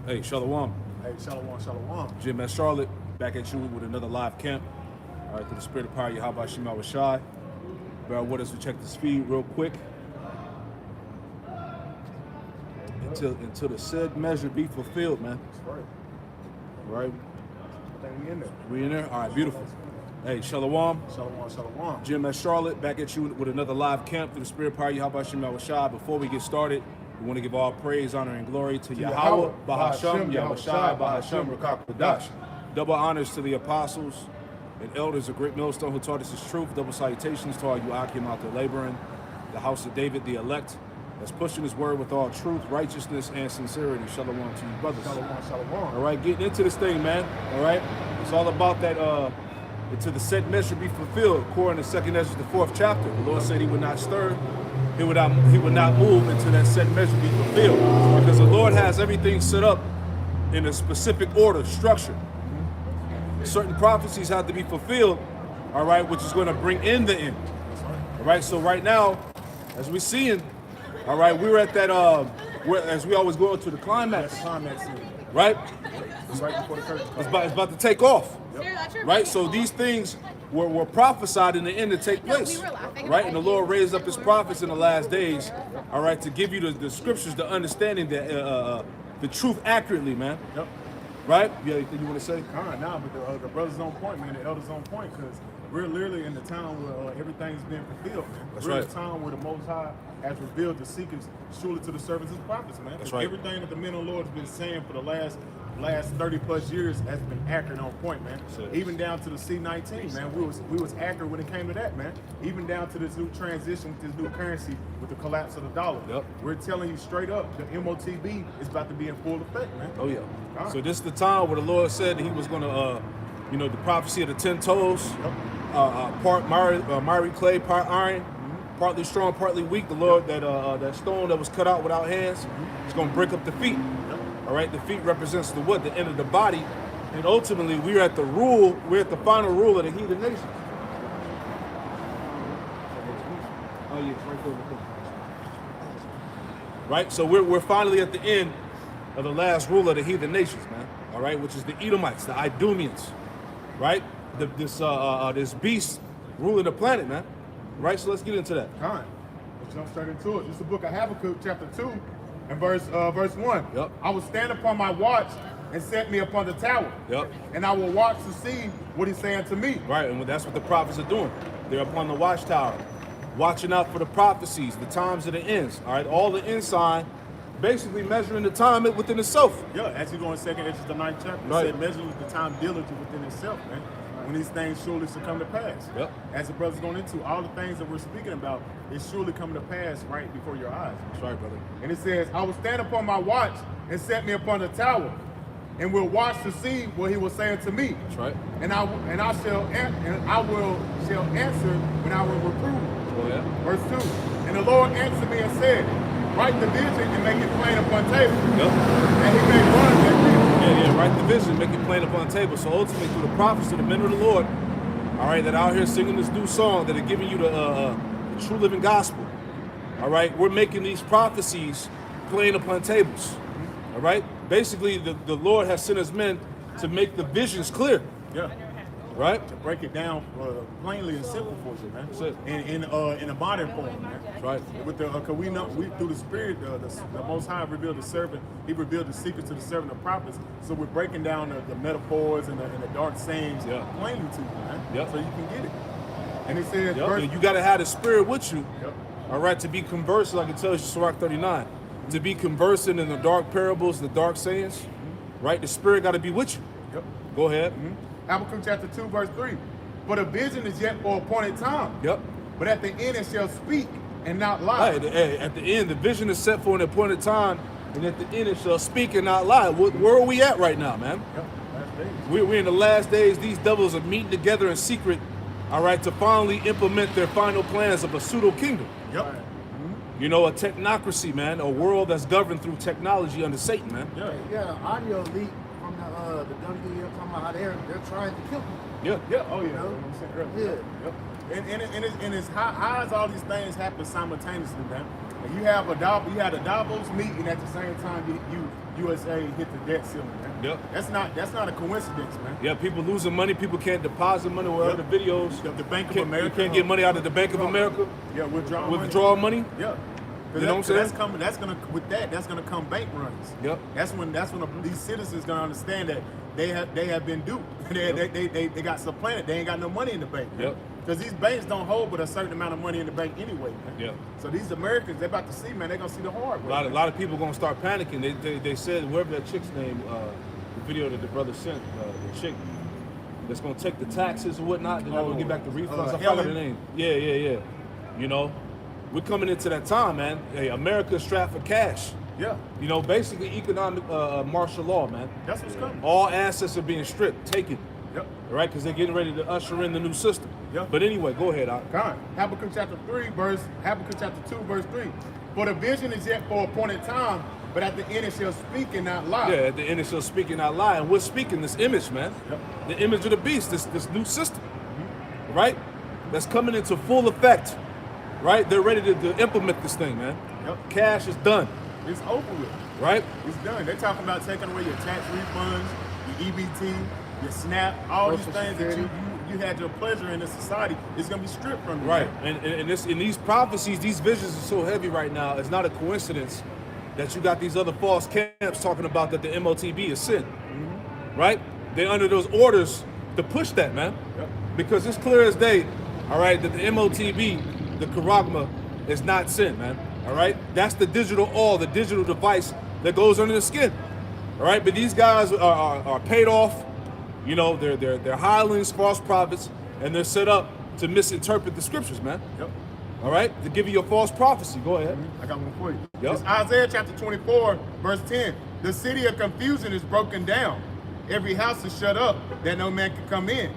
Hey, Shalom. Hey, shalom, shalom. GMS Charlotte, back at you with another live camp. All right, through the spirit of power, Yahweh Shema Washai. Bear with us to check this feed real quick. Until the said measure be fulfilled, man. That's right. All right, I think we in there. we in there? All right, beautiful. Hey, Shalom. Shalom, shalom. GMS Charlotte, back at you with another live camp through the spirit of power, Yahweh Shema Washai. Before we get started, we want to give all praise, honor, and glory to Yahweh, Bahasham, Yahushai, Bahasham, Rakak Badash. Double honors to the apostles and elders of Great Millstone who taught us this truth. Double salutations to all you Akim out there laboring, the house of David, the elect, that's pushing his word with all truth, righteousness, and sincerity. Shalom to you, brothers. Shalom, shalom. All right, getting into this thing, man. All right, it's all about that. Until the set measure be fulfilled, according to 2nd Ezra, the 4th chapter. The Lord said He would not stir, He would not move until that set measure be fulfilled, because the Lord has everything set up in a specific order, structure. Certain prophecies have to be fulfilled. All right, which is going to bring in the end. All right, so right now, as we're seeing, all right, we're at that. As we always go into the climax. Climax scene. Right? It's right before the curtain. It's about to take off. Yep. Right? So these things were prophesied in the end to take place. Right? And the Lord raised up His prophets in the last days, all right, to give you the scriptures, the understanding, the truth accurately, man. Yep. Right? You got anything you want to say? Nah, but the brothers on point, man. The elders on point, because we're literally in the time where everything's being fulfilled, man. That's we're right. in the time where the Most High has revealed the secrets surely to the servants and prophets, man. That's 'Cause right. Everything that the men of the Lord has been saying for the last 30 plus years has been accurate on point, man. That's it. Even down to the C-19, man. We was accurate when it came to that, man. Even down to this new transition with this new currency with the collapse of the dollar. Yep. We're telling you straight up, the MOTB is about to be in full effect, man. Oh, yeah. Huh? So this is the time where the Lord said that He was going to, the prophecy of the 10 toes, Yep. part miry clay, part iron, partly strong, partly weak. The Lord, that stone that was cut out without hands, is going to break up the feet. All right, the feet represents the what? The end of the body, and ultimately we're at the final rule of the heathen nation. Oh yeah, right there. Right, so we're finally at the end of the last rule of the heathen nations, man. All right, which is the Edomites, the Idumeans, right? This beast ruling the planet, man. Right, so let's get into that. All right. Let's jump straight into it. This is the book of Habakkuk, chapter 2, and verse 1. Yep. I will stand upon my watch and set me upon the tower. Yep. And I will watch to see what he's saying to me. Right, and that's what the prophets are doing. They're upon the watchtower, watching out for the prophecies, the times of the ends. All right, all the ensign, basically measuring the time within itself. Yeah, as you go in 2nd Ezra, the 9th chapter, it Right. said measure the time diligently within itself, man. When these things surely shall come to pass. Yep. As the brother's going into, all the things that we're speaking about is surely coming to pass right before your eyes. That's right, brother. And it says, I will stand upon my watch and set me upon the tower, and will watch to see what he was saying to me. That's right. And I shall answer when I will reprove. Oh yeah. Verse 2. And the Lord answered me and said, write the vision and make it plain upon table. Yep. And he may run that read. Yeah, write the vision, make it plain upon the table. So ultimately, through the prophets, to the men of the Lord, all right, that are out here singing this new song, that are giving you the true living gospel. All right, we're making these prophecies plain upon tables. All right, basically, the Lord has sent His men to make the visions clear. Yeah. Right. To break it down plainly and simple for you, man. That's it. In a modern form, man. That's right. With the, cause we through the Spirit, the Most High revealed the servant. He revealed the secrets to the servant of prophets. So we're breaking down the metaphors and the dark sayings plainly to you, man. Yep. So you can get it. And it says, You got to have the Spirit with you. Yep. All right, to be conversant, like it tells you, Sirach 39, to be conversant in the dark parables, the dark sayings. Right, the Spirit got to be with you. Yep. Go ahead. Habakkuk chapter 2, verse 3. For the vision is yet for appointed time. Yep. But at the end it shall speak and not lie. Hey, at the end, the vision is set for an appointed time, and at the end it shall speak and not lie. Where are we at right now, man? Yep. Last days. We're in the last days. These devils are meeting together in secret, all right, to finally implement their final plans of a pseudo kingdom. Yep. You know, a technocracy, man, a world that's governed through technology under Satan, man. Yeah. Audio leak from the WDL talking about how they're trying to kill people. Yeah. Yeah. Oh yeah. You know? What I said earlier. Yeah. Yep. And how is all these things happen simultaneously, man? And you had a Davos meeting at the same time USA hit the debt ceiling, man. Yep. That's not a coincidence, man. Yeah, people losing money. People can't deposit money. Whatever the videos. The Bank of You America can't get money out of the Bank of America. Yeah, withdraw money. Yeah. You know what I'm saying? That's gonna come bank runs. Yep. That's when these citizens gonna understand that they have been duped. They got supplanted. They ain't got no money in the bank. Yep. Because these banks don't hold but a certain amount of money in the bank anyway, man. Yep. So these Americans, they're about to see, man. They're gonna see the hard way. A lot of people gonna start panicking. They said whoever that chick's name, the video that the brother sent, the chick that's gonna take the taxes or whatnot, they're not gonna get back the refunds. I forgot her name. Yeah. You know, we're coming into that time, man. Hey, America's strapped for cash. Yeah. You know, basically economic martial law, man. That's what's coming. All assets are being stripped, taken. Yep. Right, because they're getting ready to usher in the new system. Yep. But anyway, go ahead, Al. Habakkuk chapter 2, verse 3. For the vision is yet for appointed time, but at the end it shall speak and not lie. Yeah, at the end it shall speak and not lie. And we're speaking this image, man. Yep. The image of the beast, this new system. Right? That's coming into full effect. Right? They're ready to implement this thing, man. Yep. Cash is done. It's over with. Right? It's done. They're talking about taking away your tax refunds, your EBT, your SNAP, all these things that you had your pleasure in society. It's gonna be stripped from you. Right. Man. And these prophecies, these visions are so heavy right now. It's not a coincidence that you got these other false camps talking about that the MOTB is sin. Right? They're under those orders to push that, man. Yep. Because it's clear as day, all right, that the MOTB, the charagma, is not sin, man. All right? That's the digital oil, the digital device that goes under the skin. All right? But these guys are paid off. You know, they're hirelings, false prophets, and they're set up to misinterpret the scriptures, man. Yep. All right? To give you a false prophecy. Go ahead. I got one for you. Yep. It's Isaiah chapter 24, verse 10. The city of confusion is broken down. Every house is shut up that no man can come in.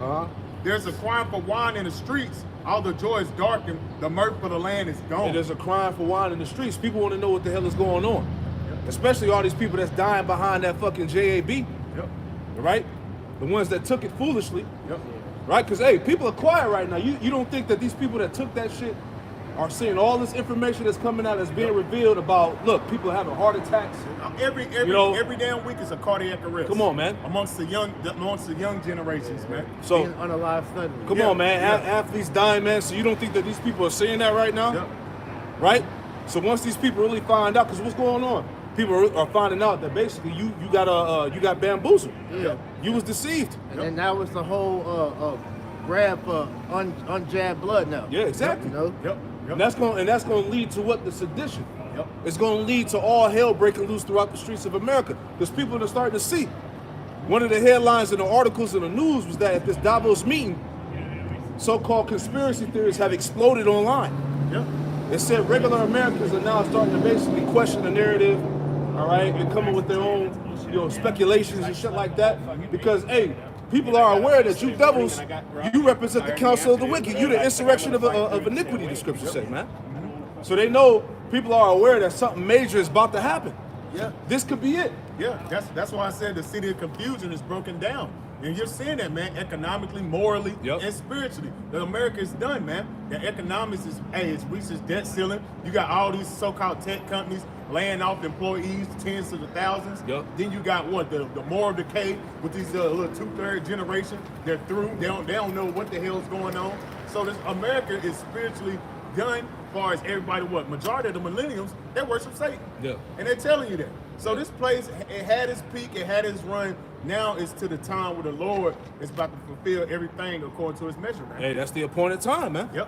There's a crying for wine in the streets. All the joy is darkened. The mirth for the land is gone. And there's a crying for wine in the streets. People want to know what the hell is going on. Yep. Especially all these people that's dying behind that fucking JAB. Yep. All right? The ones that took it foolishly. Yep. Right? Because, hey, people are quiet right now. You don't think that these people that took that shit are seeing all this information that's coming out that's being revealed about, look, people are having heart attacks. Every damn week is a cardiac arrest. Come on, man. Amongst the young generations, man. So unalive suddenly. Come on, man. Athletes dying, man. So you don't think that these people are seeing that right now? Yep. Right? So once these people really find out, because what's going on? People are finding out that basically you got bamboozled. Yeah. You was deceived. And then that was the whole grab for unjabbed blood now. Yeah, exactly. You know? Yep. And that's going to lead to what? The sedition. Yep. It's going to lead to all hell breaking loose throughout the streets of America because people are starting to see. One of the headlines in the articles in the news was that at this Davos meeting, so-called conspiracy theories have exploded online. Yep. It said regular Americans are now starting to basically question the narrative, all right, and come up with their own, speculations and shit like that. Because, hey, people are aware that you devils, you represent the counsel of the wicked. You the insurrection of iniquity, the scriptures say, man. So they know people are aware that something major is about to happen. Yeah. This could be it. Yeah, that's why I said the city of confusion is broken down. And you're seeing that, man, economically, morally, and spiritually. The America is done, man. The economics it's reached its debt ceiling. You got all these so-called tech companies laying off employees, tens of the thousands. Yep. Then you got the moral decay with these little two-third generation. They're through. They don't know what the hell is going on. So this America is spiritually done. As far as everybody, majority of the millennials, they worship Satan. Yeah. And they're telling you that. So this place, it had its peak, it had its run. Now it's to the time where the Lord is about to fulfill everything according to his measure, man. Hey, that's the appointed time, man. Yep.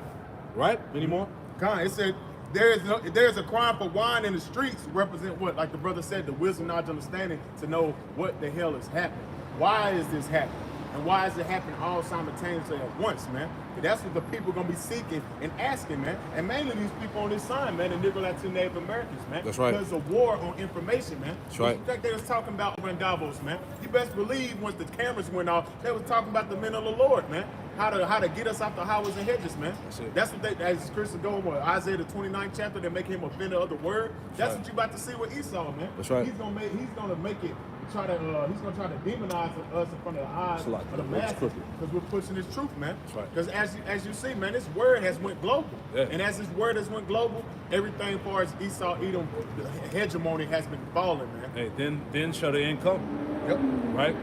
Right? Any more? It said, there's a crying for wine in the streets, represent what? Like the brother said, the wisdom, knowledge, understanding to know what the hell is happening. Why is this happening? And why is it happening all simultaneously at once, man? That's what the people are going to be seeking and asking, man. And mainly these people on this side, man, the Negro Latino Native Americans, man. That's right. Because of war on information, man. That's right. Like they was talking about over in Davos, man. You best believe once the cameras went off, they was talking about the men of the Lord, man. How to get us out the highways and hedges, man. That's what they, as Christian going with Isaiah the 29th chapter, they make him offender of the word. That's what you about to see with Esau, man. That's right. He's gonna make it he's gonna try to demonize us in front of the eyes It's like of the it's masses crooked. because we're pushing this truth, man. That's right. Because as you see, man, this word has went global, Yeah. and as this word has went global, everything as far as Esau, Edom, the hegemony has been falling, man. Hey, then shall the end come, Yep. right?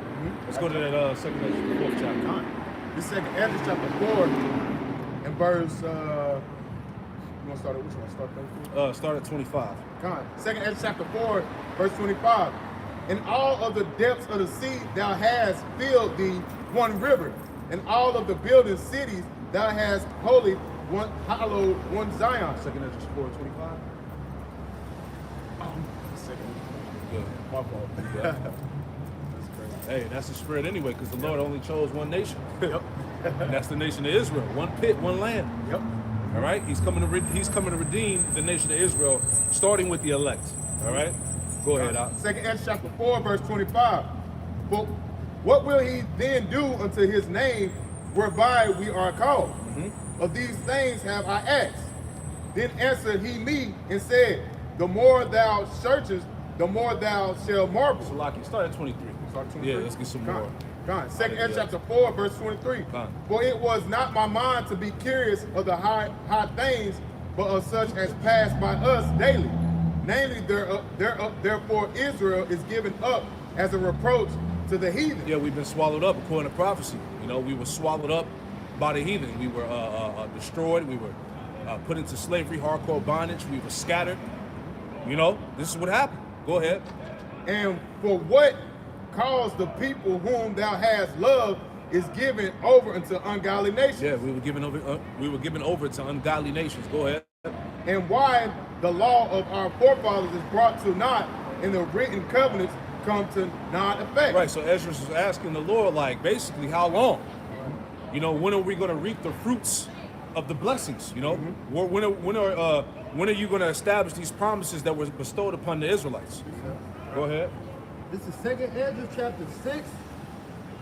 Let's go to that second Ezra, the 4th chapter. Con. This second Ezra chapter 4 and verse. You want to start at which one? Start 34. Start at 25. Con. Second Ezra chapter 4, verse 25. In all of the depths of the sea thou hast filled thee one river, and all of the building cities thou hast hallowed one Zion. Second Ezra 4:25. Second. Good. My fault. Yeah. That's crazy. Hey, that's the spirit anyway, because the Lord only chose one nation, Yep. and that's the nation of Israel. One pit, one land. Yep. All right, he's coming to redeem the nation of Israel, starting with the elect. All right, go ahead. Al. Second Ezra chapter 4, verse 25. But what will he then do unto his name whereby we are called? Of these things have I asked. Then answered he me and said, the more thou searchest, the more thou shalt marvel. So, Lockie, start at 23. Start 23. Yeah, let's get some more. Gone. Second Ezra chapter 4, verse 23. Gone. For it was not my mind to be curious of the high things, but of such as pass by us daily. Namely, therefore Israel is given up as a reproach to the heathen. Yeah, we've been swallowed up according to prophecy. You know, we were swallowed up by the heathen. We were destroyed. We were put into slavery, hardcore bondage. We were scattered. You know, this is what happened. Go ahead. And for what cause the people whom thou hast loved is given over unto ungodly nations. Yeah, we were given over. We were given over to ungodly nations. Go ahead. And why the law of our forefathers is brought to naught, and the written covenants come to non effect. Right. So Ezra was asking the Lord, like, basically, how long? You know, when are we going to reap the fruits of the blessings? You know, when are you going to establish these promises that were bestowed upon the Israelites? Go ahead. This is second Ezra chapter 6,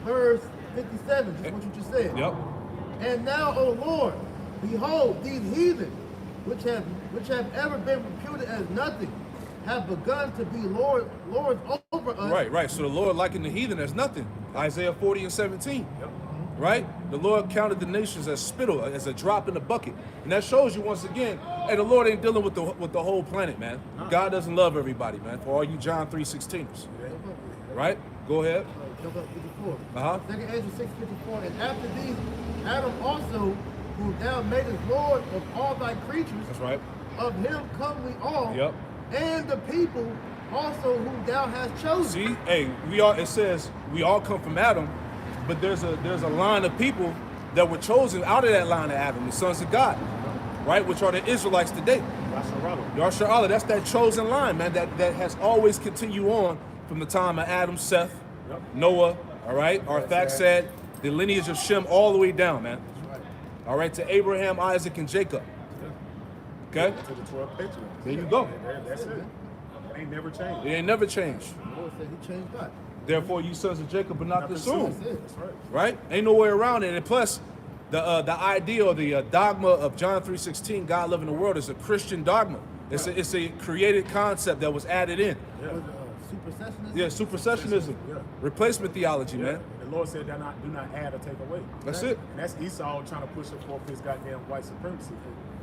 verse 57, just what you just said. Yep. And now, O Lord, behold, these heathen, which have ever been reputed as nothing, have begun to be lords over us. Right. So the Lord likened the heathen as nothing. Isaiah 40:17. Yep. Right? The Lord counted the nations as spittle, as a drop in the bucket. And that shows you once again, hey, the Lord ain't dealing with the whole planet, man. God doesn't love everybody, man. For all you John 3:16ers. Right? Go ahead. Jump up 54. Uh-huh. Second Ezra 6:54. And after these, Adam also, who thou madest Lord of all thy creatures, That's right. of him come we all, Yep. and the people also whom thou hast chosen. See, hey, it says we all come from Adam, but there's a line of people that were chosen out of that line of Adam, the sons of God, right? Which are the Israelites today. Yashar Allah, that's that chosen line, man, that has always continued on from the time of Adam, Seth, Noah, all right? Arphaxad, the lineage of Shem all the way down, man. All right, to Abraham, Isaac, and Jacob. Okay? To the 12 patriarchs. There you go. That's it. Ain't never changed. It ain't never changed. The Lord said he changed not. Therefore, you sons of Jacob, but not the That's soon. it. That's right. Right? Ain't no way around it. And plus, the idea or the dogma of John 3:16, God loving the world, is a Christian dogma. It's a created concept that was added in. Was, supersessionism? Yeah, supersessionism, Yeah. replacement theology, Yeah. man. And the Lord said, do not add or take away. That's it. And that's Esau trying to push it forth his goddamn white supremacy.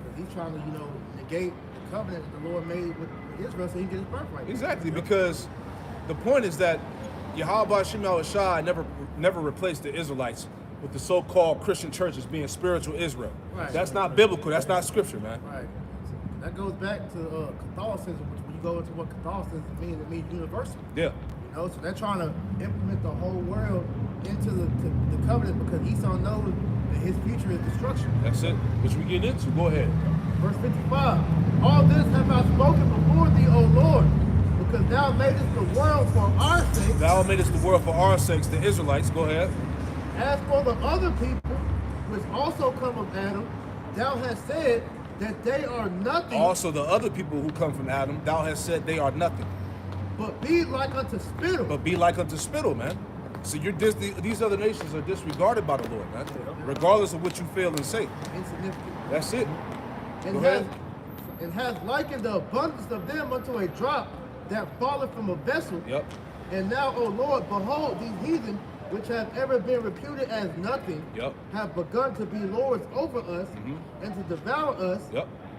Because he's trying to, negate the covenant that the Lord made with Israel so he can get his birthright. Exactly, because the point is that Yahweh Shem Shai never replaced the Israelites with the so-called Christian churches being spiritual Israel. Right. That's not biblical. That's not scripture, man. Right. That goes back to Catholicism, which when you go into what Catholicism means, it means universal. Yeah. So they're trying to implement the whole world into the covenant because Esau knows that his future is destruction. That's it. Which we get into. Go ahead. Verse 55. All this have I spoken before thee, O Lord, because thou madest the world for our sake. Thou madest the world for our sakes, the Israelites. Go ahead. As for the other people, which also come of Adam, thou hast said that they are nothing. Also, the other people who come from Adam, thou hast said they are nothing. But be like unto spittle. But be like unto spittle, man. So these other nations are disregarded by the Lord, man. Regardless of what you feel and say. Insignificant. That's it. And Go has likened the abundance of them unto a drop that falleth from a vessel. Yep. And now, O Lord, behold, these heathen, which have ever been reputed as nothing, have begun to be lords over us and to devour us.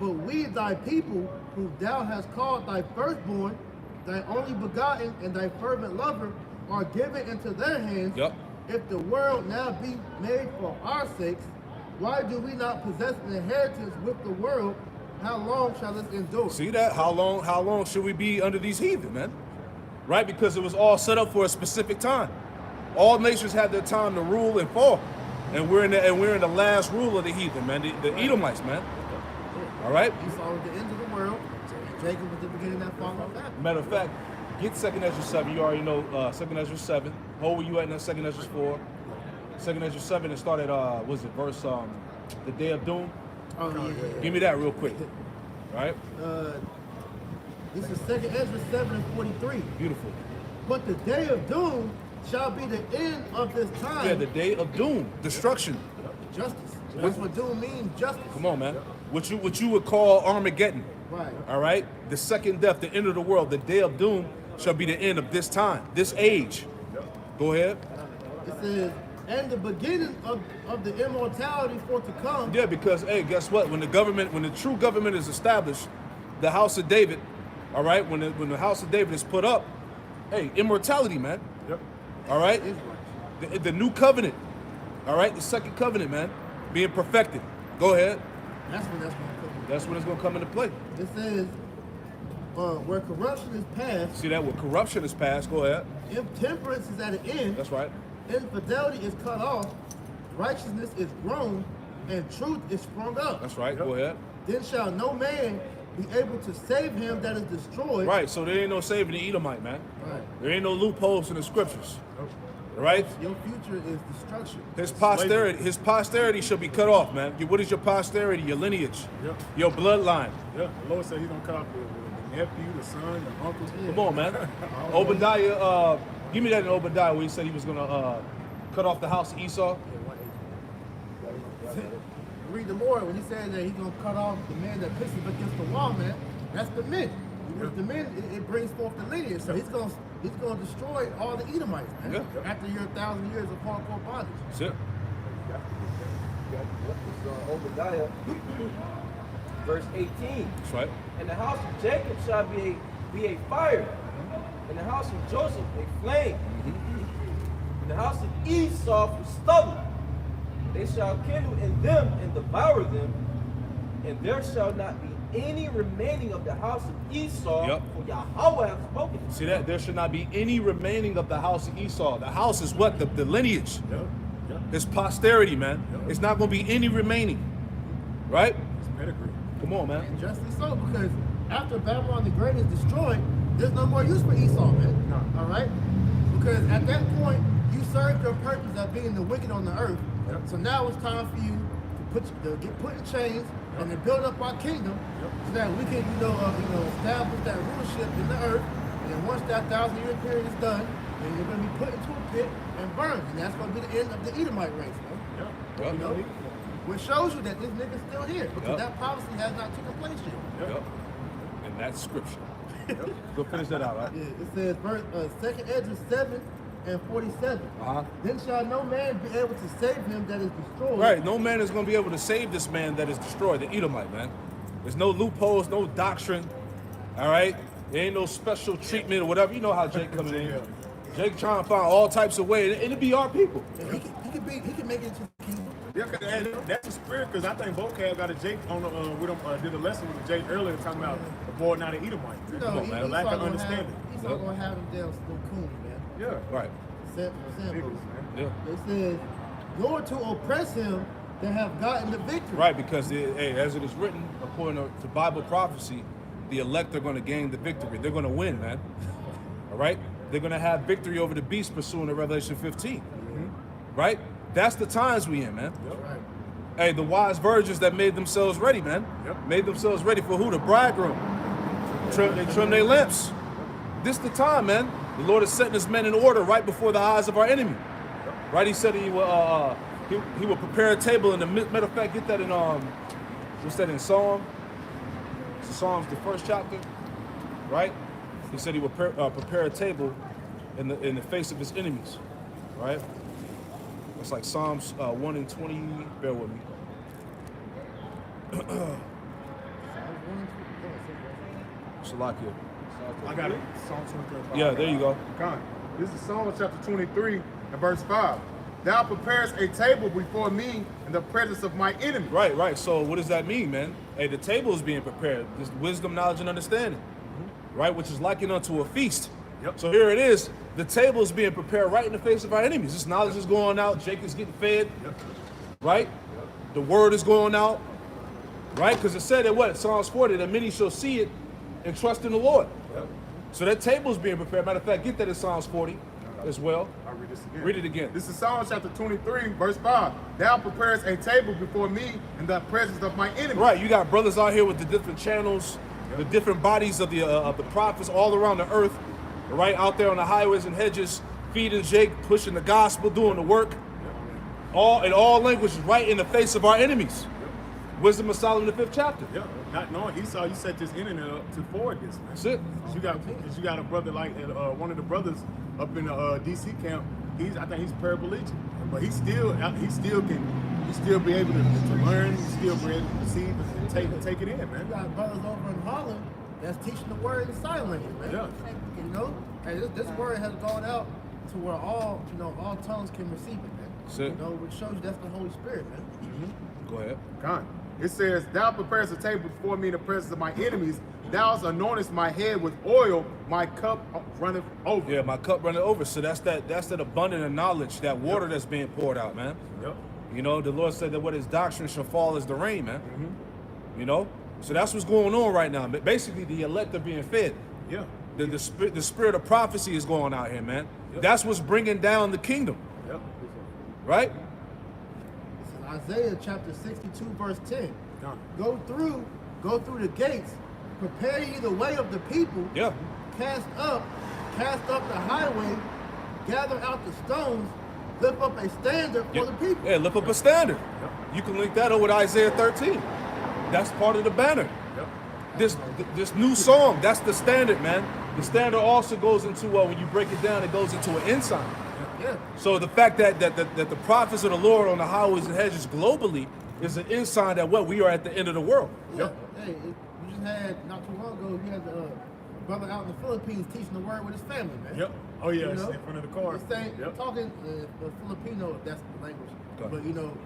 But we, thy people, whom thou hast called thy firstborn, thy only begotten, and thy fervent lover, are given into their hands. If the world now be made for our sakes, why do we not possess an inheritance with the world? How long shall this endure? See that? How long should we be under these heathen, man? Right? Because it was all set up for a specific time. All nations had their time to rule and fall. And we're in the last rule of the heathen, man. The Edomites, man. All right? Esau was the end of the world. Jacob was the beginning of that fall of that. Matter of fact, get 2nd Ezra 7. You already know 2nd Ezra 7. How were you at in that 2nd Ezra 4? 2nd Ezra 7, it started, verse, the day of doom? Oh, yeah. Give me that real quick. Right? This is 2nd Ezra 7 and 43. Beautiful. But the day of doom shall be the end of this time. Yeah, the day of doom, destruction. Justice. That's what doom means, justice. Come on, man. What you would call Armageddon. Right. All right? The second death, the end of the world, the day of doom shall be the end of this time, this age. Go ahead. It says, and the beginning of the immortality for to come. Yeah, because, hey, guess what? When the true government is established, the house of David, all right, when the house of David is put up, hey, immortality, man. All right? The new covenant, all right? The second covenant, man, being perfected. Go ahead. That's when it's going to come. That's when it's going to come into play. It says, where corruption is past. See that? Where corruption is past. Go ahead. Intemperance is at an end. That's right. Infidelity is cut off. Righteousness is grown. And truth is sprung up. That's right. Go ahead. Then shall no man be able to save him that is destroyed. Right. So there ain't no saving the Edomite, man. Right. There ain't no loopholes in the scriptures. Right? Your future is destruction. His posterity shall be cut off, man. What is your posterity? Your lineage. Your bloodline. Yeah. The Lord said he's gonna cut off the nephew, the son, the uncle. Come on, man. Obadiah, give me that in Obadiah where he said he was gonna cut off the house of Esau. Read the more when he said that he's gonna cut off the man that pisses against the wall, man. That's the men. With the men, it brings forth the lineage. So he's gonna destroy all the Edomites, man. After your 1,000 years of hardcore bondage. That's it. Obadiah, verse 18. That's right. And the house of Jacob shall be a fire, and the house of Joseph a flame, and the house of Esau for stubble. They shall kindle in them and devour them, and there shall not be any remaining of the house of Esau, for Yahweh hath spoken. See that? There should not be any remaining of the house of Esau. The house is what? The lineage. His posterity, man. It's not going to be any remaining. Right? It's pedigree. Come on, man. And justly so, because after Babylon the Great is destroyed, there's no more use for Esau, man. No. All right? Because at that point, you served your purpose of being the wicked on the earth. So now it's time for you to get put in chains and to build up our kingdom so that we can, establish that rulership in the earth. And then once that 1,000-year period is done, then you're going to be put into a pit and burned. And that's going to be the end of the Edomite race, man. Which shows you that this nigga's still here because that prophecy has not taken place yet. And that's scripture. Go finish that out, right? Yeah, it says, 2nd Ezra 7 and 47. Then shall no man be able to save him that is destroyed. Right, no man is going to be able to save this man that is destroyed, the Edomite, man. There's no loopholes, no doctrine, all right? There ain't no special treatment or whatever. You know how Jake coming in. Jake trying to find all types of ways, and it'll be our people. And he can make it into the kingdom. Yeah, and that's the spirit, because I think Vocab got a Jake on did a lesson with Jake earlier talking about the boy not an Edomite. You know, the lack of understanding. He's not going to have them damn little coons, man. Yeah. Right. Samples. Yeah. It says, Lord, to oppress him that have gotten the victory. Right, because as it is written, according to Bible prophecy, the elect are going to gain the victory. They're going to win, man. All right? They're going to have victory over the beast pursuant to Revelation 15. Right? That's the times we in, man. Right. Hey, the wise virgins that made themselves ready, man. Made themselves ready for who? The bridegroom. They trim their lamps. This the time, man. The Lord is setting his men in order right before the eyes of our enemy. Right? He said he will prepare a table. In the matter of fact, get that in what's that in Psalm? It's Psalms, the 1st chapter. Right? He said he will prepare a table in the face of his enemies, right? It's like Psalms 1 and 20. Bear with me. Shalakia. I got it. Psalm 23. Yeah, there you go. God. This is Psalm chapter 23 and verse 5. Thou preparest a table before me in the presence of my enemy. Right. So what does that mean, man? Hey, the table is being prepared. This wisdom, knowledge, and understanding, right? Which is likened unto a feast. Yep. So here it is. The table is being prepared right in the face of our enemies. This knowledge is going out. Jacob's getting fed, right? The word is going out, right? Because it said that what? Psalms 40, that many shall see it and trust in the Lord. So that table is being prepared. Matter of fact, get that in Psalms 40 as well. I'll read this again. Read it again. This is Psalm chapter 23, verse 5. Thou preparest a table before me in the presence of my enemy. Right, you got brothers out here with the different channels, the different bodies of the prophets all around the earth, right out there on the highways and hedges, feeding Jake, pushing the gospel, doing the work, all in all languages, right in the face of our enemies. Wisdom of Solomon, the 5th chapter. Yeah, not knowing Esau, you set this internet up to forward this, man. That's it. You got a brother like one of the brothers up in the DC camp. I think he's paraplegic, but he still be able to learn. He still be able to receive and take it in, man. You got brothers over in Holland that's teaching the word in sign language, man. Yeah. You know, and this word has gone out to where all tongues can receive it, man. That's it. You know, which shows you that's the Holy Spirit, man. Go ahead. God. It says, thou preparest a table before me in the presence of my enemies. Thou anointest my head with oil. My cup runneth over. Yeah, my cup running over. So that's that abundant of knowledge, that water that's being poured out, man. Yep. You know, the Lord said that what his doctrine shall fall as the rain, man. You know? So that's what's going on right now. Basically, the elect are being fed. Yeah. The spirit of prophecy is going out here, man. That's what's bringing down the kingdom. Yep. Right? Isaiah chapter 62 verse 10. God. Go through the gates, prepare ye the way of the people. Yeah. Cast up the highway, gather out the stones, lift up a standard for the people. Yeah, lift up a standard. You can link that over with Isaiah 13. That's part of the banner. This new song, that's the standard, man. The standard also goes into, when you break it down, it goes into an ensign. Yeah. So the fact that the prophets of the Lord on the highways and hedges globally is an ensign that we are at the end of the world. Yeah. Hey, we just had, not too long ago, we had the brother out in the Philippines teaching the word with his family, man. Yep. Oh yeah, You it's know? in front of the car. He's saying, talking Filipino, if that's the language. Okay. But you know,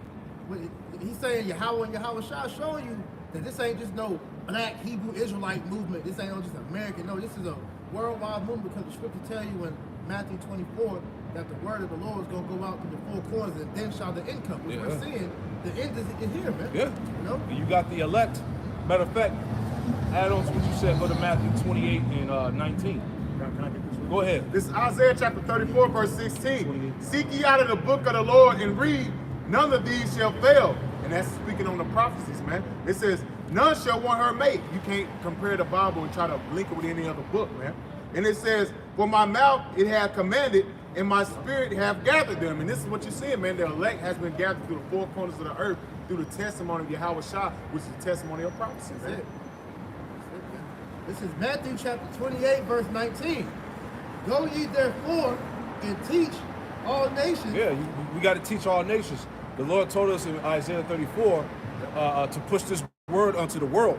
he's saying Yahweh and Yahweh Shah showing you that this ain't just no black Hebrew Israelite movement. This ain't no just American. No, this is a worldwide movement because the scripture tell you in Matthew 24 that the word of the Lord is going to go out to the four corners and then shall the end come. Which we're seeing, the end is here, man. Yeah. You know? And you got the elect. Matter of fact, add on to what you said, go to Matthew 28 and 19. Can I get this one? Go ahead. This is Isaiah chapter 34, verse 16. Seek ye out of the book of the Lord and read, none of these shall fail. And that's speaking on the prophecies, man. It says, none shall want her mate. You can't compare the Bible and try to link it with any other book, man. And it says, for my mouth it hath commanded, and my spirit have gathered them. And this is what you're seeing, man. The elect has been gathered through the four corners of the earth through the testimony of Yahweh Shah, which is the testimony of prophecy, man. This is Matthew chapter 28, verse 19. Go ye therefore and teach all nations. Yeah, we got to teach all nations. The Lord told us in Isaiah 34 to push this word unto the world.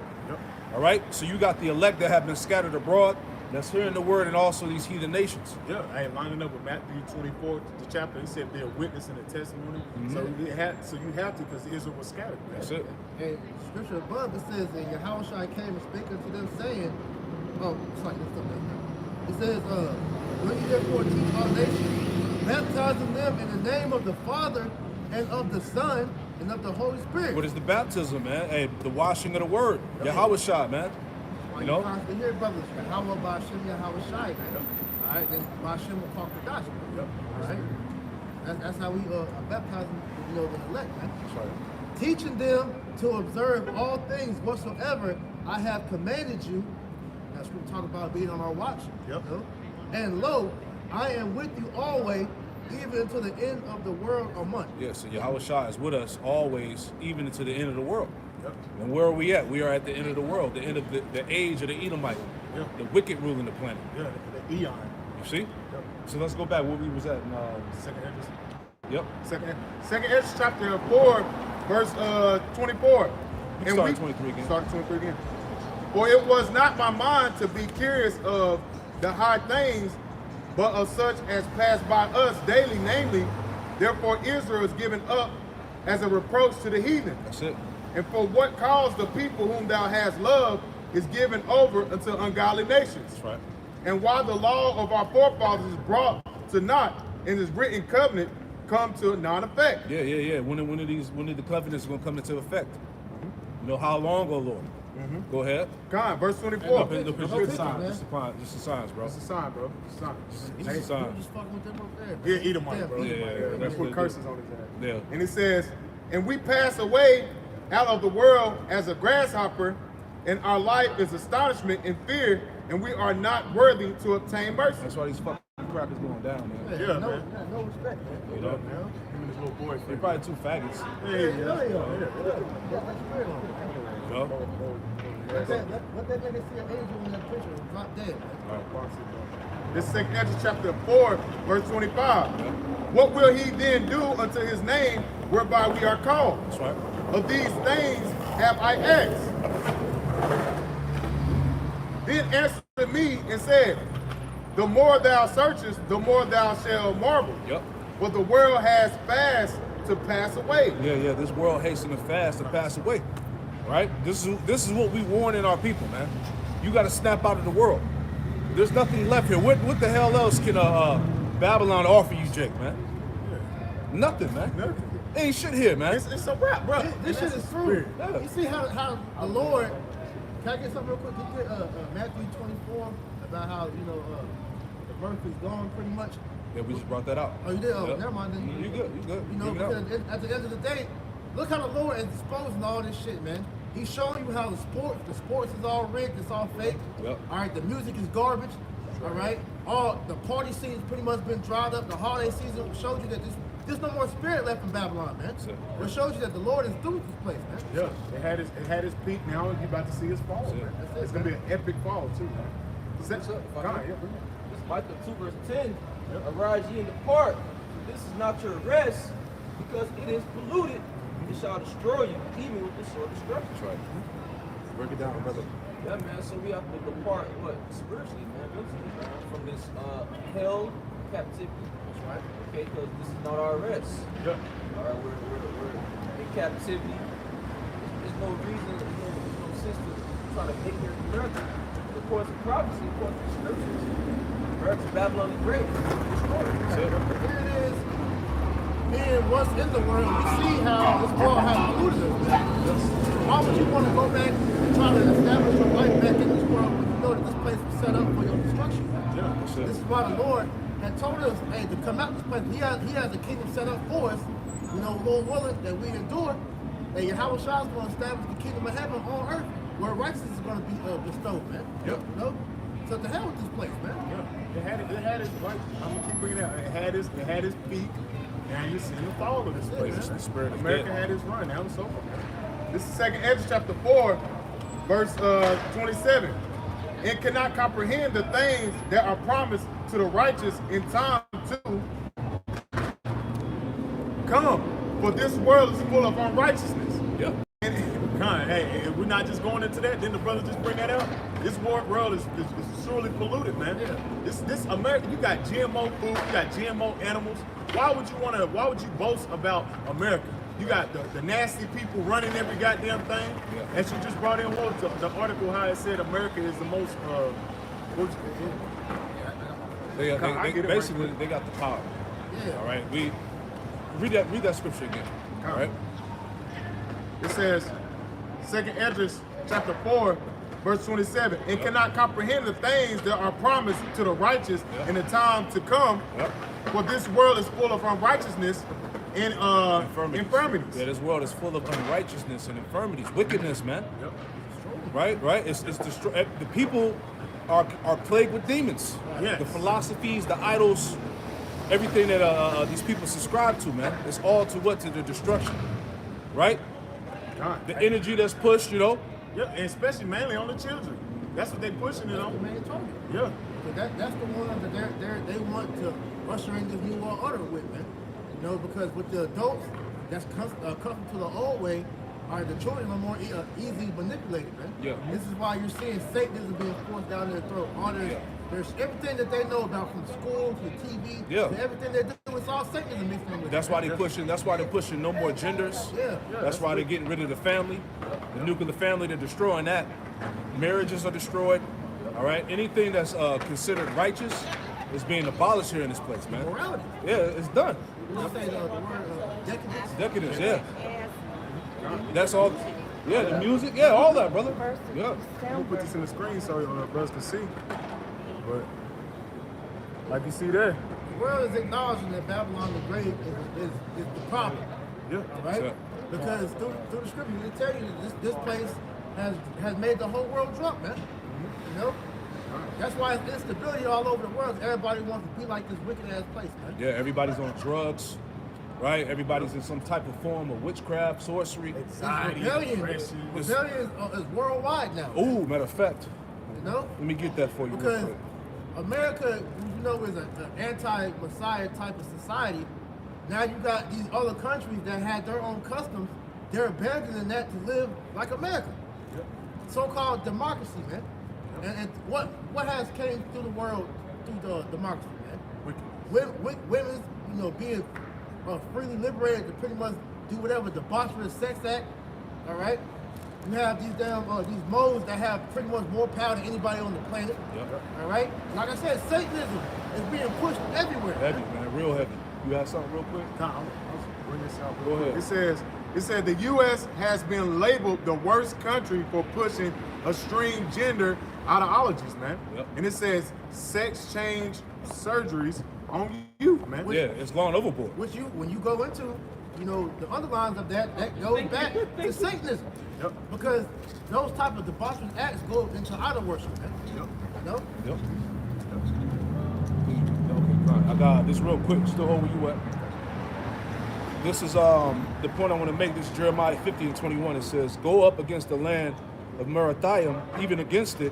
All right? So you got the elect that have been scattered abroad, that's hearing the word, and also these heathen nations. Yeah, hey, lining up with Matthew 24, the chapter, he said they're witnessing the testimony. So you have to, because Israel was scattered. Man. That's it. And scripture above it says, and Yahweh Shai came and spake unto them, saying, it's like this up. It says, go ye therefore teach all nations, baptizing them in the name of the Father and of the Son and of the Holy Spirit. What is the baptism, man? Hey, the washing of the word. Yahweh Shah, man. You know? constantly hear brothers, Yahweh Ba'ashem, Yahweh Shai, man. All right, then Ba'ashem will talk the gospel. All right? That's how we are baptizing, the elect, man. That's right. Teaching them to observe all things whatsoever I have commanded you. That's what we talk about being on our watch. Yep. You know? And lo, I am with you always, even until the end of the world or month. Yeah, so Yahweh Shah is with us always, even until the end of the world. Yep. And where are we at? We are at the end of the world, the end of the age of the Edomite, the wicked ruling the planet. Yeah, the eon. You see? Yep. So let's go back where we was at. Second Esdras. Yep. Second Esdras chapter 4, verse 24. We can start at 23 again. Start at 23 again. For it was not my mind to be curious of the high things, but of such as pass by us daily, namely, therefore Israel is given up as a reproach to the heathen. That's it. And for what cause the people whom thou hast loved is given over unto ungodly nations. That's right. And while the law of our forefathers is brought to naught, and this written covenant come to non-effect. Yeah. When are the covenants going to come into effect? You know how long, oh Lord? Go ahead. God, verse 24. Look at the signs. Just the signs, bro. It's a sign, bro. It's a sign. It's a sign. Just fucking with them up there. Yeah, eat them up, bro. Yeah. Let's put curses on his ass. Yeah. And it says, and we pass away out of the world as a grasshopper, and our life is astonishment and fear, and we are not worthy to obtain mercy. That's why these fucking crackers going down, man. Yeah, man. No respect, man. You know? Him and his little boy. They're probably two faggots. You know? Let that nigga see an angel in that picture and drop dead, man. This is 2 Ezra chapter 4, verse 25. What will he then do unto his name whereby we are called? That's right. Of these things have I asked. Then answered me and said, the more thou searchest, the more thou shalt marvel. Yep. For the world has fast to pass away. Yeah. This world hastening fast to pass away. Right? This is what we warn in our people, man. You got to snap out of the world. There's nothing left here. What the hell else can Babylon offer you, Jake, man? Nothing, man. Nothing. Ain't shit here, man. It's a wrap, bro. This shit is true. You see how the Lord, can I get something real quick? Can you get Matthew 24 about how, the birth is gone pretty much? Yeah, we just brought that out. Oh, you did? Oh, Yep. never mind. Then You good. You know, Bring it because at the end of the day, look how the Lord is exposing all this shit, man. He's showing you how the sports is all rigged, it's all fake. Yep. All right, the music is garbage. All right, all the party scene's pretty much been dried up. The holiday season shows you that there's no more spirit left in Babylon, man. It shows you that the Lord is through with this place, man. Yeah, it had his peak. Now you're about to see his fall, man. It's gonna be an epic fall too, man. This Micah 2 verse 10. Arise ye and depart. This is not your rest, because it is polluted. It shall destroy you, even with the sword of destruction. That's right. Break it down, brother. Yeah, man. So we have to depart, spiritually, man, mentally, man, from this hell captivity. That's right. Okay, because this is not our rest. Yeah. All right, we're in captivity. There's no reason, there's no sense to try to make here America. According to prophecy, according to scriptures, America's Babylon the Great. Here it is. Being once in the world, we see how this world has polluted us, man. Why would you want to go back and try to establish your life back in this world when you know that this place was set up for your destruction? Yeah, that's it. This is why the Lord had told us, hey, to come out this place. He has a kingdom set up for us, Lord willing, that we endure. And Yahweh Shah is going to establish the kingdom of heaven on earth, where righteousness is going to be bestowed, man. Yep. So to hell with this place, man. Yeah. It had its like I'm gonna keep bringing it out. It had its peak. Now you're seeing the fall of this place. The spirit of America death. had its run. Now it's over, man. This is 2 Ezra chapter 4, verse 27. And cannot comprehend the things that are promised to the righteous in time to come. For this world is full of unrighteousness. Yep. Hey, we're not just going into that. Didn't the brother just bring that out? This world is surely polluted, man. Yeah. This America, you got GMO food, you got GMO animals. Why would you boast about America? You got the nasty people running every goddamn thing. Yeah. And she just brought in the article how it said America is the most Basically, they got the power. Yeah. All right. We read that scripture again. All right. It says, 2 Esdras chapter 4, verse 27, and cannot comprehend the things that are promised to the righteous in the time to come. Yep. For this world is full of unrighteousness and infirmities. Yeah, this world is full of unrighteousness and infirmities, wickedness, man. Yep. Right. It's destroy. The people are plagued with demons. Yes. The philosophies, the idols, everything that these people subscribe to, man. It's all to what? To the destruction. Right. God. The energy that's pushed, Yeah, and especially mainly on the children. That's what they pushing it on. Man, told you. Yeah. that's the one that they want to usher in this new world order with, man. You know, because with the adults that's accustomed to the old way, the children are more easily manipulated, man. Yeah. This is why you're seeing Satanism being forced down their throat. There's everything that they know about, from school to TV to everything they do. It's all Satanism mixed in with. That's why they're pushing no more genders. Yeah. That's why they're getting rid of the family, the nuclear family. They're destroying that. Marriages are destroyed. All right. Anything that's considered righteous is being abolished here in this place, man. Morality. Yeah, it's done. You say the word decadence? Decadence, yeah. That's all. Yeah, the music, yeah, all that, brother. Yeah. We'll put this in the screen so brothers can see. But like you see there. The world is acknowledging that Babylon the Great is the problem. Yeah. Right? Sure. Because through the scripture, they tell you that this place has made the whole world drunk, man. You know? That's why it's instability all over the world. Everybody wants to be like this wicked ass place, man. Yeah, everybody's on drugs, right? Everybody's in some type of form of witchcraft, sorcery. Anxiety, Rebellion depression. is worldwide now. Ooh, matter of fact, You know? let me get that for you real Because quick. America, you know, is an anti-Messiah type of society. Now you got these other countries that had their own customs. They're abandoning that to live like America. So-called democracy, man. And what has came through the world through the democracy, man? Women, you know, being freely liberated to pretty much do whatever, debaucherous sex act. All right. You have these these modes that have pretty much more power than anybody on the planet. Yep. All right. Like I said, Satanism is being pushed everywhere. Heavy, man, real heavy. You have something real quick? I'll bring this out. Go ahead. It said the U.S. has been labeled the worst country for pushing extreme gender ideologies, man. Yep. And it says sex change surgeries on youth, man. Yeah, it's gone overboard. Which when you go into, you know, the underlines of that goes back to Satanism. Yep. Because those type of debaucherous acts go into idol worship, man. Yep. You know? Yep. Okay, fine. I got this real quick. Still hold where you at. This is the point I want to make. This is Jeremiah 50 and 21. It says, "Go up against the land of Merathaim, even against it,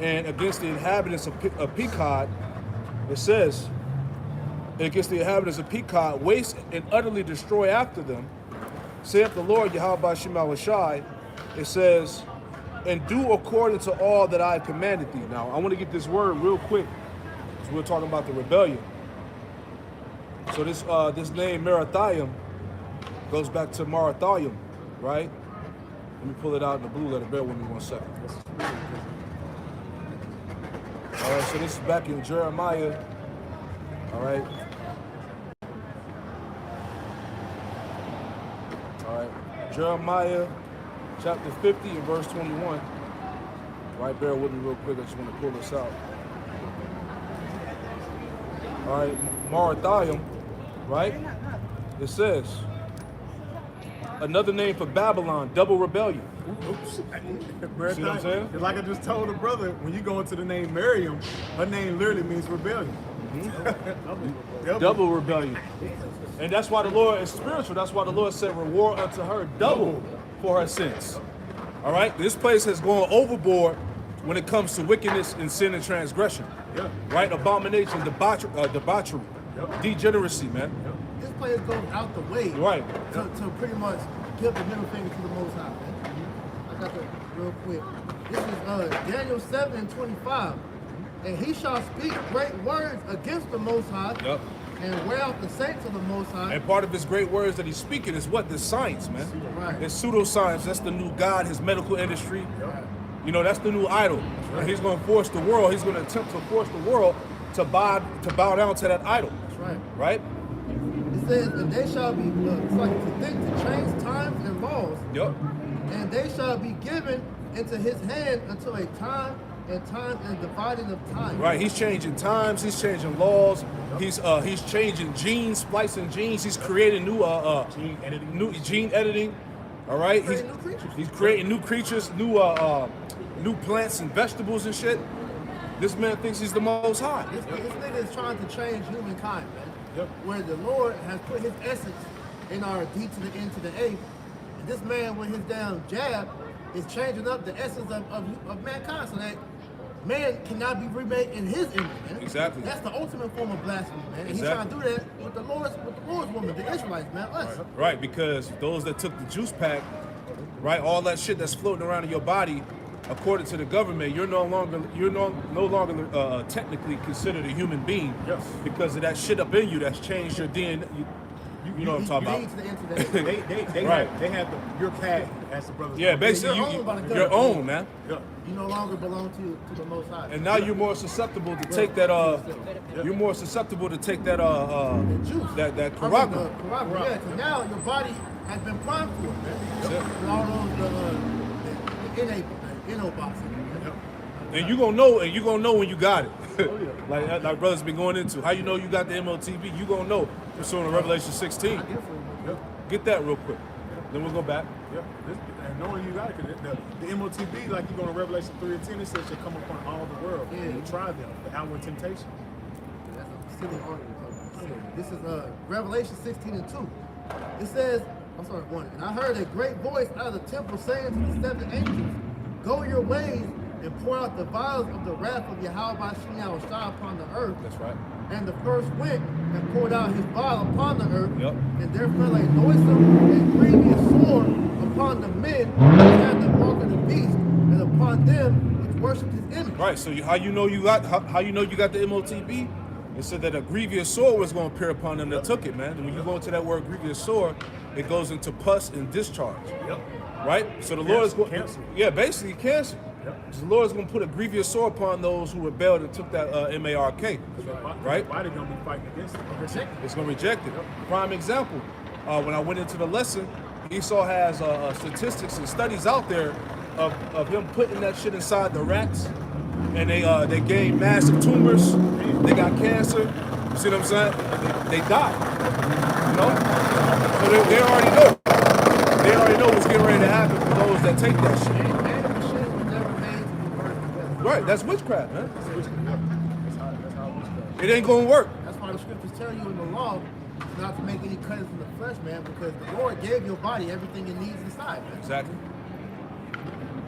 and against the inhabitants of Pekod." It says, "Against the inhabitants of Pekod, waste and utterly destroy after them, saith the Lord Yahweh Shemawashai." It says, "And do according to all that I have commanded thee." Now, I want to get this word real quick, because we're talking about the rebellion. So this name Merathaim goes back to Marathaim, right? Let me pull it out in the blue letter. Bear with me 1 second. All right, so this is back in Jeremiah. All right. All right. Jeremiah chapter 50 and verse 21. Right, bear with me real quick. I just want to pull this out. All right, Marathaim, right? It says, another name for Babylon, double rebellion. Oops. See what I'm saying? It's like I just told a brother, when you go into the name Miriam, her name literally means rebellion. Double rebellion. And that's why the Lord is spiritual. That's why the Lord said, reward unto her double for her sins. All right? This place has gone overboard when it comes to wickedness and sin and transgression. Yeah. Right? Abomination, debauchery, degeneracy, man. This place goes out the way Right. to pretty much give the middle finger to the Most High, man. I got that real quick. This is Daniel 7 and 25. And he shall speak great words against the Most High, Yep. and wear out the saints of the Most High. And part of his great words that he's speaking is what? The science, man. Right. It's pseudoscience. That's the new God, his medical industry. Right. You know, that's the new idol. And he's going to force the world, he's going to attempt to force the world to bow down to that idol. That's right. Right? It says, and they shall be, it's like to change times and laws, Yep. and they shall be given into his hand until a time and dividing of time. Right. He's changing times. He's changing laws. He's changing genes, splicing genes. He's creating new gene editing. All right. He's creating new creatures, new plants and vegetables and shit. This man thinks he's the Most High. This nigga is trying to change humankind, man. Yep. Where the Lord has put his essence in our D to the N to the A. And this man with his damn jab is changing up the essence of mankind so that man cannot be remade in his image, man. Exactly. That's the ultimate form of blasphemy, man. And Exactly. he's trying to do that with the Lord's woman, the Israelites, man, us. Right, because those that took the juice pack, right, all that shit that's floating around in your body, according to the government, you're no longer technically considered a human being. Yes. Because of that shit up in you that's changed your DNA. You know what I'm talking You about. need to the internet. They Right. have your pad, as the brothers. Yeah, call it. basically You're owned by the your government. own, man. Yeah. You no longer belong to the Most High. And now you're more susceptible to take that you're more susceptible to take that juice. that Yeah, Karaga. because now your body has been primed for it, man. That's it. With all those the NO boxing. And you gonna know when you got it. like brother's been going into. How you know you got the MOTB? You gonna know pursuant to Revelation 16. Get that real quick. Then we'll go back. Yeah, and knowing you got it, 'cause the MOTB, like you go to Revelation 3 and 10, it says shall come upon all the world. Yeah. And try them, the outward temptation. That's a silly argument. This is Revelation 16 and 2. It says, I'm sorry, 1. And I heard a great voice out of the temple saying to the 7 angels, go your ways and pour out the vials of the wrath of Yahweh Bashim Shah upon the earth. That's right. And the first went and poured out his vial upon the earth. Yep. And there fell a noisome and grievous sword upon the men which had the mark of the beast, and upon them which worshipped his image. Right. So how you know you got the MOTB? It said that a grievous sword was going to appear upon them that took it, man. And when you go into that word grievous sword, it goes into pus and discharge. Yep. Right. So the Lord is going. Cancer. Yeah, basically cancer. Yep. The Lord is going to put a grievous sword upon those who rebelled and took that MARK. Right. Why they gonna be fighting against it? It's going to reject it. Prime example. When I went into the lesson, Esau has statistics and studies out there of him putting that shit inside the rats, and they gain massive tumors. They got cancer. You see what I'm saying? They die. You know? So they already know. They already know what's getting ready to happen for those that take that shit. Man and machine was never made to be working together. Right, that's witchcraft, man. That's how witchcraft. It ain't gonna work. That's why the scriptures tell you in the law not to make any cuts in the flesh, man, because the Lord gave your body everything it needs inside, man. Exactly.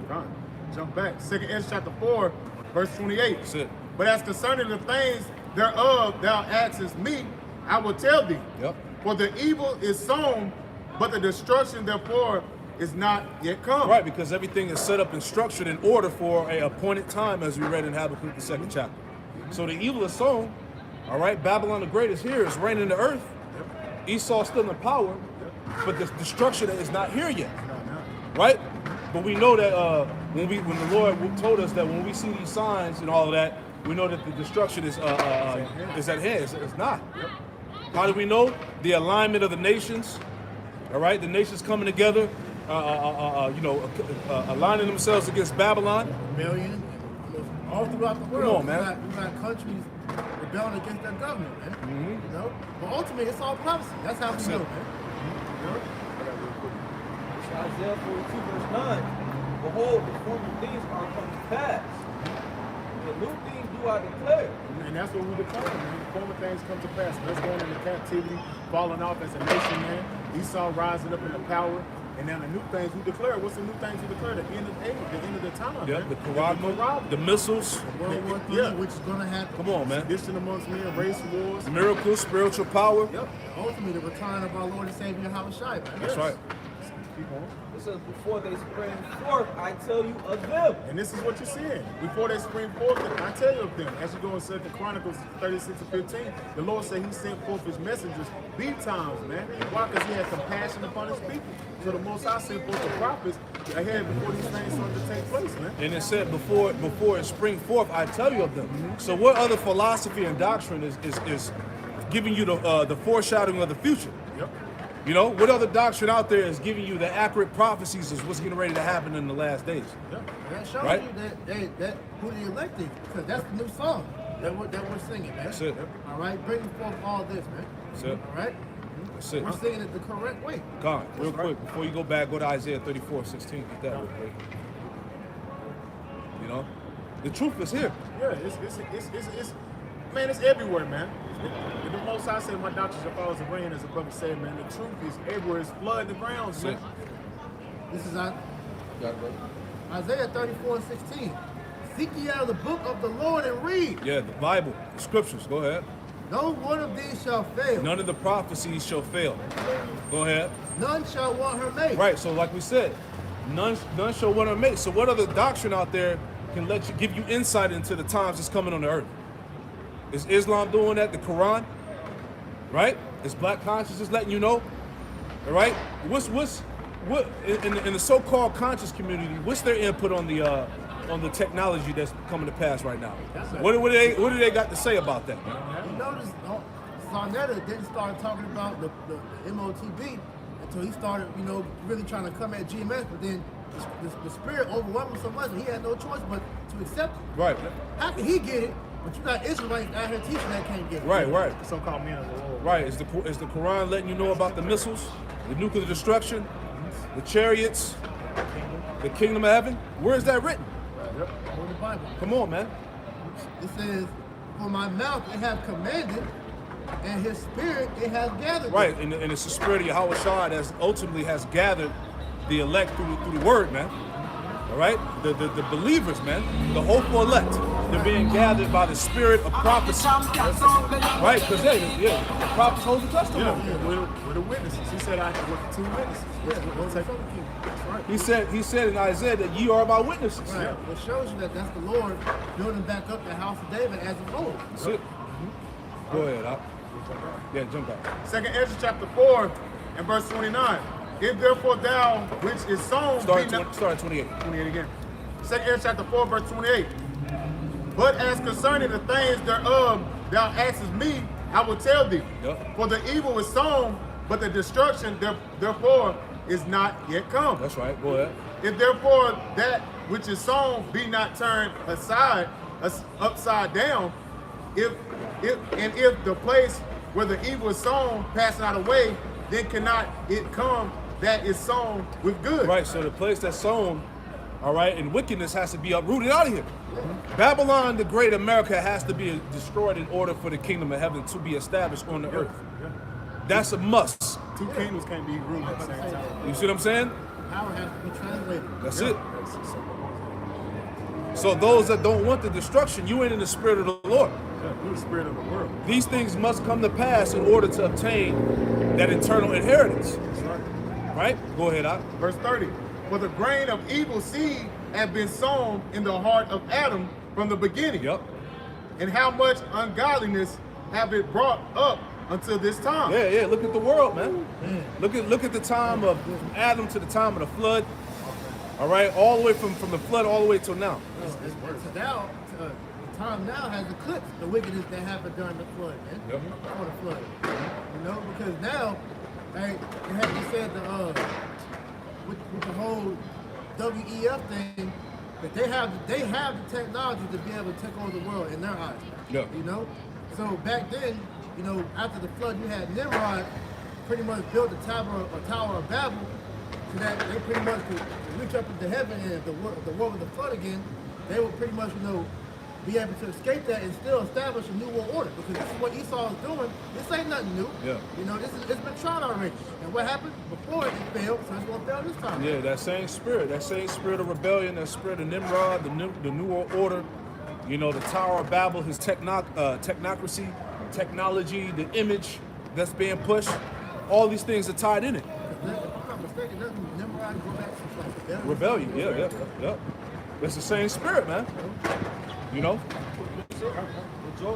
Right. Jump back. 2nd Ezra chapter 4, verse 28. That's it. But as concerning the things thereof thou askest me, I will tell thee. Yep. For the evil is sown, but the destruction therefore is not yet come. Right, because everything is set up and structured in order for a appointed time, as we read in Habakkuk, the 2nd chapter. So the evil is sown. All right, Babylon the Great is here. It's reigning the earth. Esau's still in power, but the destruction is not here yet. Right? But we know that when the Lord told us that when we see these signs and all of that, we know that the destruction is at hand. It's not. How do we know? The alignment of the nations. All right, the nations coming together, aligning themselves against Babylon. Million, all throughout the world. on, man. We got countries rebelling against their government, man. You know? But ultimately, it's all prophecy. That's how we know, man. You know? It's Isaiah 42 verse 9. Behold, the former things are come to pass. The new things do I declare. And that's what we declare. Man. Former things come to pass. Let's go into captivity, falling off as a nation, man. Esau rising up into power. And now the new things we declare. What's the new things we declare? The end of the age, the end of the time. Yeah, man. the Karagma, the missiles. World War III, Yeah. which is going to happen. Come on, man. Sedition amongst men, race wars. Miracles, spiritual power. Yep. Ultimately, the return of our Lord and Savior, Yahweh Shai, man. That's right. Keep on. It says, before they spring forth, I tell you of them. And this is what you're seeing. Before they spring forth, I tell you of them. As you go in 2 Chronicles 36 and 15, the Lord said he sent forth his messengers big times, man. Why? Because he had compassion upon his people. So the Most High sent forth the prophets ahead before these things started to take place, man. And it said before it spring forth, I tell you of them. So what other philosophy and doctrine is giving you the foreshadowing of the future? Yep. You know, what other doctrine out there is giving you the accurate prophecies of what's getting ready to happen in the last days? Yep. That shows Right? you that who the elect is, because that's the new song that we're singing, man. That's it. All right, bringing forth all this, man. That's it. All right, That's it. we're singing it the correct way. God, real quick, before you go back, go to Isaiah 34:16. Get that real quick. You know, the truth is here. Yeah, it's man, it's everywhere, man. If the Most High said my doctrine shall fall as a rain, as a brother said, man, the truth is everywhere. It's flooding the grounds, man. This is Isaiah 34:16. Seek ye out of the book of the Lord and read. Yeah, the Bible, the scriptures. Go ahead. No one of these shall fail. None of the prophecies shall fail. Go ahead. None shall want her mate. Right, so like we said, none shall want her mate. So what other doctrine out there can give you insight into the times that's coming on the earth? Is Islam doing that? The Quran? Right? Is black consciousness letting you know? All right? What in the so-called conscious community, what's their input on the technology that's coming to pass right now? What do they got to say about that? You notice Sarnetta didn't start talking about the MOTB until he started, really trying to come at GMS, but then the spirit overwhelmed him so much that he had no choice but to accept it. Right. How can he get it, but you got Israelites out here teaching that can't get it? Right. So-called men of the world. Right. Is the Quran letting you know about the missiles, the nuclear destruction, the chariots, the kingdom of heaven? Where is that written? Yep. In the Bible. Come on, man. It says, for my mouth it have commanded, and his spirit it has gathered. Right, and it's the spirit of Yahweh Shah that ultimately has gathered the elect through the word, man. All right? The believers, man. The hopeful elect. They're being gathered by the spirit of prophecy. Right? Because, the prophets hold the testimony. Yeah, we're the witnesses. He said, I have with 2 witnesses. He said in Isaiah that ye are my witnesses. Right. Yeah. It shows you that that's the Lord building back up the house of David as of old. That's it. Go ahead, Op. Yeah, jump out. 2nd Ezra chapter 4 and verse 29. If therefore thou which is sown Start at 28. 28 again. 2nd Ezra chapter 4 verse 28. But as concerning the things thereof thou askest me, I will tell thee. Yep. For the evil is sown, but the destruction therefore is not yet come. That's right. Go ahead. If therefore that which is sown be not turned upside down, if the place where the evil is sown pass not away, then cannot it come that is sown with good. Right, so the place that's sown, all right, and wickedness has to be uprooted out of here. Babylon, the great America, has to be destroyed in order for the kingdom of heaven to be established on the earth. That's a must. 2 kingdoms can't be ruled at the same time. You see what I'm saying? Power has to be translated. That's it. So those that don't want the destruction, you ain't in the spirit of the Lord. You're the spirit of the world. These things must come to pass in order to obtain that eternal inheritance. That's right. Right? Go ahead, Op. Verse 30. For the grain of evil seed have been sown in the heart of Adam from the beginning. Yep. And how much ungodliness have it brought up until this time? Yeah. Look at the world, man. Look at the time of Adam to the time of the flood. All right, all the way from the flood all the way till now. So now, the time now has eclipsed the wickedness that happened during the flood, man. Yep. Before the flood. Because now, hey, it had been said with the whole WEF thing, that they have the technology to be able to take over the world in their eyes. Yeah. So back then, after the flood, you had Nimrod pretty much built the Tower of Babel, so that they pretty much could reach up into heaven, and if the world was the flood again, they would pretty much, be able to escape that and still establish a new world order. Because this is what Esau is doing. This ain't nothing new. Yeah. It's been tried already. And what happened before it failed, so it's gonna fail this time. Yeah, that same spirit of rebellion, that spirit of Nimrod, the new world order, the Tower of Babel, his technocracy, technology, the image that's being pushed, all these things are tied in it. If I'm not mistaken, doesn't Nimrod go back to like Rebellion, yeah. It's the same spirit, man. In Joel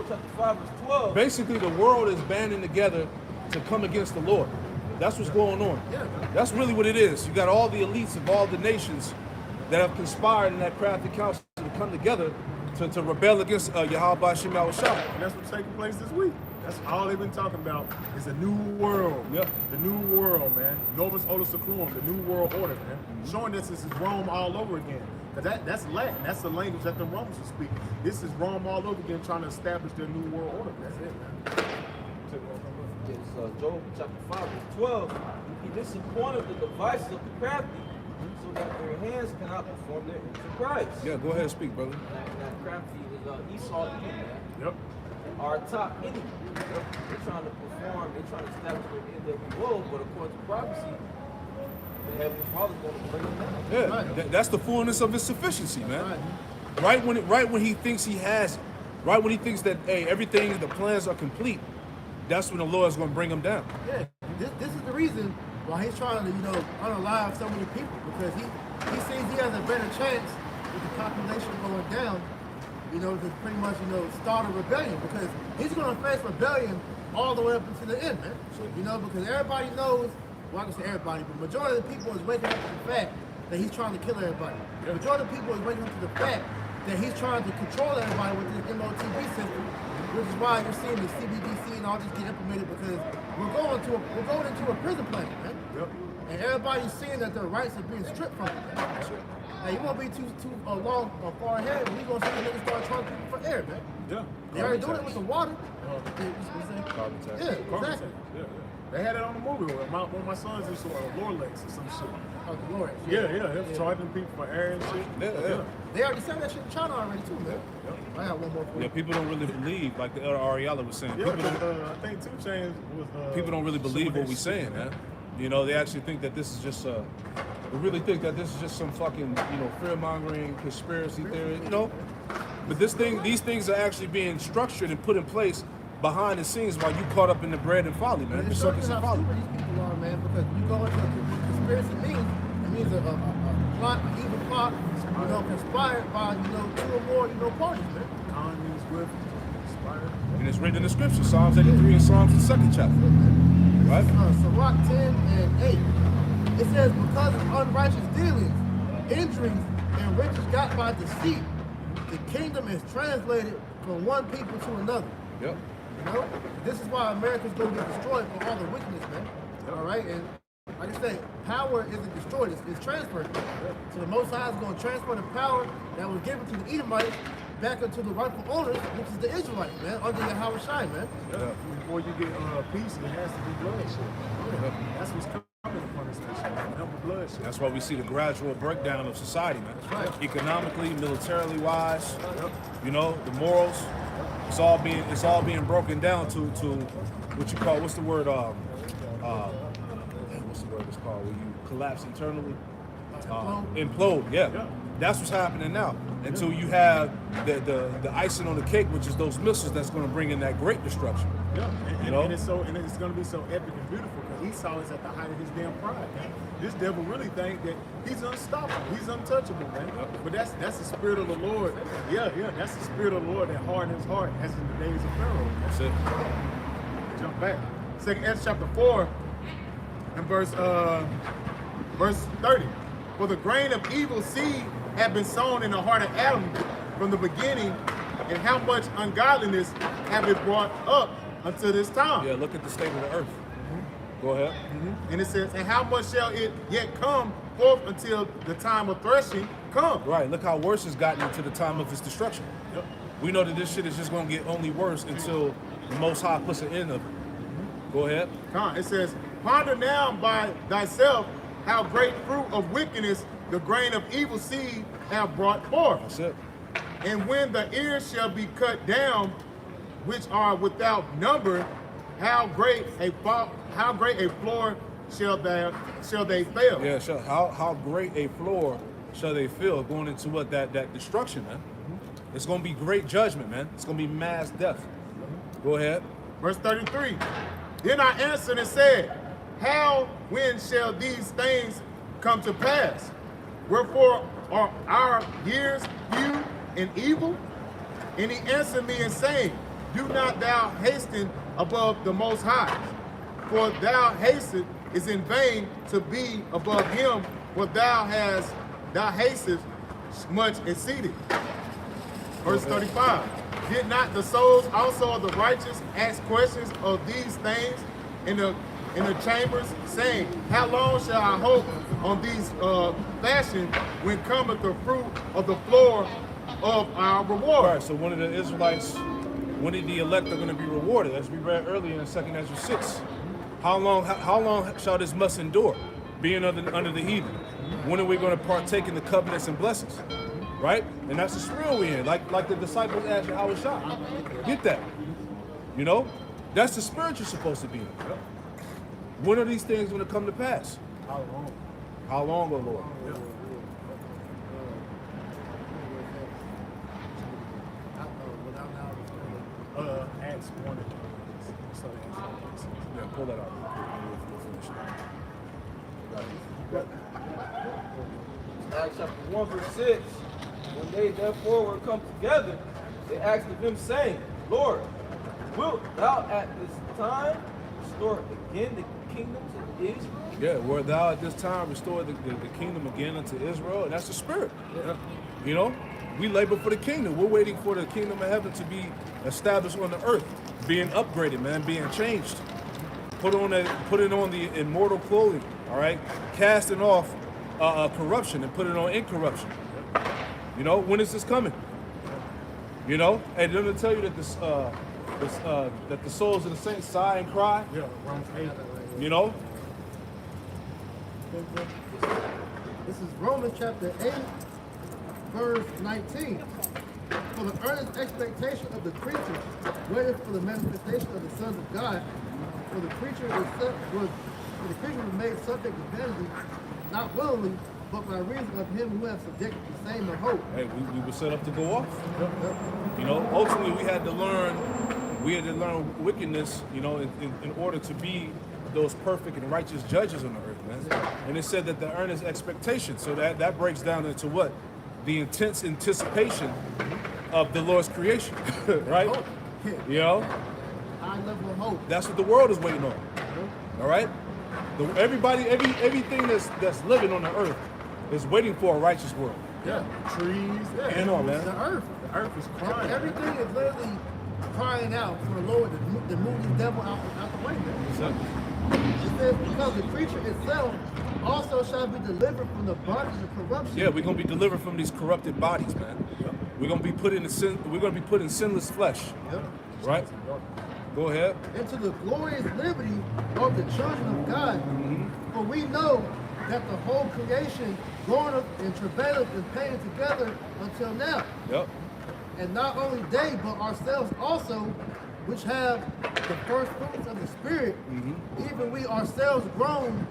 chapter 5 verse 12. Basically, the world is banding together to come against the Lord. That's what's going on. Yeah. That's really what it is. You got all the elites of all the nations that have conspired in that crafty council to come together to rebel against Yahweh Shem Yahweh Shah. And that's what's taking place this week. That's all they've been talking about is a new world. Yeah. The new world, man. Novus Ordo Seclorum, the new world order, man. Showing this is Rome all over again. Because that's Latin. That's the language that the Romans will speak. This is Rome all over again trying to establish their new world order. That's it, man. It's Joel chapter 5 verse 12. He disappointed the devices of the crafty, so that their hands cannot perform their enterprise. Yeah, go ahead and speak, brother. That crafty is Esau, man. Yep. Our top enemy. They're trying to perform, they're trying to establish their NWO, but according to prophecy, the Heavenly Father's going to bring them down. Yeah, that's the fullness of his sufficiency, man. Right. Right when he thinks he has it, right when he thinks that hey everything the plans are complete, that's when the Lord is going to bring him down. Yeah, this is the reason why he's trying to unalive so many people, because he sees he has a better chance with the population going down, to pretty much start a rebellion, because he's going to face rebellion all the way up until the end, man. Because everybody knows. Well, I can say everybody, but majority of the people is waking up to the fact that he's trying to kill everybody. The majority of the people is waking up to the fact that he's trying to control everybody with this MOTB system, which is why you're seeing the CBDC and all this get implemented, because we're going into a prison planet, man. Yep. And everybody's seeing that their rights are being stripped from them. Hey, you won't be too far ahead when we gonna see the niggas start charging people for air, man. Yeah. They already doing it with the water. Carbon tax. Yeah, Carbon exactly. tax. Yeah. They had it on the movie. One of my sons used to Lorlex or some shit. Oh, the Lord. Yeah. They was charging people for air and shit. Yeah. They already said that shit in China already too, man. I have one more for you. Yeah, people don't really believe, like the elder Ariella was saying. Yeah, People don't, I think 2 Chainz was. people don't really believe what we're saying, man. They actually think that this is just they really think that this is just some fucking, fear-mongering conspiracy theory, But these things are actually being structured and put in place behind the scenes while you caught up in the bread and folly, man. The It shows circus you and how folly. stupid these people are, man, because you go into a conspiracy means a plot, an evil plot, conspired by, 2 or more, parties, man. Economies with inspired. And it's written in the scripture, Psalms 83 and Psalms the 2nd chapter. Right? Sirach 10 and 8. It says, because of unrighteous dealings, injuries, and riches got by deceit, the kingdom is translated from one people to another. Yep. This is why America's going to get destroyed for all the wickedness, man. All right? And like I say, power isn't destroyed, it's transferred. So the Most High is going to transfer the power that was given to the Edomites back into the rightful owners, which is the Israelites, man, under Yahweh Shai, man. Yeah. Before you get peace, it has to be bloodshed. That's what's coming upon this nation. Number bloodshed. That's why we see the gradual breakdown of society, man. That's right. Economically, militarily wise, the morals. It's all being broken down to what you call, what's the word? What's the word it's called when you collapse internally? Implode. Yeah. That's what's happening now. Until you have the icing on the cake, which is those missiles that's going to bring in that great destruction. Yeah, and it's going to be so epic and beautiful because Esau is at the height of his damn pride, man. This devil really think that he's unstoppable, he's untouchable, man. But that's the spirit of the Lord. Yeah, that's the spirit of the Lord that hardened his heart, as in the days of Pharaoh. That's it. Jump back. 2 Ezra chapter 4 and verse 30. For the grain of evil seed had been sown in the heart of Adam from the beginning, and how much ungodliness have it brought up until this time. Yeah, look at the state of the earth. Go ahead. And it says, and how much shall it yet come forth until the time of threshing come? Right, look how worse it's gotten into the time of its destruction. Yep. We know that this shit is just going to get only worse until the Most High puts an end of it. Go ahead. It says, ponder now by thyself how great fruit of wickedness the grain of evil seed have brought forth. That's it. And when the ears shall be cut down, which are without number, how great a floor shall they fail? Yeah, sure. How great a floor shall they fill going into what that destruction, man? It's going to be great judgment, man. It's going to be mass death. Go ahead. Verse 33. Then I answered and said, how, when shall these things come to pass? Wherefore are our years few and evil? And he answered me and saying, do not thou hasten above the Most High, for thou hasten is in vain to be above him, for thou hastest much exceeded. Verse 35. Did not the souls also of the righteous ask questions of these things in the chambers, saying, how long shall I hope on these fashion when cometh the fruit of the floor of our reward? Right, so one of the Israelites, when the elect are going to be rewarded, as we read earlier in 2 Ezra 6. How long shall this must endure, being under the heathen? When are we going to partake in the covenants and blessings? Right? And that's the spirit we're in, like the disciples asked Yahweh Shai. Get that. That's the spirit you're supposed to be in. When are these things going to come to pass? How long? How long, O Lord? pull that out real quick. We'll finish it. Acts chapter 1, verse 6. When they therefore were come together, they asked of him, saying, Lord, wilt thou at this time restore again the kingdom to Israel? Yeah, where thou at this time restore the kingdom again unto Israel, and that's the spirit. Yeah. You know, we labor for the kingdom. We're waiting for the kingdom of heaven to be established on the earth, being upgraded, man, being changed. Putting on the immortal clothing, all right? Casting off corruption and putting on incorruption. You know, when is this coming? You know, and then to tell you that that the souls of the saints sigh and cry. Yeah, Romans 8. You know, This is Romans chapter 8, verse 19. For the earnest expectation of the creature waited for the manifestation of the sons of God. For the creature was made subject to vanity, not willingly, but by reason of him who has subjected the same in hope. hey, we were set up to go off. You know, ultimately we had to learn wickedness, you know, in order to be those perfect and righteous judges on the earth, man. And it said that the earnest expectation, so that breaks down into what? The intense anticipation of the Lord's creation, right? Hope. You know, High level of hope. that's what the world is waiting on. All right? Everything that's living on the earth is waiting for a righteous world. Yeah, trees. Yeah, And all, man. The earth. The earth is crying. Everything is literally crying out for the Lord to move the devil out the way, man. So, It says, because the creature itself also shall be delivered from the bondage of corruption. yeah, we're gonna be delivered from these corrupted bodies, man. We're gonna be put in sinless flesh. Yep. Right? Go ahead. Into the glorious liberty of the children of God. For we know that the whole creation groaneth and travaileth and pain together until now. Yep. And not only they, but ourselves also, which have the first fruits of the Spirit, even we ourselves groan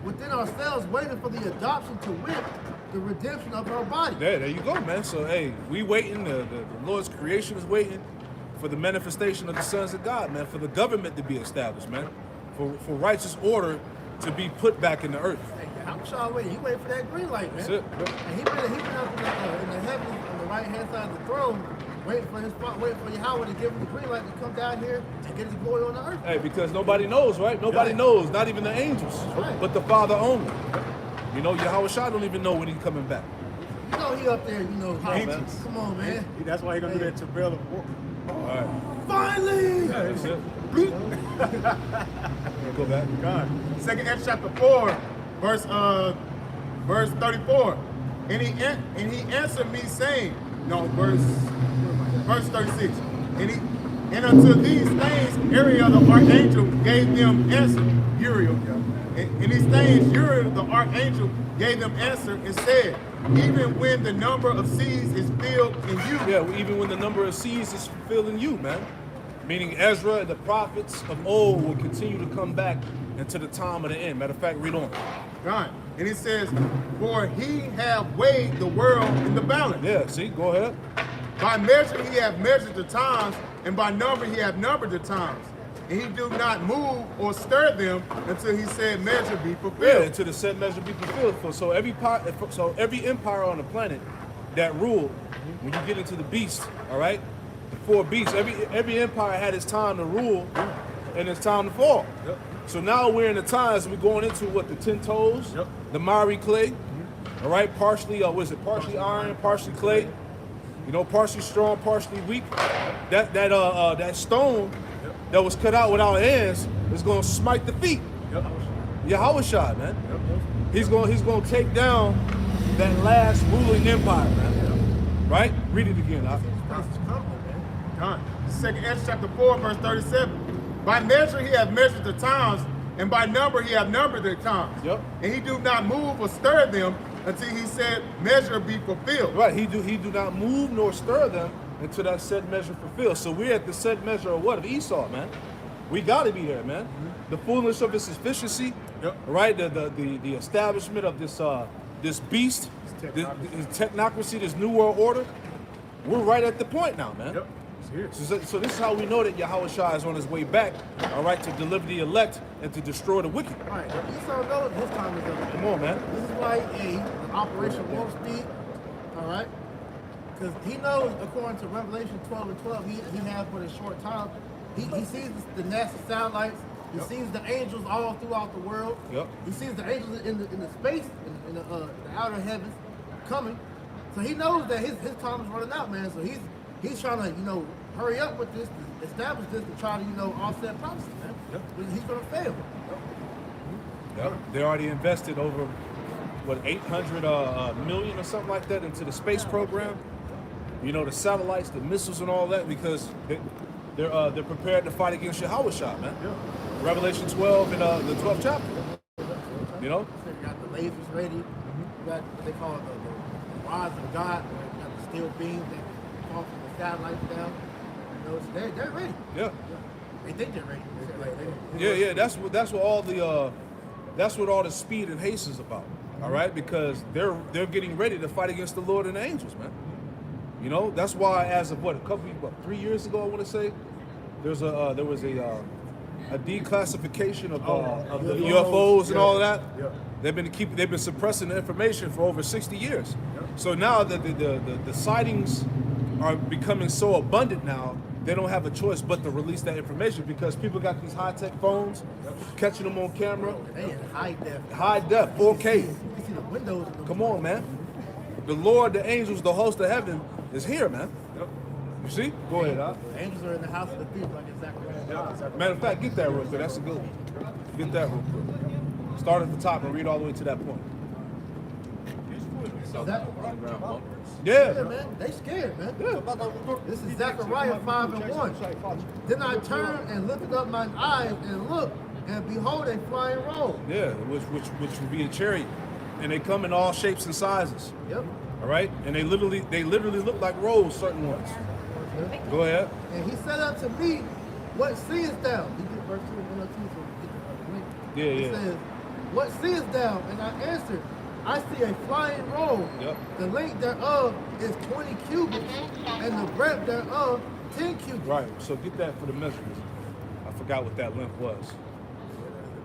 within ourselves, waiting for the adoption to wit, the redemption of our body. There you go, man. So, hey, we waiting. The Lord's creation is waiting for the manifestation of the sons of God, man. For the government to be established, man. For righteous order to be put back in the earth. Hey, I'm sure waiting. He waiting for that green light, man. That's it. And he been up in the heavens on the right hand side of the throne, waiting for Yahweh to give him the green light to come down here and get his glory on the earth. Hey, because nobody knows, right? Nobody knows, not even the angels, Right. but the Father only. You know, Yahweh Shai don't even know when he's coming back. You know he up there, you know. Angels. Come on, man. That's why he's going to do that travail of war. All right. Finally! That's it. Go back. God. Second Acts chapter 4, verse 34. And he answered me saying, no, verse 36. And unto these things Uriel the archangel gave them answer. Uriel. And these things Uriel the archangel gave them answer and said, even when the number of seas is filled in you. Yeah, even when the number of seas is fulfilled in you, man. Meaning Ezra and the prophets of old will continue to come back until the time of the end. Matter of fact, read on. God. And it says, for he have weighed the world in the balance. Yeah, see, go ahead. By measure he hath measured the times, and by number he hath numbered the times. And he do not move or stir them until he said measure be fulfilled. Yeah, until the set measure be fulfilled. So every empire on the planet that ruled, when you get into the beast, all right, the four beasts, every empire had its time to rule and its time to fall. Yep. So now we're in the times we're going into what, the 10 toes, Yep. the miry clay, all right, partially partially iron, partially clay, you know, partially strong, partially weak. That stone that was cut out with our hands is going to smite the feet. Yep. Yahweh Shai, man. Yep. He's going to take down that last ruling empire, man. Right? Read it again. God. Second Acts chapter 4, verse 37. By measure he hath measured the times, and by number he hath numbered the times. Yep. And he do not move or stir them until he said measure be fulfilled. Right. He do not move nor stir them until that set measure fulfilled. So we're at the set measure of what? Of Esau, man. We got to be there, man. The fullness of his sufficiency, Yep. right? The establishment of this beast, this technocracy, this new world order. We're right at the point now, man. Yep. here. So this is how we know that Yahushua is on his way back, all right, to deliver the elect and to destroy the wicked. All right, Esau knows his time is up. Come on, man. This is why the Operation Warp Speed, all right? Because he knows, according to Revelation 12 and 12, he has but a short time. He sees the NASA satellites. He sees the angels all throughout the world. Yep. He sees the angels in the space, in the outer heavens, coming. So he knows that his time is running out, man. So he's trying to, hurry up with this, to establish this, to try to, offset prophecy, man. Yep. But he's gonna fail. Yep. They already invested over, what, 800 million or something like that into the space program. The satellites, the missiles, and all that, because they're prepared to fight against Yahushua, man. Yeah. Revelation 12 and the 12th chapter. So you got the lasers ready. You got what they call the rods of God. You got the steel beams that fall from the satellites down. So they're ready. Yeah. They think they're ready. Yeah. That's what all the speed and haste is about. All right, because they're getting ready to fight against the Lord and the angels, man. That's why, as of 3 years ago, I want to say, there was a declassification of the UFOs and all of that. Yeah. They've been suppressing the information for over 60 years. Yeah. So now that the sightings are becoming so abundant now, they don't have a choice but to release that information, because people got these high-tech phones, catching them on camera. They in high def. High def, 4K. You see the windows. In the Come on, man. The Lord, the angels, the host of heaven is here, man. Yep. You see? Go ahead, huh? The angels are in the house of the thief, like exactly. Matter of fact, get that real quick. That's a good one. Get that real quick. Start at the top and read all the way to that point. Yeah, Yeah. man. They scared, man. Yeah. This is Zechariah 5 and 1. Then I turned and lifted up mine eyes and looked, and behold, a flying roll. Yeah, which would be a chariot. And they come in all shapes and sizes. Yep. All right? And they literally look like rolls, certain ones. Go ahead. And he said unto me, what seest thou? You get verse 2 and 1 so we get the link. Yeah, He yeah. says, what seest thou? And I answered, I see a flying roll. Yep. The length thereof is 20 cubits, and the breadth thereof 10 cubits. Right. So get that for the measurements. I forgot what that length was.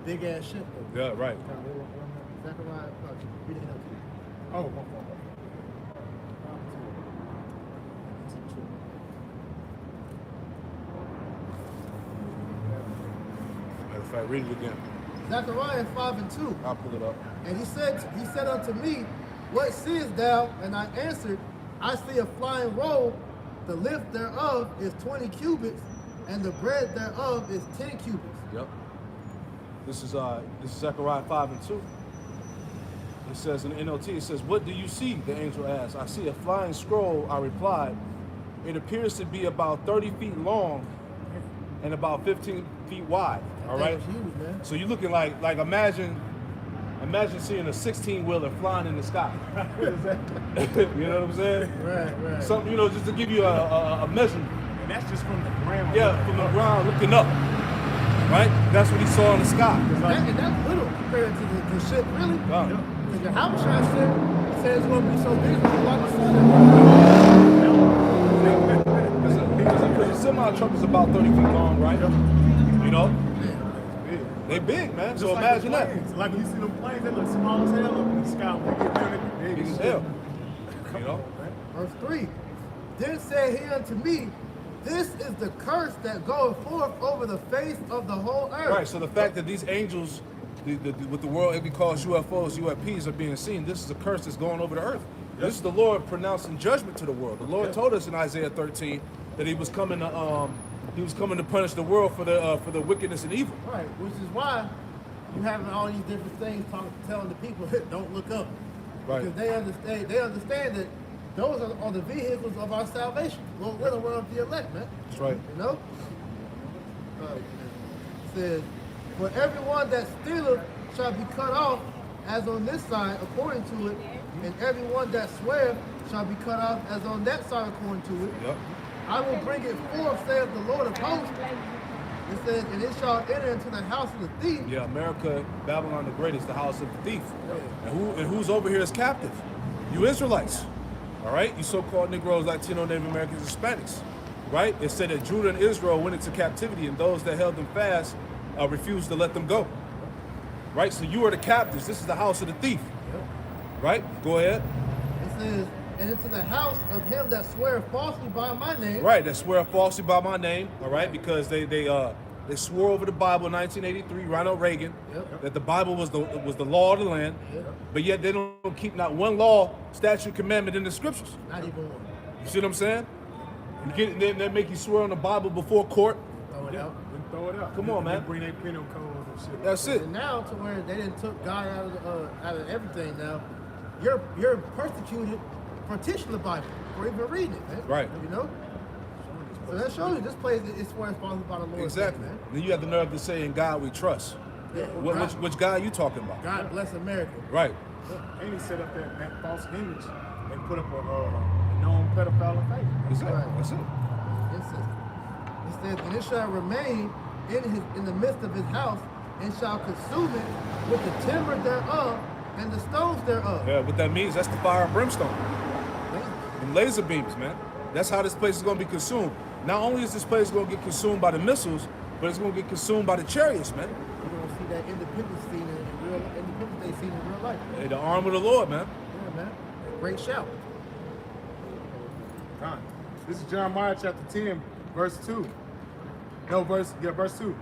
Big ass ship. Yeah, right. Zechariah, read it up to you. Oh, Matter of fact, read it again. Zechariah 5 and 2. I'll pull it up. And he said unto me, what seest thou? And I answered, I see a flying roll. The length thereof is 20 cubits, and the breadth thereof is 10 cubits. Yep. This is Zechariah 5 and 2. It says in the NLT, it says, what do you see? The angel asked. I see a flying scroll, I replied. It appears to be about 30 feet long and about 15 feet wide. All right. That's huge, man. So you're looking like imagine seeing a 16-wheeler flying in the sky. You know what I'm saying? Right. Something, just to give you a measurement. and that's just from the ground. Yeah, from the ground looking up. Right? That's what he saw in the sky. And that's little compared to the ship, really. Wow. Because the Habashah ship says it's going to be so big, it's a lot of Because a semi-truck is about 30 feet long, right? You know? They big, man. So imagine that. Like you see them planes, they look small as hell up in the sky. When they get there, they be Big big as as hell. hell. You know? Verse 3. Then said he unto me, this is the curse that goeth forth over the face of the whole earth. Right, so the fact that these angels, with the world, it calls UFOs, UFPs are being seen, this is a curse that's going over the earth. This is the Lord pronouncing judgment to the world. The Lord told us in Isaiah 13 that he was coming to punish the world for the wickedness and evil. Right, which is why you having all these different things telling the people, don't look up. Right. Because they understand that those are the vehicles of our salvation. Well, we're the one of the elect, man. That's right. You know? It says, for everyone that stealeth shall be cut off, as on this side, according to it, and everyone that sweareth shall be cut off, as on that side, according to it. Yep. I will bring it forth, saith the Lord of hosts. It says, and it shall enter into the house of the thief. Yeah, America, Babylon the Great is the house of the thief. And who's over here is captive? You Israelites. All right? You so-called Negroes, Latino, Native Americans, Hispanics. right? It said that Judah and Israel went into captivity, and those that held them fast refused to let them go. Right? So you are the captives. This is the house of the thief. Yep. Right? Go ahead. It says, and into the house of him that sweareth falsely by my name. Right, that swear falsely by my name, all right, because they swore over the Bible in 1983, Ronald Reagan, that the Bible was the law of the land, but yet they don't keep not one law, statute, commandment in the scriptures. Not even one. You see what I'm saying? They make you swear on the Bible before court. Throw it out. Then throw it out. Come on, man. They bring their penal codes and shit. That's it. And now to where they didn't took God out of everything. Now you're persecuted for teaching the Bible, for even reading it, man. Right. You know. So that shows you this place is swears falsely by the Lord. Exactly. Man. Then you have the nerve to say, "In God we trust." Yeah, Which God you talking about? God bless America. Right. And he set up that false image and put up a known pedophile in faith. That's it. Right. That's it. It says, and it shall remain in the midst of his house, and shall consume it with the timber thereof and the stones thereof. Yeah, what that means, that's the fire and brimstone. And laser beams, man. That's how this place is going to be consumed. Not only is this place going to get consumed by the missiles, but it's going to get consumed by the chariots, man. You're going to see that Independence Day scene in real life. Hey, the arm of the Lord, man. Yeah, man. Great shout. Time. This is Jeremiah chapter 10, verse 2. No, verse 2.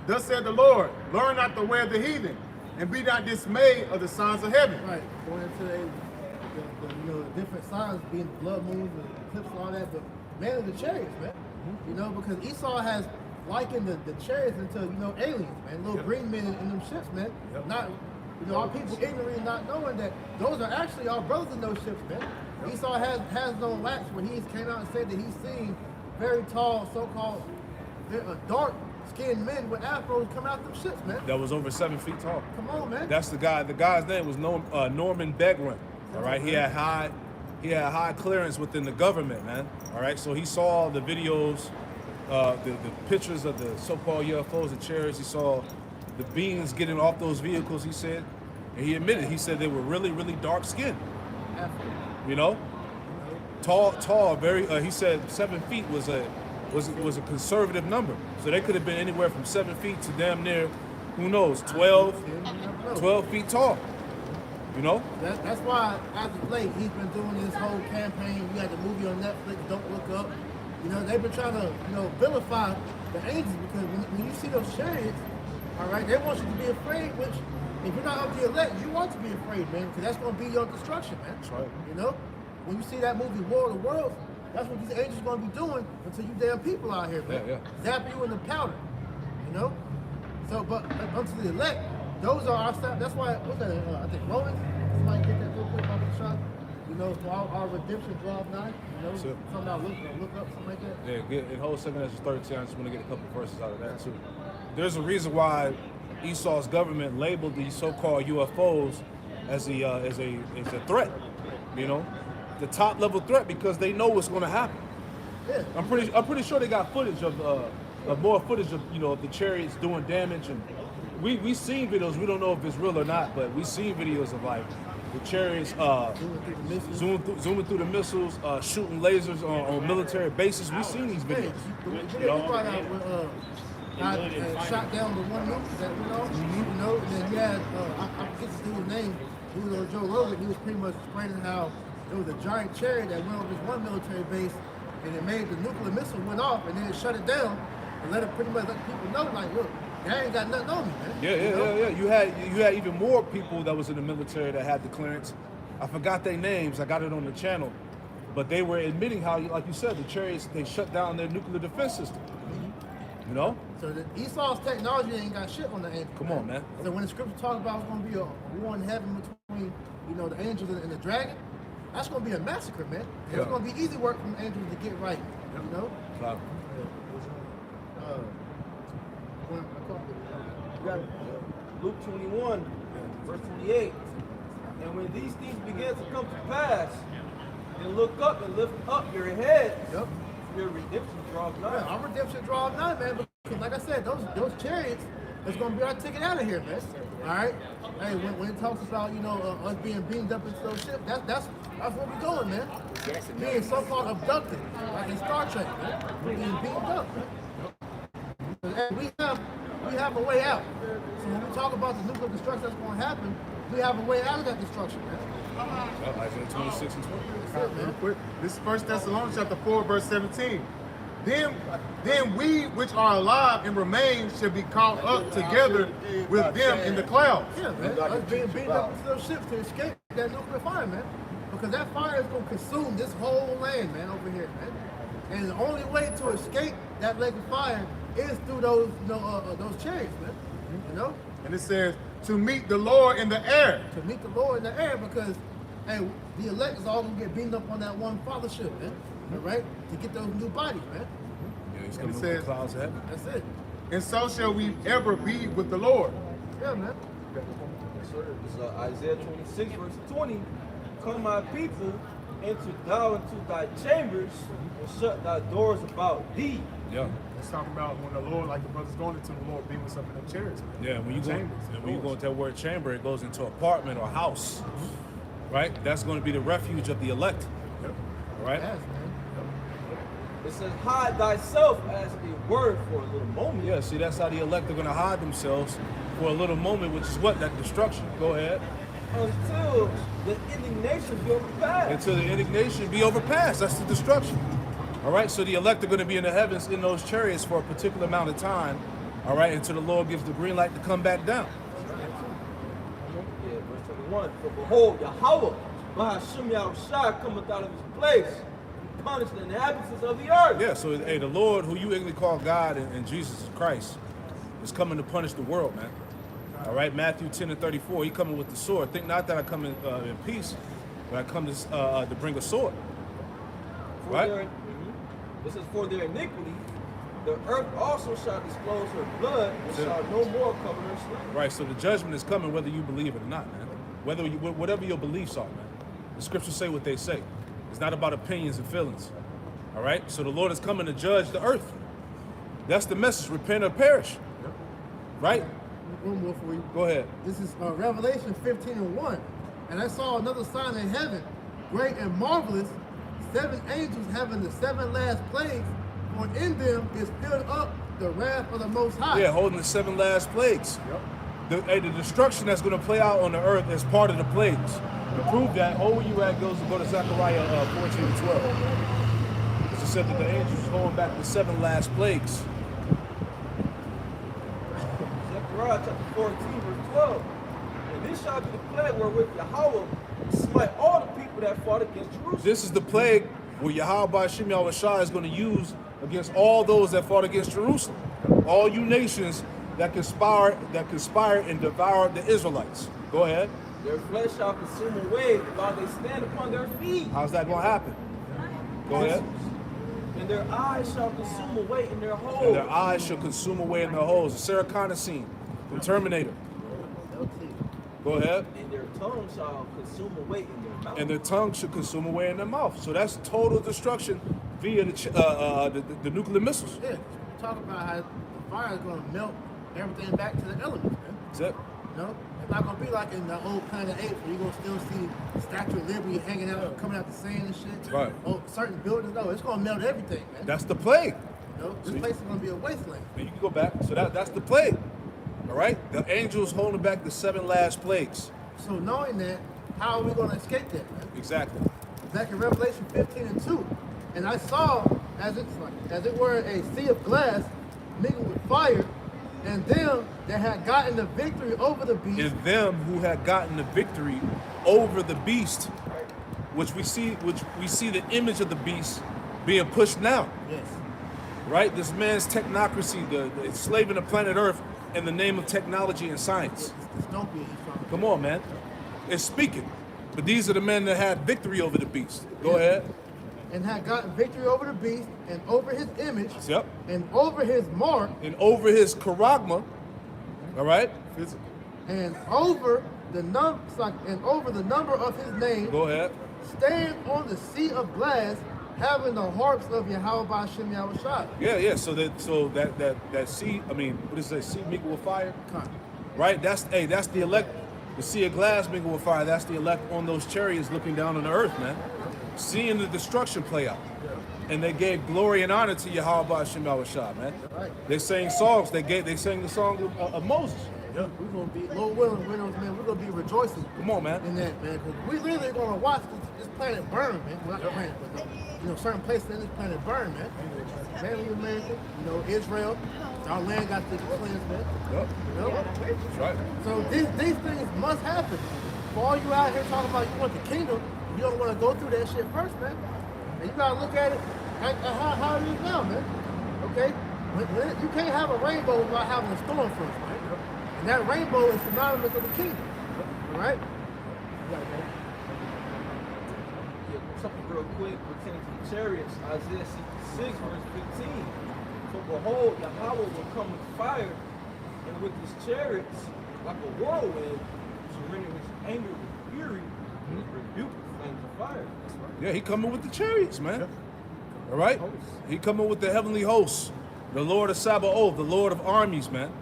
Thus said the Lord, learn not the way of the heathen, and be not dismayed of the signs of heaven. Right. Going into the different signs, being blood moons and eclipse and all that, but mainly the chariots, man. You know, because Esau has likened the chariots into, aliens, man. Little green men in them ships, man. Not, our people ignorantly not knowing that those are actually our brothers in those ships, man. Esau has no wax when he came out and said that he's seen very tall, so-called dark-skinned men with afros come out them ships, man. That was over 7 feet tall. Come on, man. That's the guy. The guy's name was Norman Begrin. All right, he had high clearance within the government, man. All right, so he saw the videos, the pictures of the so-called UFOs and chariots. He saw the beings getting off those vehicles. He said, and he admitted, he said they were really, really dark skinned. You know, tall, very. He said 7 feet was a conservative number. So they could have been anywhere from 7 feet to damn near, who knows, 12 feet tall. You know? That's why, as of late, he's been doing this whole campaign. We had the movie on Netflix, Don't Look Up. They've been trying to, vilify the angels, because when you see those chariots, all right, they want you to be afraid, which, if you're not of the elect, you want to be afraid, man, because that's going to be your destruction, man. That's right. When you see that movie, War of the Worlds, that's what these angels are going to be doing until you damn people out here, man. Yeah. Zap you in the powder, So, but unto the elect, those are our stuff. That's why, what's that? I think Romans. Somebody get that real quick off the shot. For our redemption draw nigh. Something about look up, something like that. Yeah, in whole 2 Ezra 13, I just want to get a couple verses out of that too. There's a reason why Esau's government labeled these so-called UFOs as a threat. The top level threat, because they know what's going to happen. Yeah. I'm pretty sure they got footage of more footage of the chariots doing damage, and we seen videos. We don't know if it's real or not, but we seen videos of like the chariots zooming through the missiles, shooting lasers on military bases. We seen these videos. Shot down the one nuke that went off. And then he had I forget the dude's name. He was on Joe Rogan. He was pretty much explaining how there was a giant chariot that went over this one military base, and it made the nuclear missile went off, and then it shut it down and let people know, like, look, they ain't got nothing on me, man. Yeah. You had even more people that was in the military that had the clearance. I forgot their names. I got it on the channel, but they were admitting how, like you said, the chariots, they shut down their nuclear defense system. So the Esau's technology ain't got shit on the angels. Come on, man. So when the scripture talks about it's going to be a war in heaven between, the angels and the dragon, that's going to be a massacre, man. And it's going to be easy work for the angels to get right, Cloud. Luke 21, verse 28. And when these things begin to come to pass, then look up and lift up your heads. Your redemption draws nigh. Yeah, our redemption draws nigh, man. Because like I said, those chariots is going to be our ticket out of here, man. All right. Hey, when it talks about us being beamed up into those ships, that's where we're going, man. being so-called abducted, like in Star Trek, man. Being beamed up, man. And we have a way out. So when we talk about the nuclear destruction that's going to happen, we have a way out of that destruction, man. Isaiah 26 and 20. Real quick. This is 1 Thessalonians chapter 4, verse 17. Then we which are alive and remain shall be caught up together with them in the clouds. Yeah, man. Us being beaten up into those ships to escape that nuclear fire, man. Because that fire is going to consume this whole land, man, over here, man. And the only way to escape that lake of fire is through those chariots, man. You know? And it says, to meet the Lord in the air. To meet the Lord in the air, because hey, the elect is all gonna get beaten up on that one fathership, man. All right? To get those new bodies, man. Yeah, he's And coming it with the says- clouds of heaven. That's it. And so shall we ever be with the Lord. Yeah, man. Yes, sir. This is Isaiah 26, verse 20. Come, my people, enter thou into thy chambers and shut thy doors about thee. Yeah. It's talking about when the Lord, like the brother's going into the Lord, being with up in the chariots. Man. Yeah, when you go, Chambers, and when you go with that word chamber, it goes into apartment or house, right? That's going to be the refuge of the elect, Yep. all right? Yes, man. It says, hide thyself as a word for a little moment. Yeah, see, that's how the elect are going to hide themselves for a little moment, which is what? That destruction. Go ahead. Until the indignation be overpassed. Until the indignation be overpassed. That's the destruction. All right, so the elect are going to be in the heavens in those chariots for a particular amount of time, all right, until the Lord gives the green light to come back down. Yeah, verse 21. For behold, Yahweh, Bahashim Yahushua, cometh out of his place to punish the inhabitants of the earth. Yeah, so hey, the Lord, who you ignorantly call God and Jesus Christ, is coming to punish the world, man. All right, Matthew 10 and 34, he coming with the sword. Think not that I come in peace, but I come to bring a sword. For Right? This is for their iniquity. The earth also shall disclose her blood and shall no more cover her slain. Right, so the judgment is coming whether you believe it or not, man. Whatever your beliefs are, man. The scriptures say what they say. It's not about opinions and feelings. All right, so the Lord is coming to judge the earth. That's the message. Repent or perish. Right? One more for you. Go ahead. This is Revelation 15 and 1. And I saw another sign in heaven, great and marvelous, 7 angels having the 7 last plagues, for in them is filled up the wrath of the Most High. Yeah, holding the 7 last plagues. Yep. The destruction that's going to play out on the earth is part of the plagues. To prove that, where you at goes to go to Zechariah 14 and 12. It's said that the angels is holding back the 7 last plagues. Zechariah chapter 14, verse 12. And this shall be the plague wherewith Yahweh smite all the people that fought against Jerusalem. This is the plague where Yahweh Ba'ashim Yahushua is going to use against all those that fought against Jerusalem. All you nations that conspire and devour the Israelites. Go ahead. Their flesh shall consume away while they stand upon their feet. How's that going to happen? Go ahead. And their eyes shall consume away in their holes. And their eyes shall consume away in their holes. The Sarah Connor scene from Terminator. Go ahead. And their tongue shall consume away in their mouth. And their tongue should consume away in their mouth. So that's total destruction via the nuclear missiles. Yeah, talk about how the fire is going to melt everything back to the elements, man. That's it. You know? It's not going to be like in the old Planet 8 where you're going to still see the Statue of Liberty hanging out, coming out the sand and shit. Right. Oh, certain buildings, no, it's going to melt everything, man. That's the plague. You know? This place is going to be a wasteland. And you can go back. So that's the plague. All right? The angels holding back the 7 last plagues. So knowing that, how are we going to escape that, man? Exactly. Back in Revelation 15 and 2, and I saw, as it were, a sea of glass mingled with fire, and them that had gotten the victory over the beast. And them who had gotten the victory over the beast, which we see the image of the beast being pushed now. Yes. Right? This man's technocracy, the enslaving the planet Earth in the name of technology and science. It's dystopia he's trying to Come on, man. It's speaking. But these are the men that had victory over the beast. Go ahead. and had gotten victory over the beast and over his image Yep. and over his mark And over his charagma, all right? Physical. and over the number of his name, Go ahead. stand on the sea of glass, having the harps of Yahweh Ba'ashem Yahushua. Yeah. So that sea, I mean, what is that? Sea mingled with fire, Come. right? That's the elect. The sea of glass mingled with fire. That's the elect on those chariots looking down on the earth, man. seeing the destruction play out. And they gave glory and honor to Yahweh Hashem Yahushua, man. Right. They sang songs. They sang the song of Moses. We're gonna be, Lord willing, man. We're gonna be rejoicing. Come on, man. In that, man, because we literally gonna watch this planet burn, man. Well, not the planet, but certain places in this planet burn, man. Mainly America, Israel. Our land got to cleanse, man. Yep. That's right. So these things must happen. For all you out here talking about you want the kingdom, you don't want to go through that shit first, man. And you gotta look at it how it is now, man. Okay? You can't have a rainbow without having a storm first, man. And that rainbow is synonymous with the kingdom. All right? Something real quick pertaining to the chariots, Isaiah 66, verse 15. So behold, Yahweh will come with fire, and with his chariots, like a whirlwind, to render his anger with fury, and his rebuke with flames of fire. That's right. Yeah, he coming with the chariots, man. All right? He coming with the heavenly hosts, the Lord of Sabaoth, the Lord of armies, man.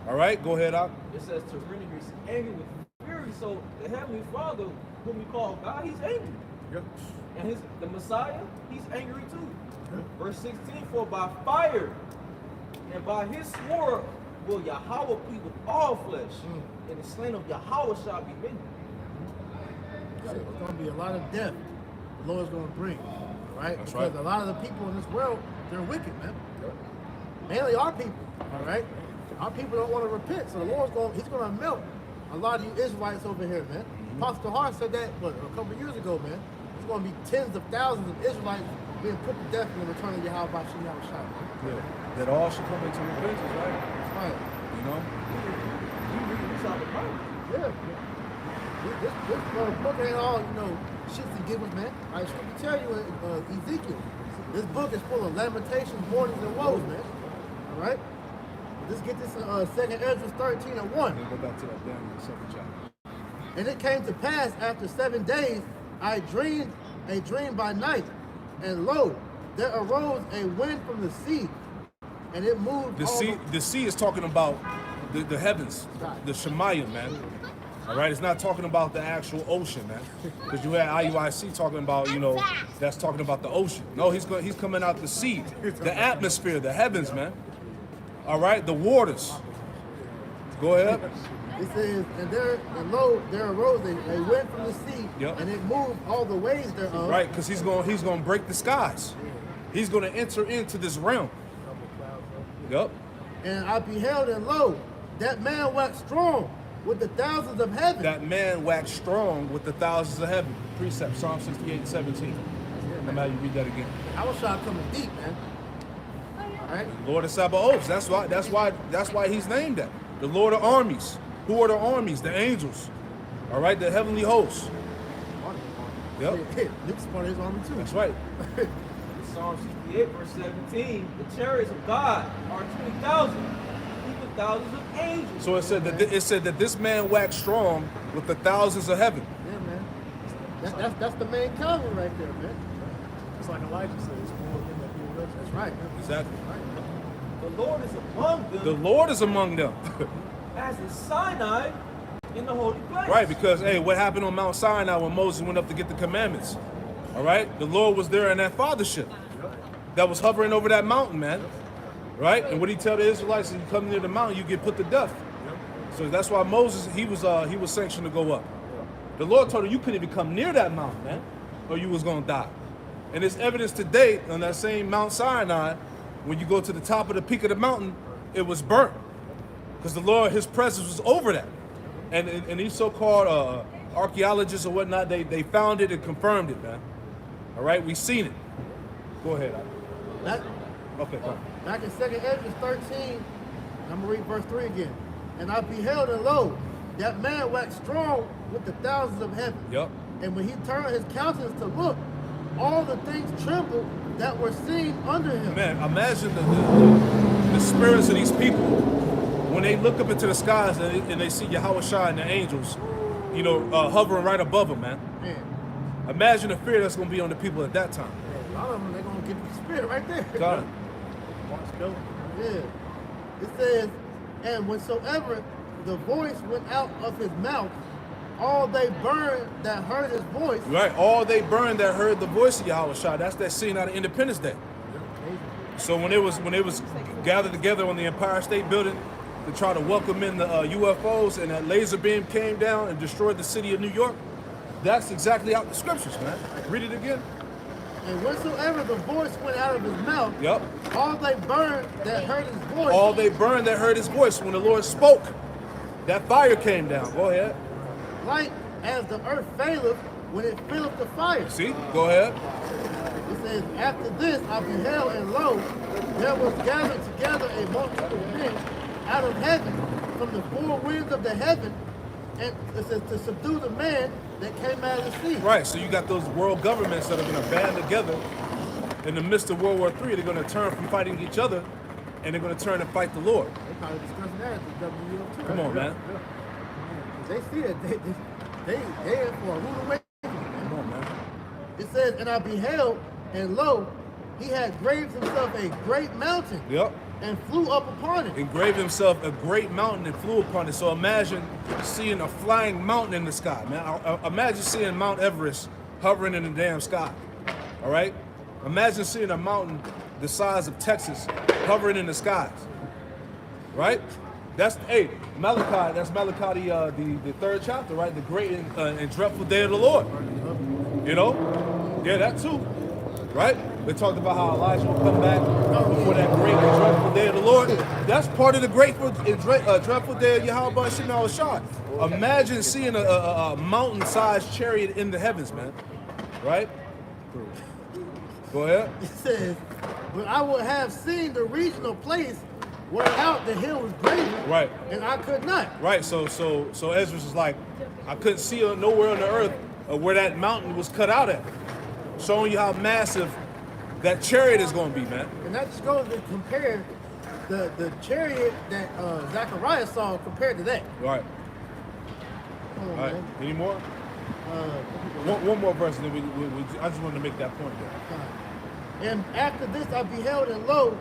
All right, go ahead, Ak. It says to render his anger with fury. So the Heavenly Father, whom we call God, he's angry. Yep. And the Messiah, he's angry too. Verse 16, for by fire and by his sword will Yahweh plead with all flesh, and the slain of Yahweh shall be many. There's going to be a lot of death the Lord's going to bring, right? That's because right. a lot of the people in this world, they're wicked, man. Mainly our people, all right? Our people don't want to repent, so the he's going to melt a lot of you Israelites over here, man. Apostle Hart said that, a couple of years ago, man. There's going to be tens of thousands of Israelites being put to death in the return of Yahweh Hashem Yahushua. Yeah. That all should come into repentance, right? That's right. You know? You read this out of the Bible. Yeah. This book ain't all, shits and giggles, man. I should tell you in Ezekiel. This book is full of lamentations, mournings, and woes, man. All right? Let's get this 2nd Ezra 13 and 1. We'll go back to that Daniel 2nd chapter. And it came to pass after 7 days, I dreamed a dream by night, and lo, there arose a wind from the sea, and it moved. The sea is talking about the heavens, the Shemayim, man. All right, it's not talking about the actual ocean, man. Because you had IUIC talking about, that's talking about the ocean. No, he's coming out the sea, the atmosphere, the heavens, man. All right, the waters. Go ahead. It says, and lo, there arose a wind from the sea, and it moved all the waves thereof. Right, because he's going to break the skies. He's going to enter into this realm. Yep. And I beheld, and lo, that man waxed strong with the thousands of heaven. That man waxed strong with the thousands of heaven. Precept, Psalm 68 and 17. How about you read that again? I was trying to come deep, man. All right. Lord of Sabaoth. That's why he's named that. The Lord of armies. Who are the armies? The angels. All right, the heavenly hosts. Yep. Luke's part of his army too. That's right. Psalm 68, verse 17, the chariots of God are 20,000, even thousands of angels. So it said that this man waxed strong with the thousands of heaven. Yeah, man. That's the main Calvary right there, man. It's like Elijah says, that's right. Exactly. The Lord is among them. The Lord is among them. As in Sinai in the holy place. Right, because, hey, what happened on Mount Sinai when Moses went up to get the commandments? All right? The Lord was there in that fathership that was hovering over that mountain, man. Right? And what he tell the Israelites, if you come near the mountain, you get put to death. So that's why Moses, he was sanctioned to go up. The Lord told him, you couldn't even come near that mountain, man, or you was going to die. And there's evidence to date on that same Mount Sinai, when you go to the top of the peak of the mountain, it was burnt. Because the Lord, his presence was over that. And these so-called archaeologists or whatnot, they found it and confirmed it, man. All right, we seen it. Go ahead. Okay, go on. Back in 2nd Ezra 13, I'm going to read verse 3 again. And I beheld, and lo, that man waxed strong with the thousands of heaven. Yep. And when he turned his countenance to look, all the things trembled that were seen under him. Man, imagine the spirits of these people when they look up into the skies and they see Yahweh Shai and the angels, hovering right above them, man. Imagine the fear that's going to be on the people at that time. A lot of them, they're going to get the spirit right there. Got it. Yeah. It says, and whensoever the voice went out of his mouth, all they burned that heard his voice. Right, all they burned that heard the voice of Yahweh Shah. That's that scene out of Independence Day. So when it was gathered together on the Empire State Building to try to welcome in the UFOs, and that laser beam came down and destroyed the city of New York, that's exactly out the scriptures, man. Read it again. And whensoever the voice went out of his mouth, Yep. all they burned that heard his voice. All they burned that heard his voice. When the Lord spoke, that fire came down. Go ahead. Like as the earth faileth when it filleth the fire. See? Go ahead. It says, after this I beheld, and lo, there was gathered together a multitude of men out of heaven, from the four winds of the heaven, and it says to subdue the man that came out of the sea. Right, so you got those world governments that are going to band together in the midst of World War III. They're going to turn from fighting each other, and they're going to turn and fight the Lord. They probably discussing that at the WUO. Come on, man. They see that they in for a rude awakening. Come on, man. It says, and I beheld, and lo, he had graved himself a great mountain. Yep. And flew up upon it. Engraved himself a great mountain and flew upon it. So imagine seeing a flying mountain in the sky, man. Imagine seeing Mount Everest hovering in the damn sky. All right? Imagine seeing a mountain the size of Texas hovering in the skies. Right? That's Malachi. That's Malachi, the third chapter, right? The great and dreadful day of the Lord. You know? Yeah, that too. Right? They talked about how Elijah will come back for that great and dreadful day of the Lord. That's part of the great and dreadful day of Yahweh Shema Shah. Imagine seeing a mountain-sized chariot in the heavens, man. Right? Go ahead. It says, but I would have seen the regional place whereout the hill was graven, right, and I could not. Right. So Ezra's is like, I couldn't see nowhere on the earth where that mountain was cut out at, showing you how massive that chariot is going to be, man. And that just goes to compare the chariot that Zechariah saw compared to that. Right. Come on, all right. Man. Any more? One more verse, and then I just wanted to make that point there. And after this I beheld, and lo,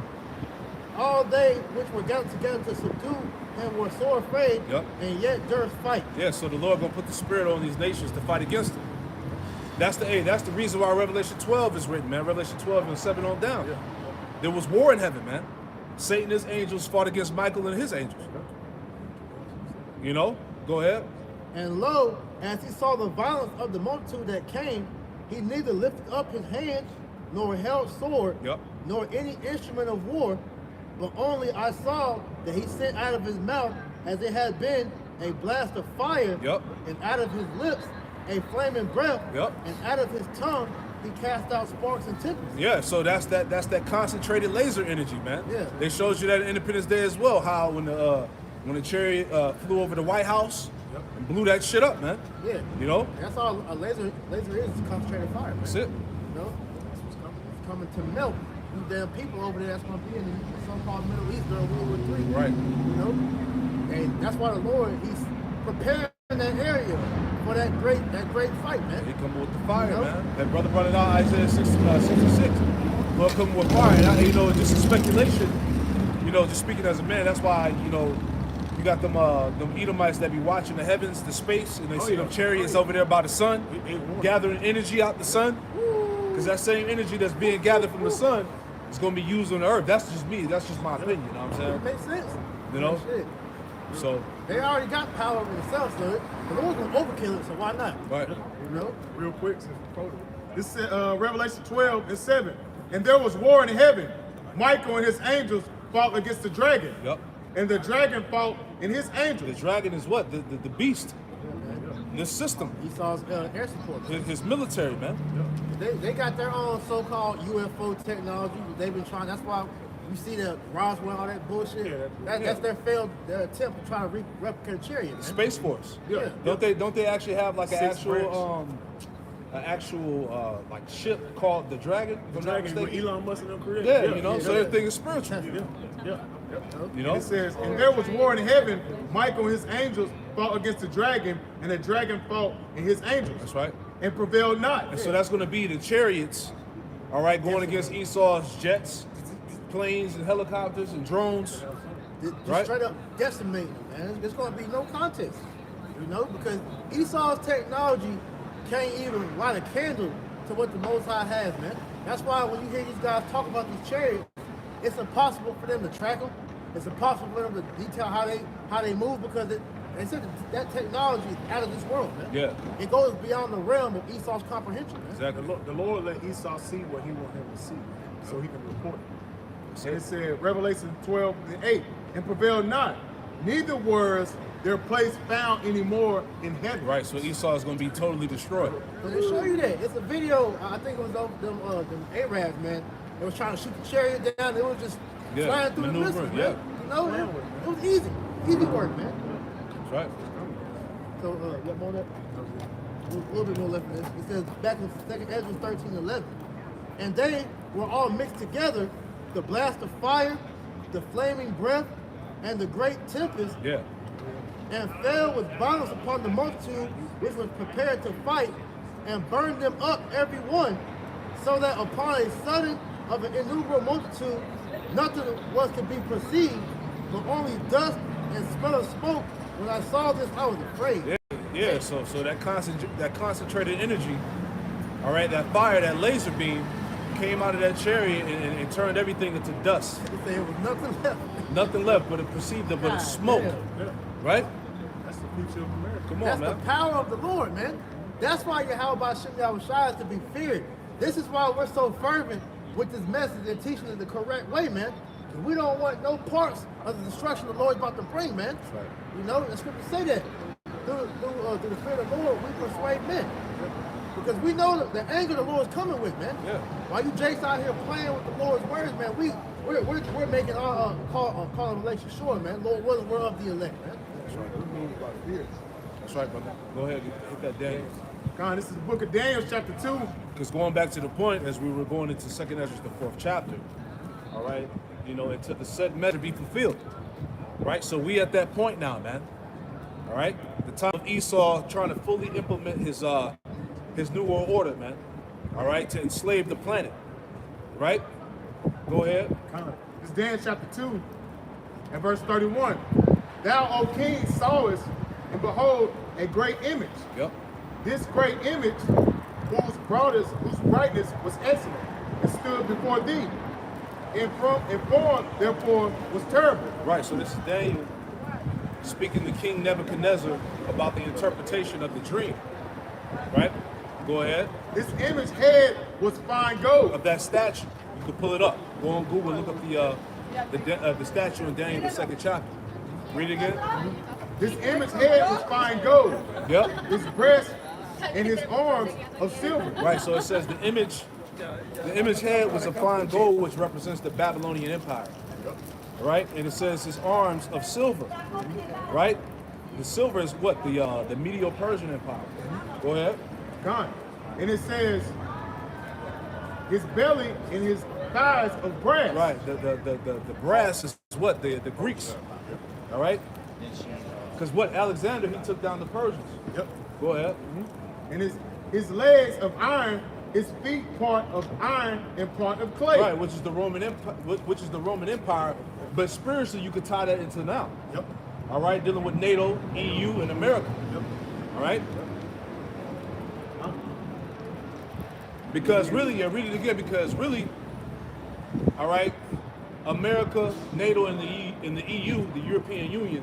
all they which were gathered together to subdue him were sore afraid, and yet durst fight. Yeah, so the Lord gonna put the spirit on these nations to fight against them. That's the reason why Revelation 12 is written, man. Revelation 12 and 7 on down. Yeah. There was war in heaven, man. Satan and his angels fought against Michael and his angels. You know? Go ahead. And lo, as he saw the violence of the multitude that came, he neither lifted up his hand, nor held sword, nor any instrument of war, but only I saw that he sent out of his mouth, as it had been, a blast of fire, and out of his lips a flaming breath, and out of his tongue he cast out sparks and tempest. Yeah, so that's that concentrated laser energy, man. Yeah. They showed you that at Independence Day as well, how when the chariot flew over the White House and blew that shit up, man. Yeah. You know? That's all a laser is concentrated fire, man. That's it. You know? It's coming to melt these damn people over there that's gonna be in the so-called Middle East during World War III. Right. You know? And that's why the Lord, he's preparing that area for that great fight, man. He come with the fire, you know? Man. That brother brought it out, Isaiah 66. Lord come with fire. And you know, just a speculation, you know, just speaking as a man, that's why, you know, you got them Edomites that be watching the heavens, the space, and they see them chariots over there by the sun, gathering energy out the sun. Because that same energy that's being gathered from the sun is going to be used on the earth. That's just me. That's just my opinion. You know what I'm saying? It makes sense. You know? Shit. So they already got power over themselves, so the Lord's gonna overkill it, so why not? Right. You know? Real quick, since we quoted it. This is Revelation 12 and 7. And there was war in heaven. Michael and his angels fought against the dragon. And the dragon fought and his angels. The dragon is what? The beast. This system. Esau's air support. His military, man. They got their own so-called UFO technology that they've been trying. That's why you see the Roswell, all that bullshit. That's their failed attempt to try to replicate chariot. Man. Space Force. Yeah. Don't they actually have like an actual like ship called the Dragon? The Dragon with Elon Musk and them created. Yeah, you know, so everything is spiritual. You know? It says, and there was war in heaven. Michael and his angels fought against the dragon, and the dragon fought and his angels. That's right. And prevailed not. And so that's going to be the chariots, all right, going against Esau's jets, planes and helicopters and drones. Just straight up decimating, man. There's going to be no contest. You know, because Esau's technology can't even light a candle to what the Most High has, man. That's why when you hear these guys talk about these chariots, it's impossible for them to track them. It's impossible for them to detail how they move because they said that technology is out of this world, man. Yeah. It goes beyond the realm of Esau's comprehension, man. Exactly. The Lord let Esau see what he want him to see, so he can report it. And it said, Revelation 12:8, and prevail not, neither was their place found anymore in heaven. Right, so Esau is going to be totally destroyed. So they show you that. It's a video, I think it was them Arabs, man. They was trying to shoot the chariot down. They was just flying through the missiles, man. Yeah. You know, it was easy. Easy work, man. That's right. So, what more that? A little bit more left in this. It says back in 2nd Ezra 13:11. And they were all mixed together, the blast of fire, the flaming breath, and the great tempest, and fell with violence upon the multitude which was prepared to fight, and burned them up every one, so that upon a sudden of an innumerable multitude, nothing was to be perceived, but only dust and smell of smoke. When I saw this, I was afraid. Yeah. So that concentrated energy, all right, that fire, that laser beam, came out of that chariot and turned everything into dust. There was nothing left. Nothing left but it perceived it, but it's smoke. Right? That's the future of America. Come on, That's man. the power of the Lord, man. That's why Yahweh Shem Yahushua is to be feared. This is why we're so fervent with this message and teaching it the correct way, man. We don't want no parts of the destruction the Lord's about to bring, man. That's right. You know, the scriptures say that. Through the Spirit of the Lord, we persuade men. Because we know that the anger the Lord is coming with, man. Yeah. While you Jakes out here playing with the Lord's words, man, we're making our call of election sure, man. Lord wasn't we're of the elect, man. That's right. That's right, brother. Go ahead, hit that Daniel. God, this is the book of Daniel, chapter 2. Because going back to the point, as we were going into 2nd Ezra, the 4th chapter, all right, you know, it took the set measure to be fulfilled, right? So we at that point now, man, all right? The time of Esau trying to fully implement his new world order, man, all right, to enslave the planet, right? Go ahead. This is Daniel chapter 2 and verse 31. Thou, O king, sawest, and behold, a great image. Yep. This great image, whose brightness was excellent, and stood before thee. And form, therefore, was terrible. Right, so this is Daniel speaking to King Nebuchadnezzar about the interpretation of the dream, right? Go ahead. This image head was fine gold. Of that statue. You can pull it up. Go on Google, look up the statue in Daniel, the 2nd chapter. Read it again. This image head was fine gold. Yep. His breast and his arms of silver. Right, so it says the image head was a fine gold, which represents the Babylonian Empire. Right? And it says his arms of silver. Right? The silver is what? The Medo-Persian Empire. Go ahead. God. And it says his belly and his thighs of brass. Right. The brass is what? The Greeks. All right? Because what? Alexander, he took down the Persians. Yep. Go ahead. And his legs of iron, his feet part of iron and part of clay. Right, which is the Roman Empire. But spiritually, you could tie that into now. Yep. All right, dealing with NATO, EU, and America. Yep. All right. Because really, yeah, read it again. Because really, all right, America, NATO, and the EU, the European Union,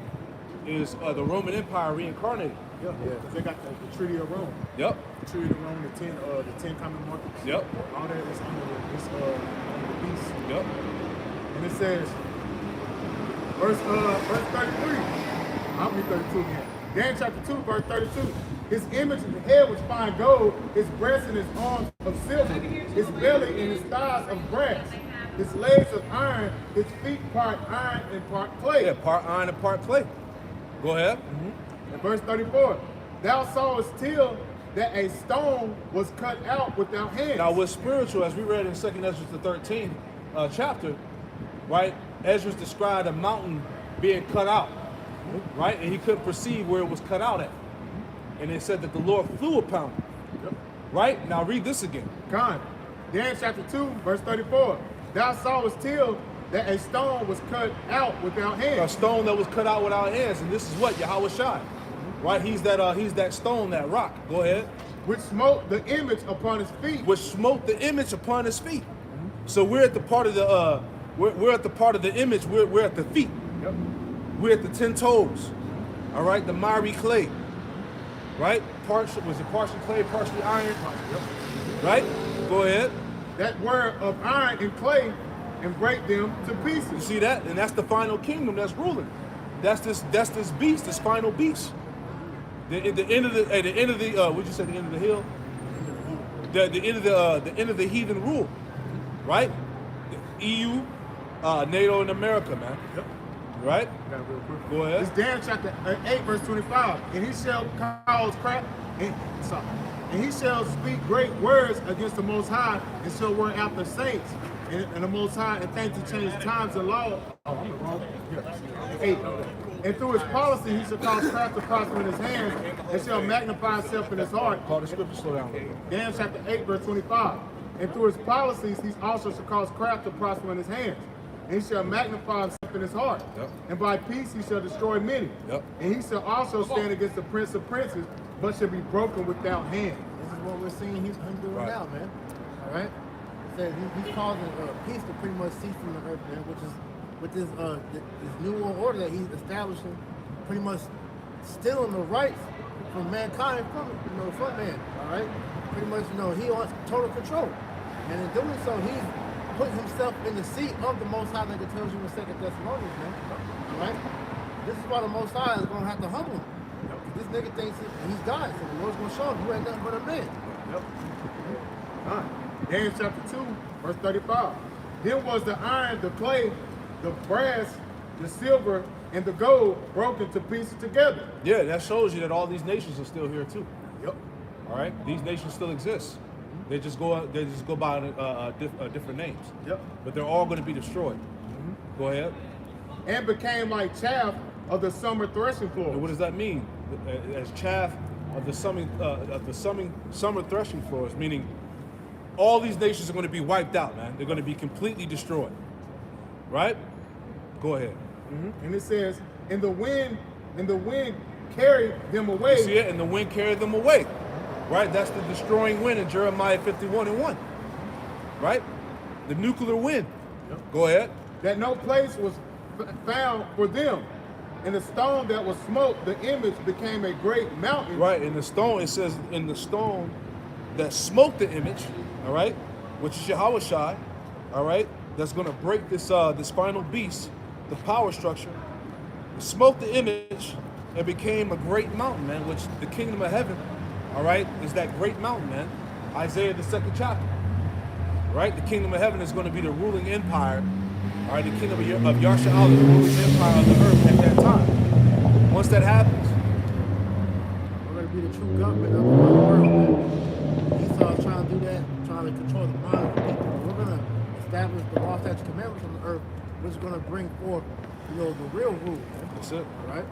is the Roman Empire reincarnated. Yep. Yeah. They got the Treaty of Rome. Yep. The Treaty of Rome, the 10 Commonwealths. Yep. All that is under the beast. Yep. And it says, verse 33. I'll be 32 again. Daniel chapter 2, verse 32. His image of the head was fine gold, his breast and his arms of silver, his belly and his thighs of brass, his legs of iron, his feet part iron and part clay. Yeah, part iron and part clay. Go ahead. And verse 34. Thou sawest till that a stone was cut out without hands. Now, what's spiritual, as we read in 2nd Ezra, the 13th chapter, right? Ezra described a mountain being cut out, right? And he couldn't perceive where it was cut out at. And it said that the Lord flew upon it. Yep. Right? Now read this again. Con. Daniel chapter 2, verse 34. Thou sawest till that a stone was cut out without hands. A stone that was cut out without hands. And this is what? Yahweh Shai. Right? He's that stone, that rock. Go ahead. Which smote the image upon his feet. Which smote the image upon his feet. So we're at the part of the we're at the part of the image. We're at the feet. Yep. We're at the 10 toes. All right, the miry clay. Right? Was it partially clay, partially iron? Yep. Right? Go ahead. That word of iron and clay and break them to pieces. You see that? And that's the final kingdom that's ruling. That's this beast, this final beast. At the end of the what'd you say, the end of the hill? The end of the heathen rule. Right? The EU, NATO and America, man. Yep. Right? Got it real quick. Go ahead. It's Daniel chapter 8, verse 25. And he shall cause and he shall speak great words against the Most High, and shall work after saints, and the Most High, and think to change times and law. Eight. And through his policy he shall cause craft to prosper in his hands, and shall magnify himself in his heart. Call the scripture, slow down a little bit. Daniel chapter 8, verse 25. And through his policies he also shall cause craft to prosper in his hands, and he shall magnify himself in his heart. Yep. And by peace he shall destroy many. Yep. And he shall also stand against the prince of princes, but shall be broken without hand. This is what we're seeing him doing Right. now, man. All right? It says he's causing peace to pretty much cease from the earth, man, which is with this new world order that he's establishing, pretty much stealing the rights from mankind from man. All right? Pretty much, he wants total control. And in doing so, he's putting himself in the seat of the Most High, like it tells you in 2 Thessalonians, man. All right? This is why the Most High is going to have to humble him. This nigga thinks he's God, so the Lord's going to show him you ain't nothing but a man. Yep. Daniel chapter 2, verse 35. Then was the iron, the clay, the brass, the silver, and the gold broken to pieces together. Yeah, that shows you that all these nations are still here too. Yep. All right, these nations still exist. They just go by different names. Yep. But they're all going to be destroyed. Go ahead. And became like chaff of the summer threshing floor. And what does that mean? As chaff of the summer threshing floors, meaning all these nations are going to be wiped out, man. They're going to be completely destroyed. Right? Go ahead. And it says, and the wind carried them away. You see it? And the wind carried them away. Right? That's the destroying wind in Jeremiah 51:1. Right? The nuclear wind. Yep. Go ahead. That no place was found for them. And the stone that was smote, the image became a great mountain. Right, in the stone, it says in the stone that smote the image, all right, which is Yahushua, all right, that's going to break this this final beast, the power structure. It smote the image and became a great mountain, man, which the kingdom of heaven, all right, is that great mountain, man. Isaiah, the 2nd chapter, right? The kingdom of heaven is going to be the ruling empire. All right, the kingdom of Yahushua, the ruling empire of the earth at that time. Once that happens, We're going to be the true government of the world, man. Esau's trying to do that, trying to control the minds of people. We're going to establish the law, statutes, commandments on the earth, which is going to bring forth, the real rule. Man. that's it. All right?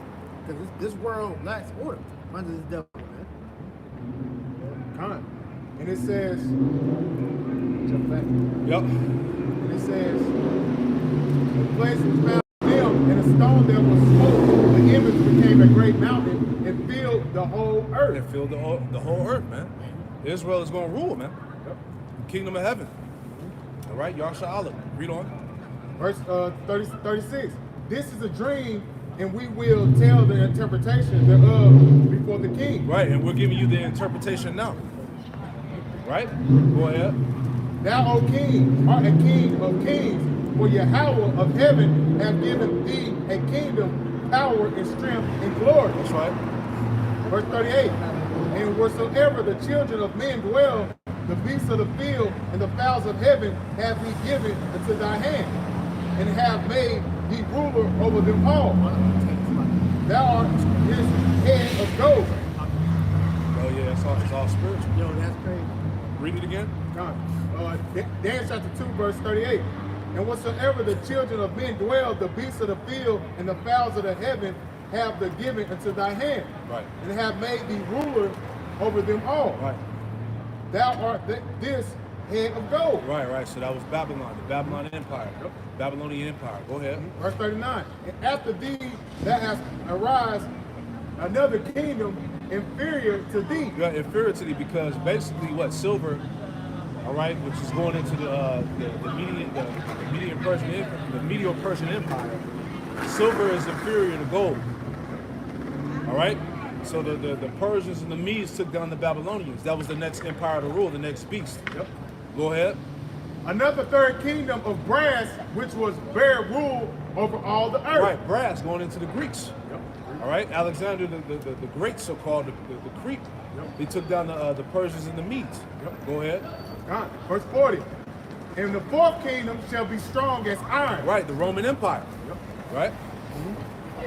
Because this world lacks order under this devil, man. And it says, jump back. Yep. And it says, the place was found for them, and a stone that was smote, the image became a great mountain and filled the whole earth. And fill the whole earth, man. Israel is going to rule, man. Yep. The kingdom of heaven. All right, Yahushua, read on. Verse 36. This is a dream, and we will tell the interpretation thereof before the king. Right, and we're giving you the interpretation now. Right? Go ahead. Thou, O king, art a king of kings, for Yahweh of heaven hath given thee a kingdom, power, and strength, and glory. That's right. Verse 38. And wheresoever the children of men dwell, the beasts of the field and the fowls of heaven have we given into thy hand, and have made thee ruler over them all. Thou art his head of gold. Oh yeah, it's all spiritual. Yo, that's crazy. Read it again. Daniel chapter 2, verse 38. And whatsoever the children of men dwell, the beasts of the field and the fowls of the heaven have the given into thy hand. Right. And have made thee ruler over them all. Right. Thou art this head of gold. Right. So that was Babylon, the Babylon Empire. Yep. Babylonian Empire. Go ahead. Verse 39. And after thee thou hast arise another kingdom inferior to thee. Yeah, inferior to thee, because basically what silver, all right, which is going into the Medo-Persian Empire. Silver is inferior to gold. All right, so the Persians and the Medes took down the Babylonians. That was the next empire to rule, the next beast. Yep. Go ahead. Another third kingdom of brass, which was bear rule over all the earth. Right, brass going into the Greeks. Yep. All right, Alexander the Great, so-called, the Crete. Yep. They took down the Persians and the Medes. Yep. Go ahead. God, verse 40. And the fourth kingdom shall be strong as iron. Right, the Roman Empire. Yep. Right?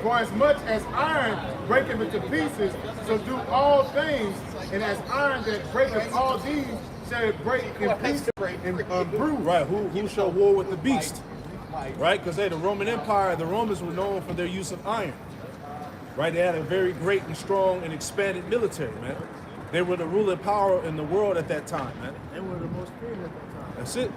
For as much as iron breaketh into pieces, so do all things, and as iron that breaketh all these shall it break in pieces and bruise. Right, who shall war with the beast? Right, because the Roman Empire, the Romans were known for their use of iron. Right, they had a very great and strong and expanded military, man. They were the ruling power in the world at that time, man. They were the most feared at that time. That's it.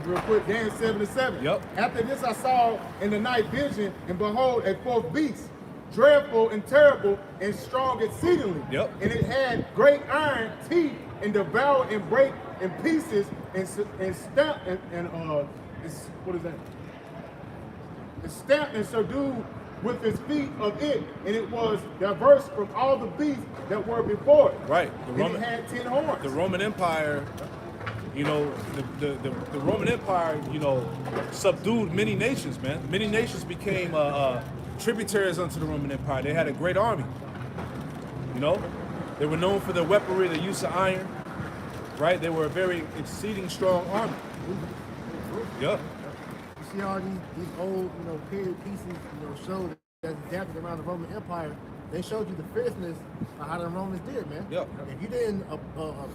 Real quick, Daniel 7:7. Yep. After this I saw in the night vision, and behold, a fourth beast, dreadful and terrible and strong exceedingly. Yep. And it had great iron teeth, and devoured and brake in pieces, and stamped what is that? And stamped and subdued with his feet of it, and it was diverse from all the beasts that were before it. Right. It had 10 horns. The Roman Empire, you know, the Roman Empire, you know, subdued many nations, man. Many nations became tributaries unto the Roman Empire. They had a great army. You know, they were known for their weaponry, the use of iron. Right? They were a very exceeding strong army. Yep. You see all these old, period pieces, show that's adapted around the Roman Empire. They showed you the fierceness of how the Romans did, man. Yep. If you didn't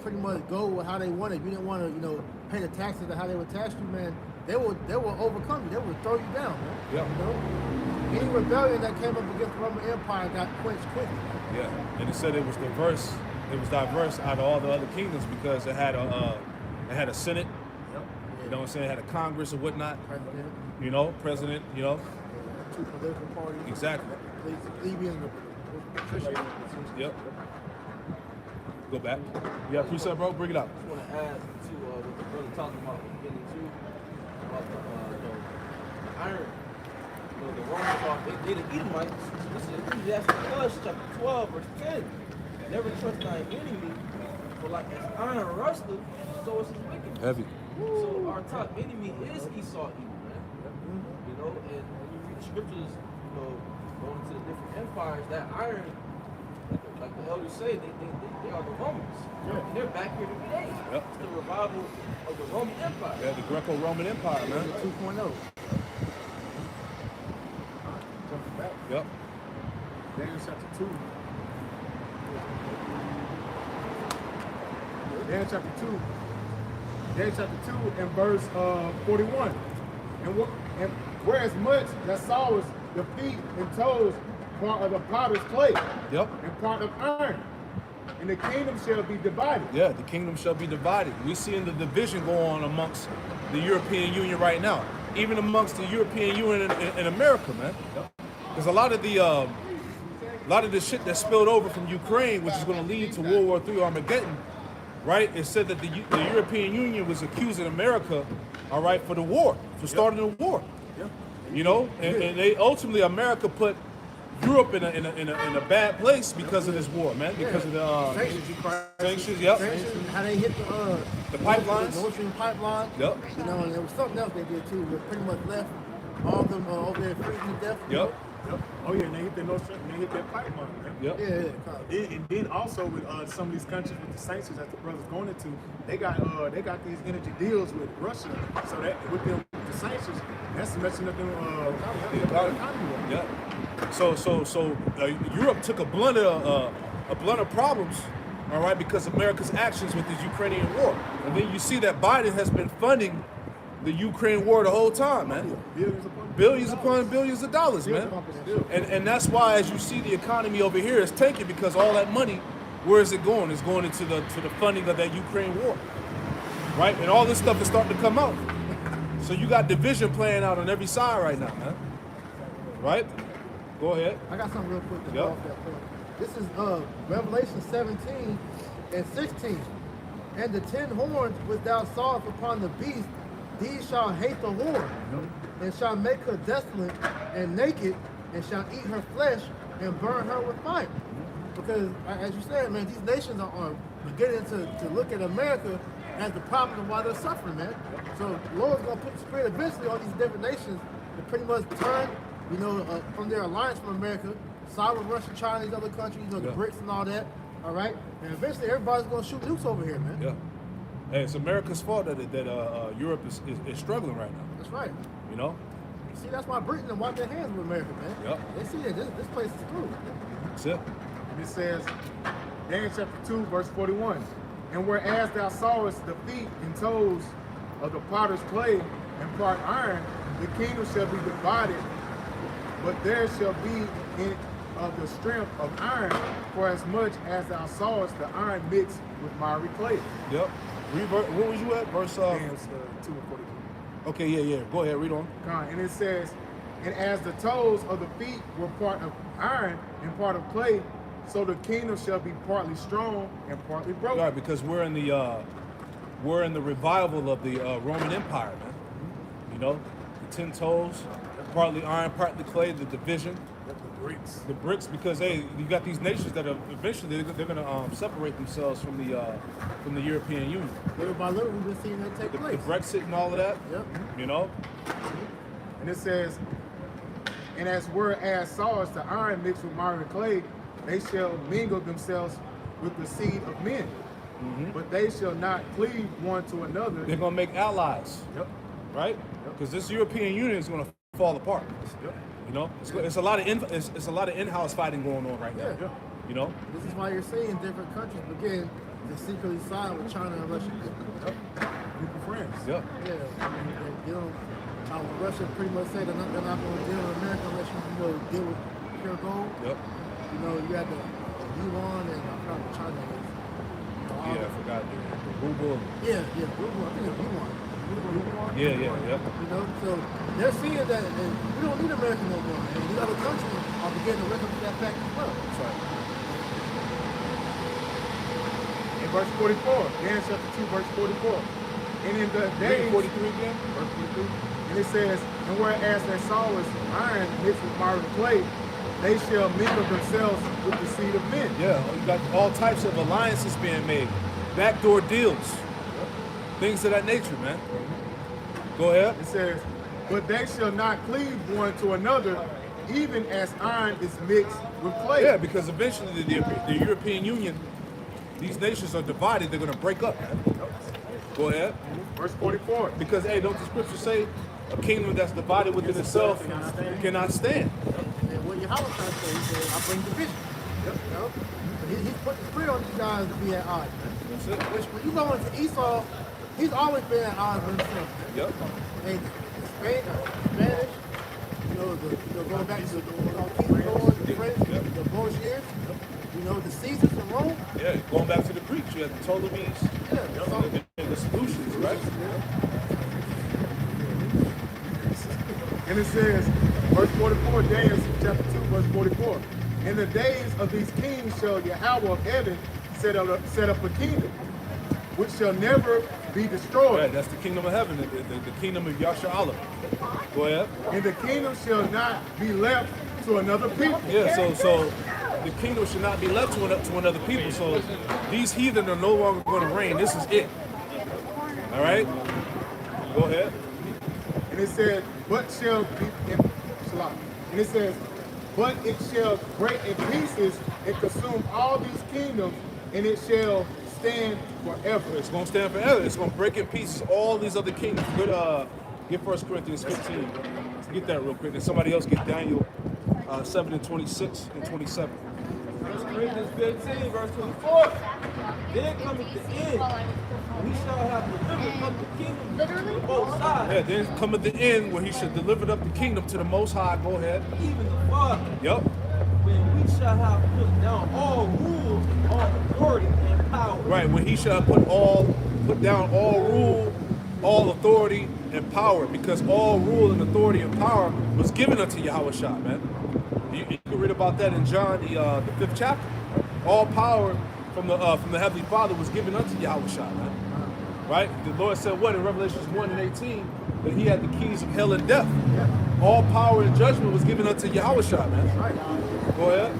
pretty much go with how they wanted, if you didn't want to, pay the taxes to how they would tax you, man, they will overcome you. They will throw you down, man. Yep. Any rebellion that came up against the Roman Empire got quenched quickly. Yeah. And it said it was diverse. It was diverse out of all the other kingdoms because it had a Senate. Yep. You know what I'm saying? It had a Congress or whatnot. President. President. Two political parties. Exactly. Plebeians. Yep. Go back. Yeah, precept, bro. Bring it up. I just want to add to what the brother talking about at the beginning too, about the iron. The Romans are they the Edomites. This is Ecclesiastes chapter 12, verse 10. Never trust thy enemy, for like as iron rusteth, so is his wickedness. Heavy. So our top enemy is Esau evil, man. And when you read the scriptures, going into the different empires, that iron, like the elders say, they are the Romans. Yeah. And they're back here today. Yep. It's the revival of the Roman Empire. Yeah, the Greco-Roman Empire, man. 2.0. Jumping back. Yep. Daniel chapter 2. Daniel chapter 2. Daniel chapter 2 and verse 41. And whereas much that saw was the feet and toes part of the potter's clay. Yep. And part of iron. And the kingdom shall be divided. Yeah, the kingdom shall be divided. We seeing the division go on amongst the European Union right now, even amongst the European Union in America, man. Because a lot of the shit that spilled over from Ukraine, which is going to lead to World War III Armageddon, right? It said that the European Union was accusing America, all right, for the war, for starting the war. You know, and they ultimately America put Europe in a bad place because of this war, man. Because of the sanctions, yep. Sanctions, how they hit The pipelines. the Nord Stream pipeline. Yep. And there was something else they did too, but pretty much left all of them over there freezing to death. Yep. Oh yeah, and they hit the North Stream, they hit that pipeline, man. Yep. Yeah. And then also with some of these countries with the sanctions that the brothers going into, they got these energy deals with Russia. So that with them the sanctions, that's messing up them economy. Yeah. So Europe took a blunt of problems, all right, because of America's actions with this Ukrainian war. And then you see that Biden has been funding the Ukraine war the whole time, man. Billions upon billions of dollars, man. And that's why, as you see, the economy over here is tanking because all that money, where is it going? It's going into the funding of that Ukraine war, right? And all this stuff is starting to come out. So you got division playing out on every side right now, man. Right? Go ahead. I got something real quick to Yep. go off that point. This is Revelation 17 and 16. And the 10 horns which thou sawest upon the beast, these shall hate the whore, and shall make her desolate and naked, and shall eat her flesh and burn her with fire. Because, as you said, man, these nations are beginning to look at America as the problem of why they're suffering, man. So the Lord's going to put the spirit eventually on these different nations to pretty much turn, from their alliance from America, side with Russia, China, these other countries, the BRICS and all that, all right? And eventually everybody's going to shoot nukes over here, man. Yeah. Hey, it's America's fault that Europe is struggling right now. That's right. You know? See, that's why Britain and wipe their hands with America, man. Yep. They see that this place is through. That's it. It says, Daniel chapter 2, verse 41. And whereas thou sawest the feet and toes of the potter's clay and part iron, the kingdom shall be divided, but there shall be in of the strength of iron, for as much as thou sawest the iron mixed with miry clay. Yep. Where was you at? Verse Daniel 2 and 42. Okay, yeah. Go ahead, read on. And it says, and as the toes of the feet were part of iron and part of clay, so the kingdom shall be partly strong and partly broken. Right, because we're in the revival of the Roman Empire, man. You know, the 10 toes, partly iron, partly clay, the division. The bricks, because hey, you got these nations that are eventually they're going to separate themselves from the European Union. Little by little, we've been seeing that take The place. Brexit and all of that. Yep. You know. And it says, and as whereas sawest the iron mixed with miry clay, they shall mingle themselves with the seed of men, but they shall not cleave one to another. They're going to make allies. Yep. Right? Because this European Union is going to fall apart. Yep. You know, it's a lot of in-house fighting going on right now. Yeah. You know. This is why you're seeing different countries begin to secretly side with China and Russia. Group of friends. Yeah. Yeah, I mean, Russia pretty much said they're not going to deal with America unless you deal with pure gold. Yep. You had the yuan and I forgot what China is. Yeah, I forgot the ruble. Yeah, ruble. I think it's yuan. Yuan. Yeah. So they're seeing that and we don't need America no more. And these other countries are beginning to recognize that fact as well. That's right. In verse 44, Daniel chapter 2, verse 44. And in the days, 43 again. verse 43, and it says, and whereas they sawest iron mixed with miry clay, they shall mingle themselves with the seed of men. Yeah, you got all types of alliances being made, backdoor deals, things of that nature, man. Go ahead. It says, but they shall not cleave one to another, even as iron is mixed with clay. Yeah, because eventually the European Union, these nations are divided. They're going to break up, man. Go ahead. Verse 44. Because hey, don't the scripture say a kingdom that's divided within itself cannot stand? And what Yahweh trying to say, he said, I bring division. He's put the spirit on these guys to be at odds. That's it. Which when you go into Esau, he's always been at odds with himself. Yep. And Spanish, going back to the conquistadors, the French, the Borgiers, the Caesars in Rome. Yeah, going back to the Greeks, you had the Ptolemies, the solutions, right? And it says, verse 44, Daniel chapter 2, verse 44. In the days of these kings shall Yahweh of heaven set up a kingdom, which shall never be destroyed. Right, that's the kingdom of heaven, the kingdom of Yasha. Go ahead. And the kingdom shall not be left to another people. Yeah, so the kingdom should not be left to another people. So these heathen are no longer going to reign. This is it. All right? Go ahead. And it said, but shall be and it says, but it shall break in pieces and consume all these kingdoms, and it shall stand forever. It's going to stand forever. It's going to break in pieces all these other kingdoms. Get 1 Corinthians 15. Get that real quick. And somebody else get Daniel 7 and 26 and 27. 1 Corinthians 15, verse 24. Then cometh the end, and he shall have delivered up the kingdom to both sides. Yeah, then cometh the end where he should deliver up the kingdom to the Most High. Go ahead. Even the Father. Yep. When we shall have put down all rule, all authority, and power. Right, when he shall put down all rule, all authority, and power, because all rule and authority and power was given unto Yahweh Shah, man. read about that in John, the 5th chapter. All power from the Heavenly Father was given unto Yahushua, man. Right? The Lord said what in Revelations 1 and 18? That he had the keys of hell and death. All power and judgment was given unto Yahushua, man. Go ahead.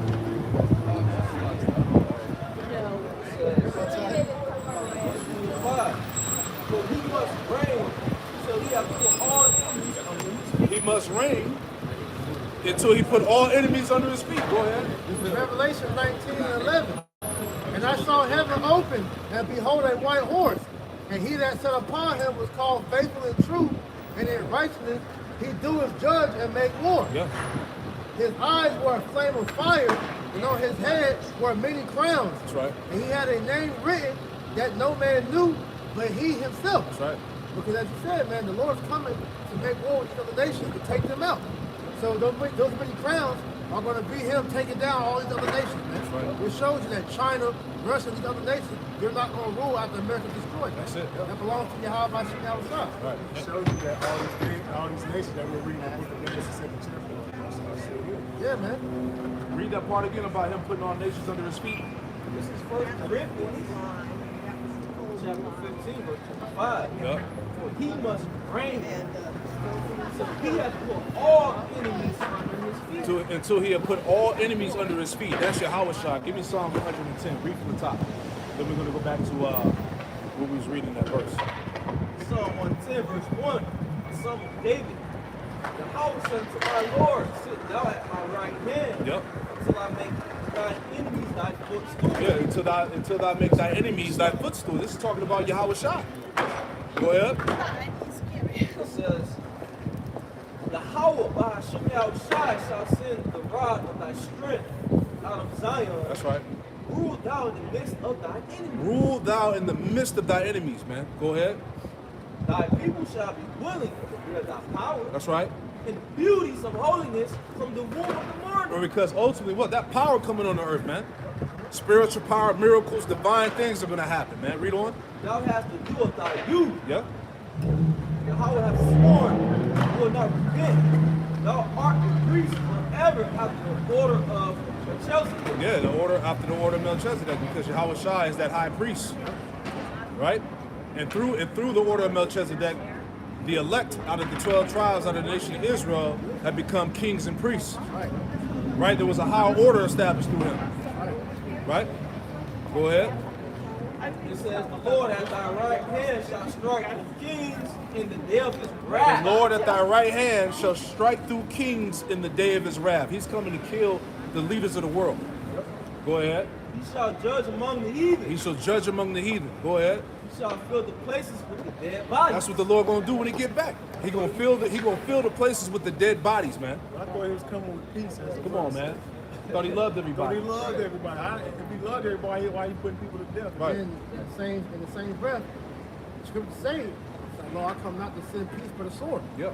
So he must reign until he has put all enemies under his feet. He must reign until he put all enemies under his feet. Go ahead. Revelation 19 and 11. And I saw heaven open, and behold a white horse. And he that sat upon him was called Faithful and True, and in righteousness he doeth judge and make war. Yeah. His eyes were a flame of fire, and on his head were many crowns. That's right. And he had a name written that no man knew but he himself. That's right. Because as you said, man, the Lord's coming to make war with these other nations to take them out. So those many crowns are going to be him taking down all these other nations, man. That's right. Which shows you that China, Russia, these other nations, they're not going to rule after America destroyed. That's it. That belongs to Yahweh Shah. Right. It shows you that all these nations that we're reading the book of Genesis 2nd chapter. Yeah, man. Read that part again about him putting all nations under his feet. This is 1 Corinthians chapter 15, verse 25. Yeah. For he must reign. So he has put all enemies under his feet. Until he had put all enemies under his feet. That's Yahushua. Give me Psalm 110. Read from the top. Then we're going to go back to what we was reading that verse. Psalm 110, verse 1. The Psalm of David. Yahweh said to my Lord, sit thou at my right hand. Yep. Until I make thine enemies thy footstool. Yeah, until thou make thy enemies thy footstool. This is talking about Yahushua. Go ahead. It says, Yahweh by Hashem Yahushua shall send the rod of thy strength out of Zion. That's right. Rule thou in the midst of thy enemies. Rule thou in the midst of thy enemies, man. Go ahead. Thy people shall be willing to bear thy power. That's right. And the beauties of holiness from the womb of the morning. Or because ultimately, what? That power coming on the earth, man. Spiritual power, miracles, divine things are going to happen, man. Read on. Thou hast to do of thy youth. Yeah. Yahweh hath sworn, will not repent. Thou art the priest forever after the order of Melchizedek. Yeah, after the order of Melchizedek, because Yahushua is that high priest, right? And through the order of Melchizedek, the elect out of the 12 tribes out of the nation of Israel have become kings and priests. Right? There was a higher order established through him. Right? Go ahead. It says, the Lord at thy right hand shall strike the kings in the day of his wrath. The Lord at thy right hand shall strike through kings in the day of his wrath. He's coming to kill the leaders of the world. Go ahead. He shall judge among the heathen. He shall judge among the heathen. Go ahead. He shall fill the places with the dead bodies. That's what the Lord gonna do when he get back. He gonna fill the places with the dead bodies, man. I thought he was coming with peace. Come on, man. Thought he loved Thought everybody. he loved everybody. If he loved everybody, why he putting people to death? Right. In the same breath, the scripture says, Lord, I come not to send peace but a sword. Yep.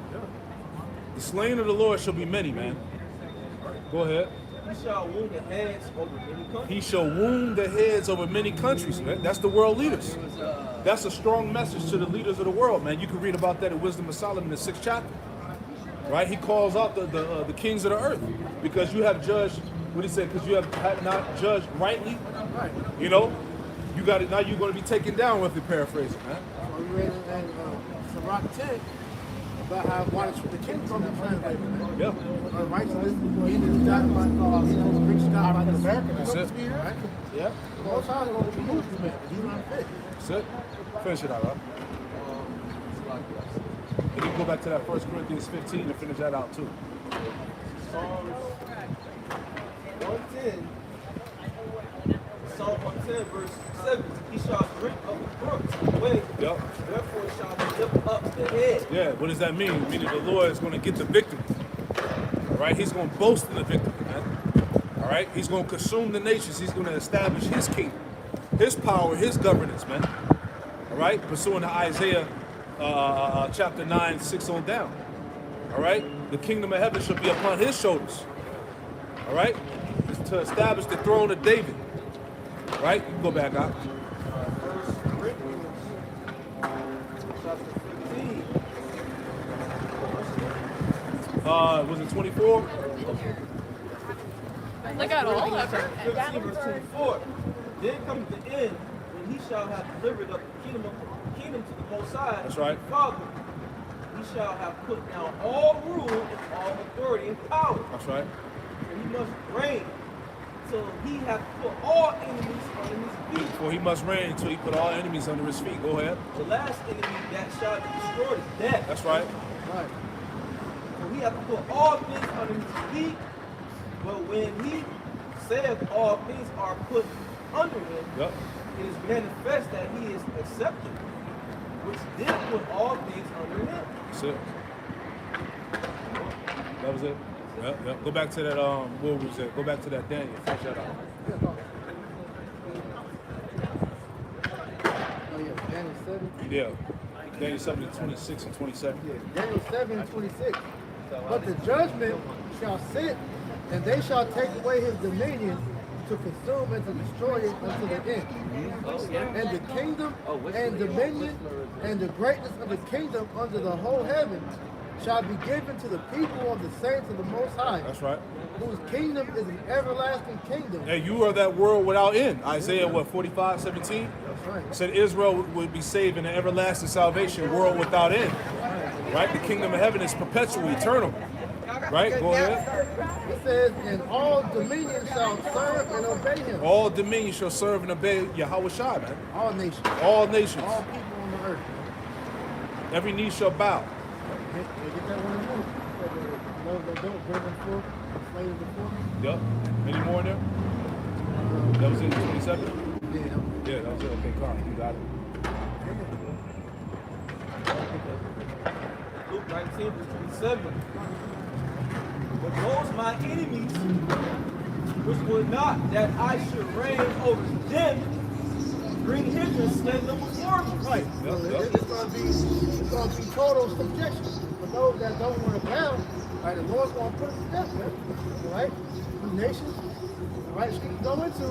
The slain of the Lord shall be many, man. Go ahead. He shall wound the heads over many countries. He shall wound the heads over many countries, man. That's the world leaders. That's a strong message to the leaders of the world, man. You can read about that in Wisdom of Solomon, the 6th chapter. Right? He calls out the kings of the earth because you have judged. What he said? Because you have not judged rightly. Right. You know, you got it. Now you're going to be taken down with the paraphrasing, man. We read in Sirach 10 about how why the kingdom comes to translate, man. Yep. Righteousness, he is God by preach God by the American. That's it. Right? Yep. Most times going to remove this man. He's not fit. That's it. Finish it out, right? And you can go back to that 1 Corinthians 15 and finish that out too. Psalms 110. Psalm 110, verse 7. He shall drink of the brooks of the way. Yep. Therefore shall he lift up the head. Yeah, what does that mean? Meaning the Lord is going to get the victory. All right, he's going to boast in the victory, man. All right, he's going to consume the nations. He's going to establish his kingdom, his power, his governance, man. All right, pursuing to Isaiah chapter 9, 6 on down. All right, the kingdom of heaven shall be upon his shoulders. All right, it's to establish the throne of David. All right, you can go back out. 1 Corinthians chapter 15. Was it 24? Look at all of 15 it. verse 24. Then comes the end when he shall have delivered up the kingdom to the Most High. That's right. Father, he shall have put down all rule and all authority and power. That's right. And he must reign till he hath put all enemies under his feet. For he must reign until he put all enemies under his feet. Go ahead. The last enemy that shall be destroyed is death. That's right. Right. For he hath put all things under his feet. But when he saith all things are put under him, Yep. it is manifest that he is accepted, which did put all things under him. That's it. That was it. Yep, yep. Go back to that, what was it? Go back to that Daniel. Finish that out. Oh yeah, Daniel 7. Yeah. Daniel 7 to 26 and 27. Yeah, Daniel 7:26. But the judgment shall sit, and they shall take away his dominion to consume and to destroy it unto the end. And the kingdom and dominion and the greatness of the kingdom under the whole heaven shall be given to the people of the saints of the Most High, That's right. whose kingdom is an everlasting kingdom. Hey, you are that world without end. Isaiah, what, 45:17? That's right. Said Israel would be saved in an everlasting salvation, world without end. Right? The kingdom of heaven is perpetual, eternal. Right? Go ahead. It says, and all dominion shall serve and obey him. All dominion shall serve and obey Yahweh Shai, man. All nations. All nations. All people on the earth. Every knee shall bow. Get that one in there. Those that don't bring them forth, slay them before. Yep. Any more in there? That was in 27? Yeah. Yeah, that was it. Okay, Carl, you got it. Luke 19, verse 27. But those my enemies, which would not that I should reign over them, bring hither and slay them before me. Right. Yep, So yep. it's gonna be total subjection. For those that don't want to bow, right, the Lord's gonna put us to death, man. Right? These nations. Right? So you go into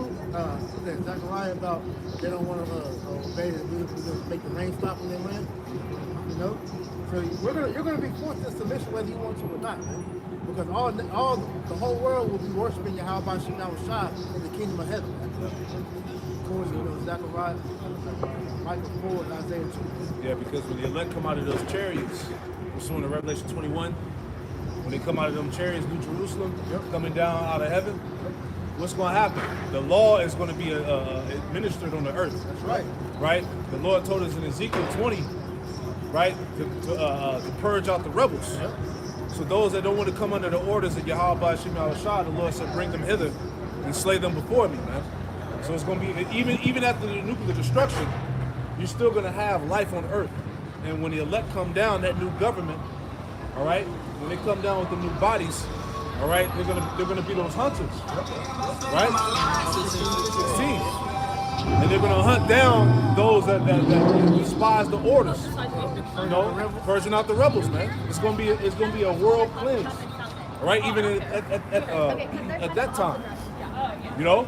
Zechariah about they don't want to obey the rules, to make the rain stop in their land. You know? So you're gonna be forced to submission whether you want to or not, man. Because the whole world will be worshiping Yahweh Shai in the kingdom of heaven. Of course, you know, Zechariah, Micah 4, and Isaiah 2. Yeah, because when the elect come out of those chariots, we're seeing in Revelation 21, when they come out of them chariots, New Jerusalem, coming down out of heaven, what's going to happen? The law is going to be administered on the earth. That's right. Right? The Lord told us in Ezekiel 20, right, to purge out the rebels. Yep. So those that don't want to come under the orders of Yahweh Shai, the Lord said, bring them hither and slay them before me, man. So it's going to be, even after the nuclear destruction, you're still going to have life on earth. And when the elect come down, that new government, all right, when they come down with the new bodies, all right, they're gonna be those hunters, right? 16. And they're gonna hunt down those that despise the orders. You know, purging out the rebels, man. It's gonna be a world cleanse. All right, even at that time. You know?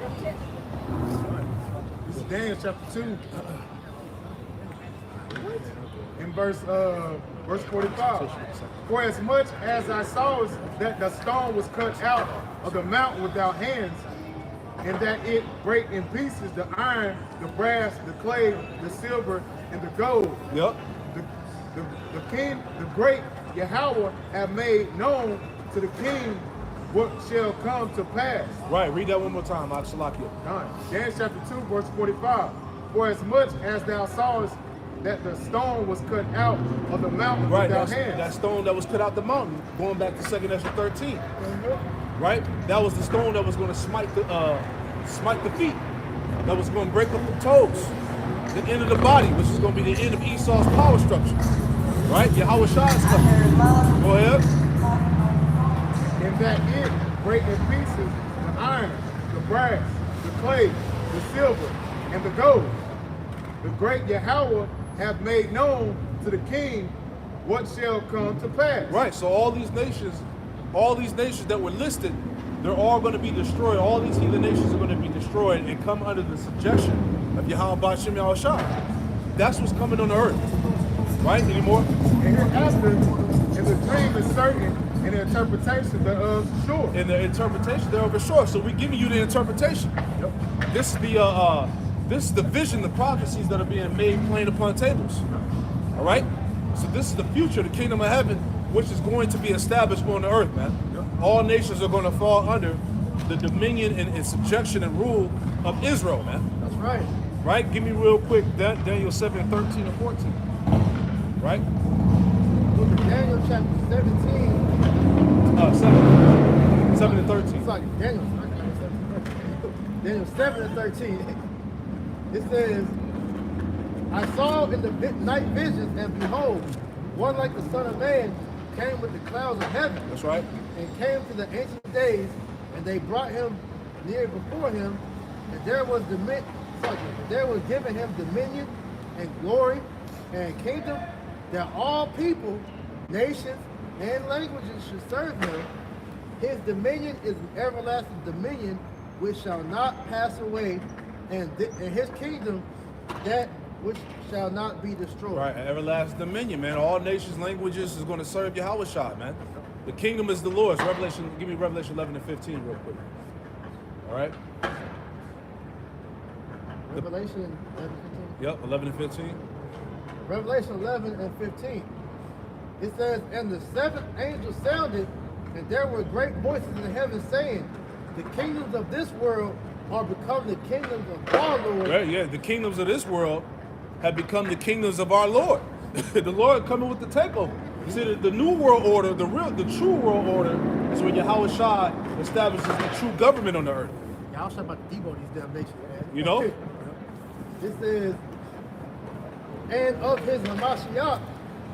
This is Daniel chapter 2. In verse 45. For as much as I saw that the stone was cut out of the mountain without hands, and that it break in pieces the iron, the brass, the clay, the silver, and the gold. Yep. The king, the great Yahweh, have made known to the king what shall come to pass. Right, read that one more time, Akshalakya. Daniel chapter 2, verse 45. For as much as thou sawest that the stone was cut out of the mountain Right, without hands. that stone that was cut out the mountain, going back to 2 Ezra 13. Right? That was the stone that was going to smite the feet. That was going to break up the toes. The end of the body, which is going to be the end of Esau's power structure. Right? Yahweh Shai's stuff. Go ahead. And that it break in pieces the iron, the brass, the clay, the silver, and the gold. The great Yahweh have made known to the king what shall come to pass. Right, so all these nations that were listed, they're all going to be destroyed. All these heathen nations are going to be destroyed and come under the subjection of Yahweh Ba'Shem Yahushua. That's what's coming on the earth. Right? Any more? And hereafter, and the dream is certain, And the interpretation thereof sure. And the interpretation thereof is sure. So we're giving you the interpretation. Yep. This is the vision, the prophecies that are being made plain upon tables. All right? So this is the future, the kingdom of heaven, which is going to be established on the earth, man. Yep. All nations are going to fall under the dominion and subjection and rule of Israel, man. That's right. Right? Give me real quick that Daniel 7, 13 and 14. Right? Look at Daniel chapter 17. 7 and 13. It's like Daniel 7 and 13. It says, I saw in the night visions, and behold, one like the Son of Man came with the clouds of heaven. That's right. And came to the ancient days, and they brought him near before him, and there was given him dominion and glory and kingdom, that all people, nations, and languages should serve him. His dominion is an everlasting dominion which shall not pass away, and his kingdom that which shall not be destroyed. Right, an everlasting dominion, man. All nations, languages is going to serve Yahweh, man. The kingdom is the Lord's. Revelation, give me Revelation 11 and 15 real quick. All right? Revelation 11 15. Yep, 11 and 15. Revelation 11 and 15. It says, and the seventh angel sounded, and there were great voices in heaven saying, the kingdoms of this world are become the kingdoms of our Lord. Right, yeah, the kingdoms of this world have become the kingdoms of our Lord. The Lord coming with the takeover. You see, the new world order, the true world order, is when Yahweh Shah establishes the true government on the earth. Y'all shut about to debo these damn nations, man. You know? It says, and of his Hamashiach,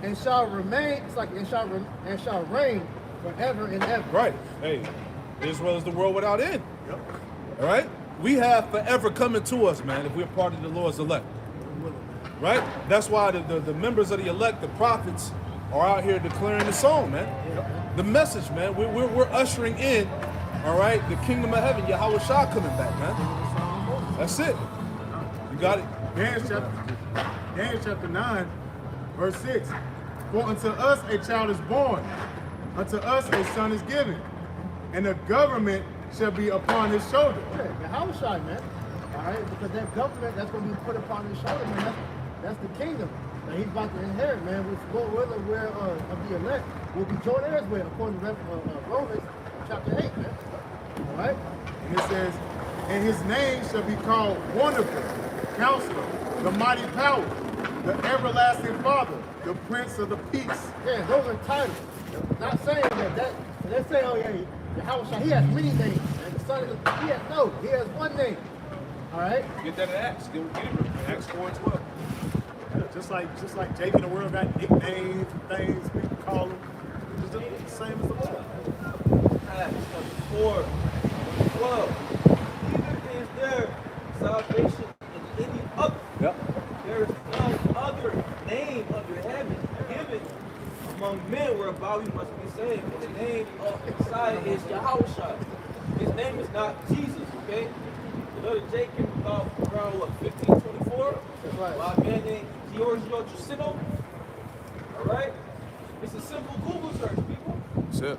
and shall remain, it's like, and shall reign forever and ever. Right. Hey, Israel is the world without end. Yep. All right? We have forever coming to us, man, if we're part of the Lord's elect. Right? That's why the members of the elect, the prophets, are out here declaring the song, man. The message, man. We're ushering in, all right, the kingdom of heaven, Yahweh Shah coming back, man. That's it. You got it? Daniel chapter 9, verse 6. For unto us a child is born, unto us a son is given, and the government shall be upon his shoulder. Yeah, Yahweh Shai, man. All right, because that government that's going to be put upon his shoulder, man, that's the kingdom that he's about to inherit, man, which whether we're of the elect will be joint heirs with, according to Romans chapter 8, man. All right? And it says, and his name shall be called Wonderful, Counselor, the Mighty Power, the Everlasting Father, the Prince of the Peace. Yeah, those are titles. Not saying that they say, oh yeah, Yahweh Shai, he has many names. And the son of he has one name. All right? Get that in Acts. Get it. Acts 4 and 12. Yeah, just like Jake in the world got nicknames and things people call him. It's just the same as the Lord. Acts 4, 12. Neither is there salvation in any other. Yep. There is no other name under heaven given among men whereby we must be saved. And the name of Messiah is Yahushua. His name is not Jesus, okay? The little Jake came about around, 1524? That's right. By a man named Giorgio Trusino. All right? It's a simple Google search, people. That's it.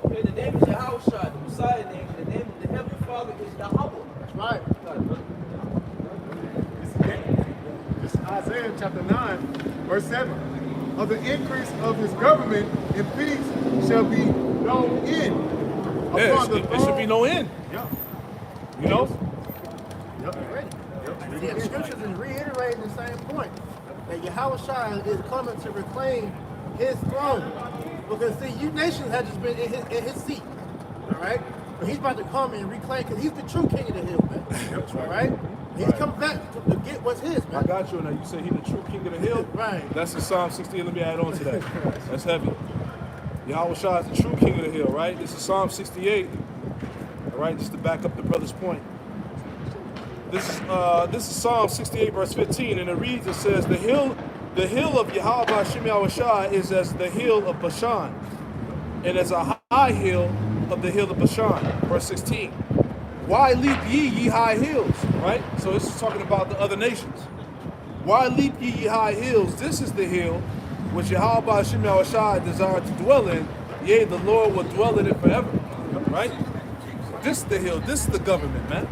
Okay, the name is Yahushua, the Messiah name, and the name of the Heavenly Father is Yahweh. That's right. This is Isaiah chapter 9, verse 7. Of the increase of his government and peace shall be no end. Yeah, Upon the it should be throne- no end. Yeah. You know? Already. See, the scriptures is reiterating the same point. That Yahweh Shai is coming to reclaim his throne. Because see, you nations have just been in his seat. All right? But he's about to come and reclaim, because he's the true king of the hill, man. That's right. All right? He's coming back to get what's his, I man. got you. Now you say he the true king of the hill. Right. That's in Psalm 68. Let me add on to that. That's heavy. Yahweh Shah is the true king of the hill, right? This is Psalm 68. All right, just to back up the brother's point. This is Psalm 68, verse 15, and it reads. It says, "The hill of Yahweh Hashem Yahweh Shah is as the hill of Bashan, and as a high hill of the hill of Bashan." Verse 16. Why leap ye high hills? Right? So this is talking about the other nations. Why leap ye high hills? This is the hill which Yahweh Hashem Yahweh Shah desired to dwell in. yea, the Lord will dwell in it forever. Right? This is the hill. This is the government, man.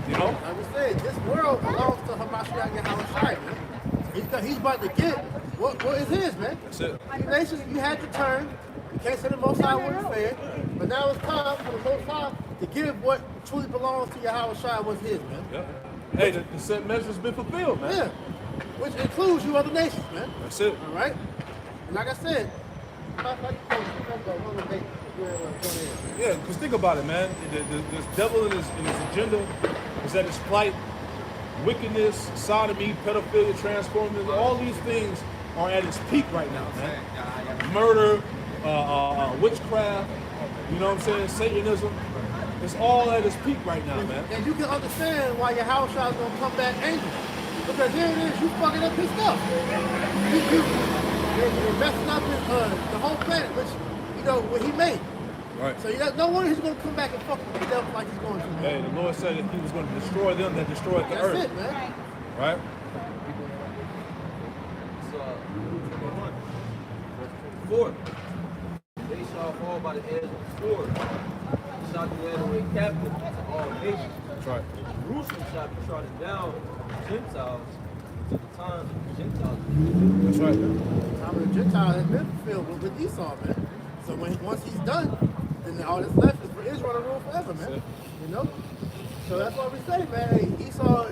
You know? Like we said, this world belongs to Hamashiach Yahushua, man. He's about to get what is his, man. That's it. You nations, you had to turn. You can't say the Most High wasn't fair. But now it's time for the Most High to give what truly belongs to Yahushua was his, man. Yep. Hey, the set measure's been fulfilled, man. Yeah. Which includes you other nations, man. That's it. All right? And like I said, yeah, because think about it, man. This devil in his agenda is at its plight. Wickedness, sodomy, pedophilia, transformism, all these things are at its peak right now, man. Murder, witchcraft, you know what I'm saying? Satanism. It's all at its peak right now, man. And you can understand why your house is going to come back angry. Because here it is, you fucking up his stuff. You're messing up the whole planet, which, you know, what he made. Right. So no wonder he's going to come back and fuck with the devil like he's going to. Hey, the Lord said that he was going to destroy them that destroyed the earth. That's it, man. Right? Four. They shall fall by the edge of the sword. They shall be led away captive to all nations. That's right. Jerusalem shall be trodden down of the Gentiles until the time of the Gentiles. That's right. The time of the Gentiles has been fulfilled with Esau, man. So once he's done, then all that's left is for Israel to rule forever, man. You know? So that's why we say, man, hey, Esau,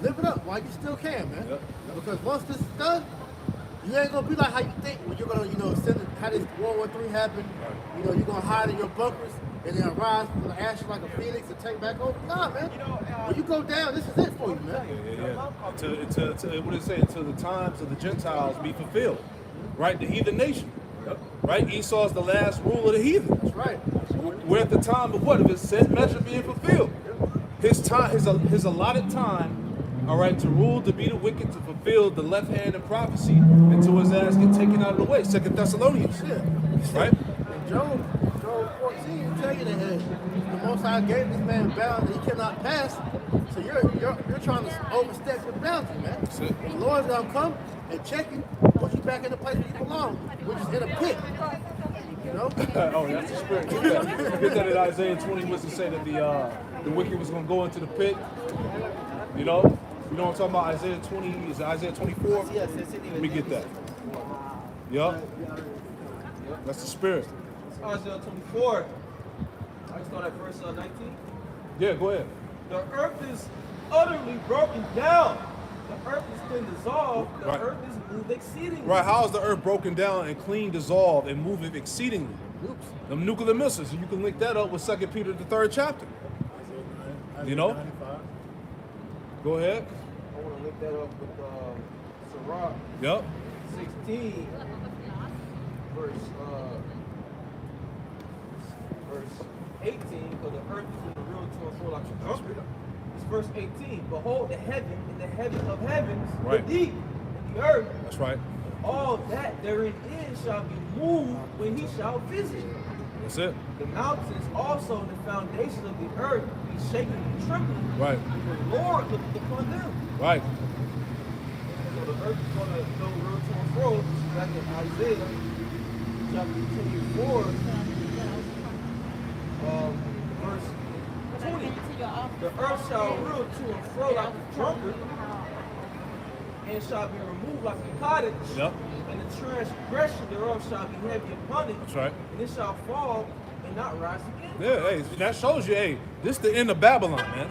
live it up while you still can, man. Yep. Because once this is done, you ain't gonna be like how you think when you're gonna, how this World War III happened. You know, you're gonna hide in your bunkers and then rise from the ashes like a phoenix and take back over. Nah, man. When you go down, this is it for you, man. Yeah. Until what did it say? Until the times of the Gentiles be fulfilled. Right? The heathen nation. Right? Esau is the last rule of the heathen. That's right. We're at the time of what? Of his set measure being fulfilled. His time, his allotted time, all right, to rule, to be the wicked, to fulfill the left hand of prophecy until his ass get taken out of the way. 2 Thessalonians. Yeah. Right? And Job 14 tell you that the Most High gave this man a bound that he cannot pass. So you're trying to overstep your boundary, man. That's it. The Lord's gonna come and check you, put you back in the place where you belong, which is in a pit. You know? Oh, that's the spirit. Get that in Isaiah 20 was to say that the wicked was going to go into the pit. You know what I'm talking about? Isaiah 20, is it Isaiah 24? Yes, Let me get that. Yup. That's the spirit. Isaiah 24. I can start at verse 19. Yeah, go ahead. The earth is utterly broken down. The earth is clean dissolved. The Right. earth is moved exceedingly. Right, how is the earth broken down and clean, dissolved, and moving exceedingly? Them nuclear missiles. You can link that up with 2 Peter, the 3rd chapter. You know? Go ahead. I want to link that up with Sirach Yep. 16, verse 18, because the earth is in the real to and fro like a trumpet. It's verse 18. Behold the heaven and the heaven of heavens, Right. the deep and the earth. That's right. All that therein is shall be moved when he shall visit. That's it. The mountains also and the foundation of the earth be shaken and trembling. Right. The Lord looked upon them. Right. So the earth is going to go real to and fro. Back in Isaiah chapter 24, verse 20. The earth shall reel to and fro like a drunkard, and shall be removed like a cottage. Yep. And the transgression thereof shall be heavy upon it. That's right. And it shall fall and not rise again. Yeah, hey, that shows you, hey, this is the end of Babylon, man.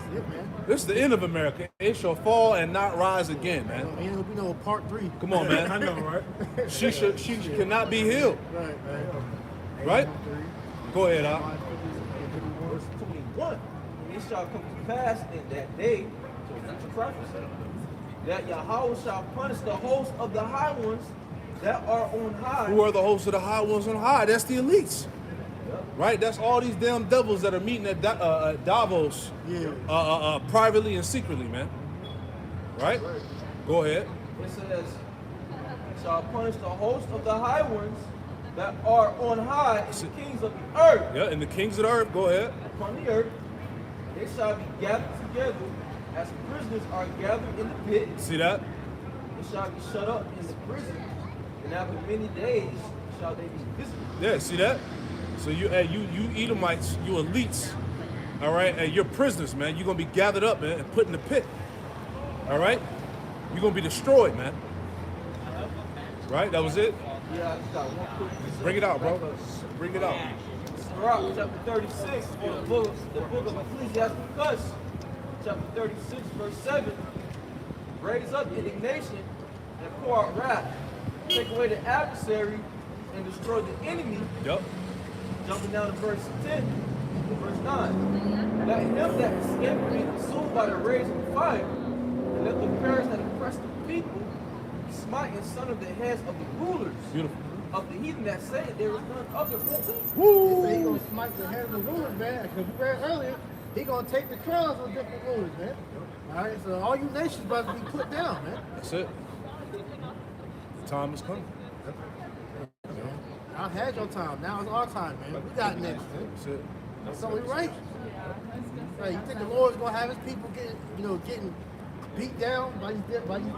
This is the end of America. It shall fall and not rise again, man. Ain't gonna be no part 3. Come on, man. I know, right? She cannot be healed. Right. Right? Go ahead, Al. Verse 21. And it shall come to pass in that day, so future prophecy, that Yahweh shall punish the host of the high ones that are on high. Who are the hosts of the high ones on high? That's the elites. Yep. Right? That's all these damn devils that are meeting at Davos privately and secretly, man. Right? Go ahead. It says, shall punish the host of the high ones that are on high, and the kings of the earth. Yeah, and the kings of the earth, go ahead. Upon the earth, they shall be gathered together as prisoners are gathered in the pit. See that? They shall be shut up in the prison, and after many days shall they be visited. Yeah, see that? So you Edomites, you elites, all right, and you're prisoners, man. You're gonna be gathered up, man, and put in the pit. All right, you're gonna be destroyed, man. Right? That was it. Yeah, I just got one quick. Bring it out, bro. Bring it out. Sirach, chapter 36, the book of Ecclesiastes, chapter 36, verse 7. Raise up indignation and pour out wrath. Take away the adversary and destroy the enemy. Yep. Jumping down to verse 10, to verse 9. Let him that escaped be consumed by the raging fire, and let the parents that oppress the people smite and son of the heads of the rulers. Beautiful. Of the heathen that say there is none other but we. Woo! He gonna smite the head of the rulers, man. Because we read earlier, he gonna take the crowns of different rulers, man. All right, so all you nations about to be put down, man. That's it. The time is coming. I had your time. Now it's our time, man. We got next. That's it. That's only right. Hey, you think the Lord's gonna have his people getting beat down by these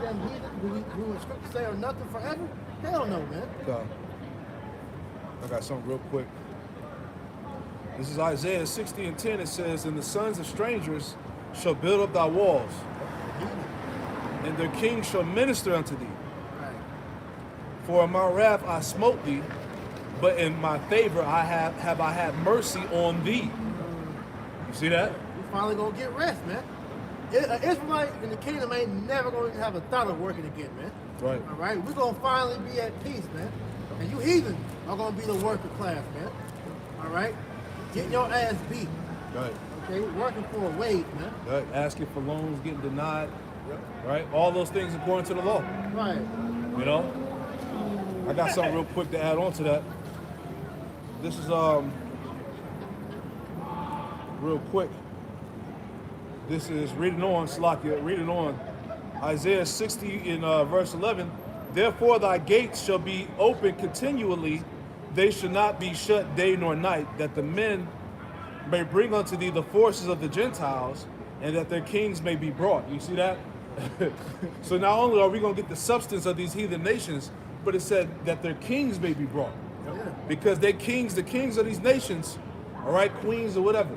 damn heathen who the scripture say are nothing forever? Hell no, man. Okay. I got something real quick. This is Isaiah 60 and 10. It says, "And the sons of strangers shall build up thy walls, and their kings shall minister unto thee. Right. For in my wrath I smote thee, but in my favor I have mercy on thee." You see that? We finally gonna get rest, man. An Israelite in the kingdom ain't never gonna have a thought of working again, man. Right. All right, we're gonna finally be at peace, man. And you heathen are gonna be the worker class, man. All right, getting your ass beat. Right. Okay, working for a wage, man. Right. Asking for loans, getting denied. Right. All those things according to the law. Right. You know. I got something real quick to add on to that. This is real quick. This is reading on, Slakia, reading on Isaiah 60 in verse 11. "Therefore thy gates shall be open continually, they shall not be shut day nor night, that the men may bring unto thee the forces of the Gentiles, and that their kings may be brought." You see that? So not only are we going to get the substance of these heathen nations, but it said that their kings may be brought. Because they kings, the kings of these nations, all right, queens or whatever,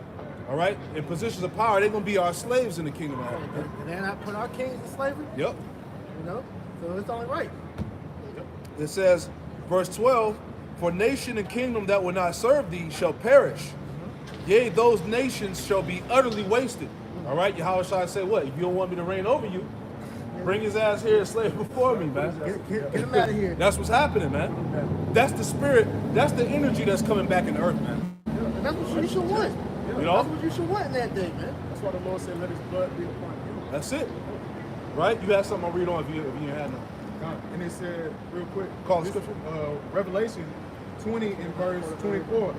all right, in positions of power, they're going to be our slaves in the kingdom of heaven. And then I put our kings in slavery. Yep. You know, so it's only right. It says, verse 12, "For nation and kingdom that will not serve thee shall perish. Yea, those nations shall be utterly wasted." All right, Yahushua said, what? If you don't want me to reign over you, bring his ass here and slave before me, man. Get him out of here. That's what's happening, man. That's the spirit, that's the energy that's coming back in the earth, man. And that's what you should want. You know? That's what you should want in that day, man. That's why the Lord said, "Let his blood be upon you." That's it. Right? You have something I'll read on if you had none. And it said, real quick, Call the scripture. Revelation 20 and verse 24.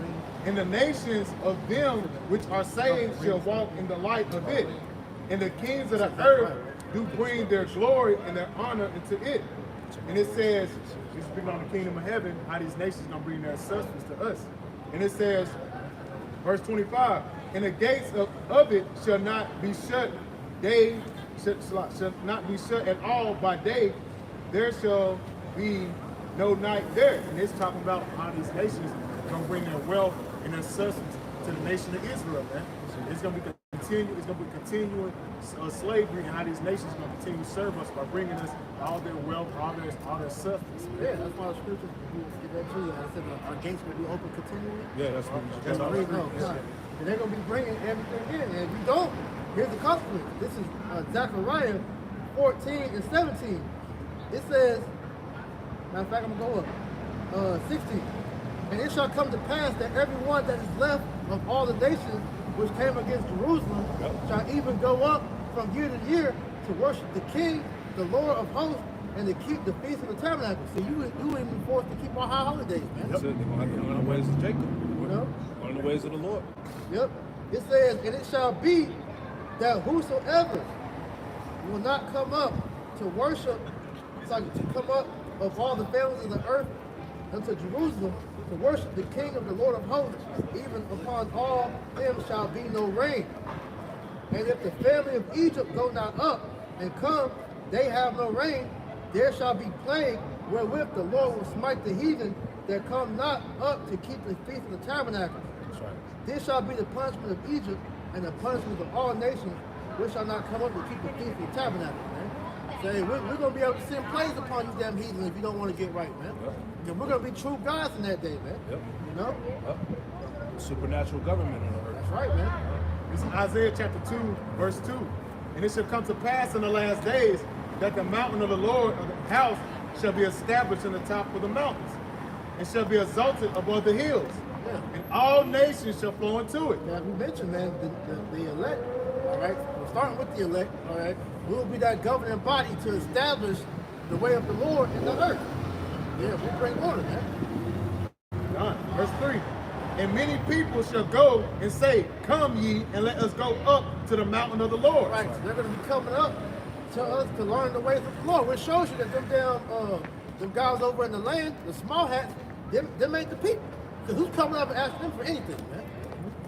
"And the nations of them which are saved shall walk in the light of it, and the kings of the earth do bring their glory and their honor into it." And it says, it's speaking on the kingdom of heaven, how these nations gonna bring their substance to us. And it says, verse 25, "And the gates of it shall not be shut shall not be shut at all by day, there shall be no night there." And it's talking about how these nations are gonna bring their wealth and their substance to the nation of Israel, man. It's gonna be continuing slavery, and how these nations are gonna continue to serve us by bringing us all their wealth, all their substance. Yeah, that's why the scriptures get that too. I said our gates will be open continually. Yeah, that's what That's what we know. And they're gonna be bringing everything in, and if we don't, here's the consequence. This is Zechariah 14 and 17. It says, matter of fact, I'm gonna go up 16. "And it shall come to pass that everyone that is left of all the nations which came against Jerusalem shall even go up from year to year to worship the King, the Lord of hosts, and to keep the feast of the tabernacle." So you ain't even forced to keep our high holidays, man. That's it. They're going to have to learn the ways of Jacob. You know? Learn the ways of the Lord. Yep. It says, "And it shall be that whosoever will not come up to worship, to come up of all the families of the earth unto Jerusalem to worship the King of the Lord of hosts, even upon all them shall be no rain. And if the family of Egypt go not up and come, they have no rain, there shall be plague wherewith the Lord will smite the heathen that come not up to keep the feast of the tabernacle. That's right. This shall be the punishment of Egypt and the punishment of all nations which shall not come up to keep the feast of the tabernacle, man. So hey, we're going to be able to send plagues upon these damn heathens if you don't want to get right, man. And we're going to be true gods in that day, man. You know? Supernatural government on the earth. That's right, man. It's in Isaiah chapter 2, verse 2. And it shall come to pass in the last days that the mountain of the Lord of the house shall be established in the top of the mountains, and shall be exalted above the hills. Yeah. And all nations shall flow into it. Now, we mentioned, man, the elect, all right? We're starting with the elect, all right? We will be that governing body to establish the way of the Lord in the earth. Yeah, we bring order, man. Done. Verse 3. And many people shall go and say, come ye, and let us go up to the mountain of the Lord. Right, so they're going to be coming up to us to learn the ways of the Lord, which shows you that them guys over in the land, the small hats, them ain't the people. Because who's coming up and asking them for anything, man?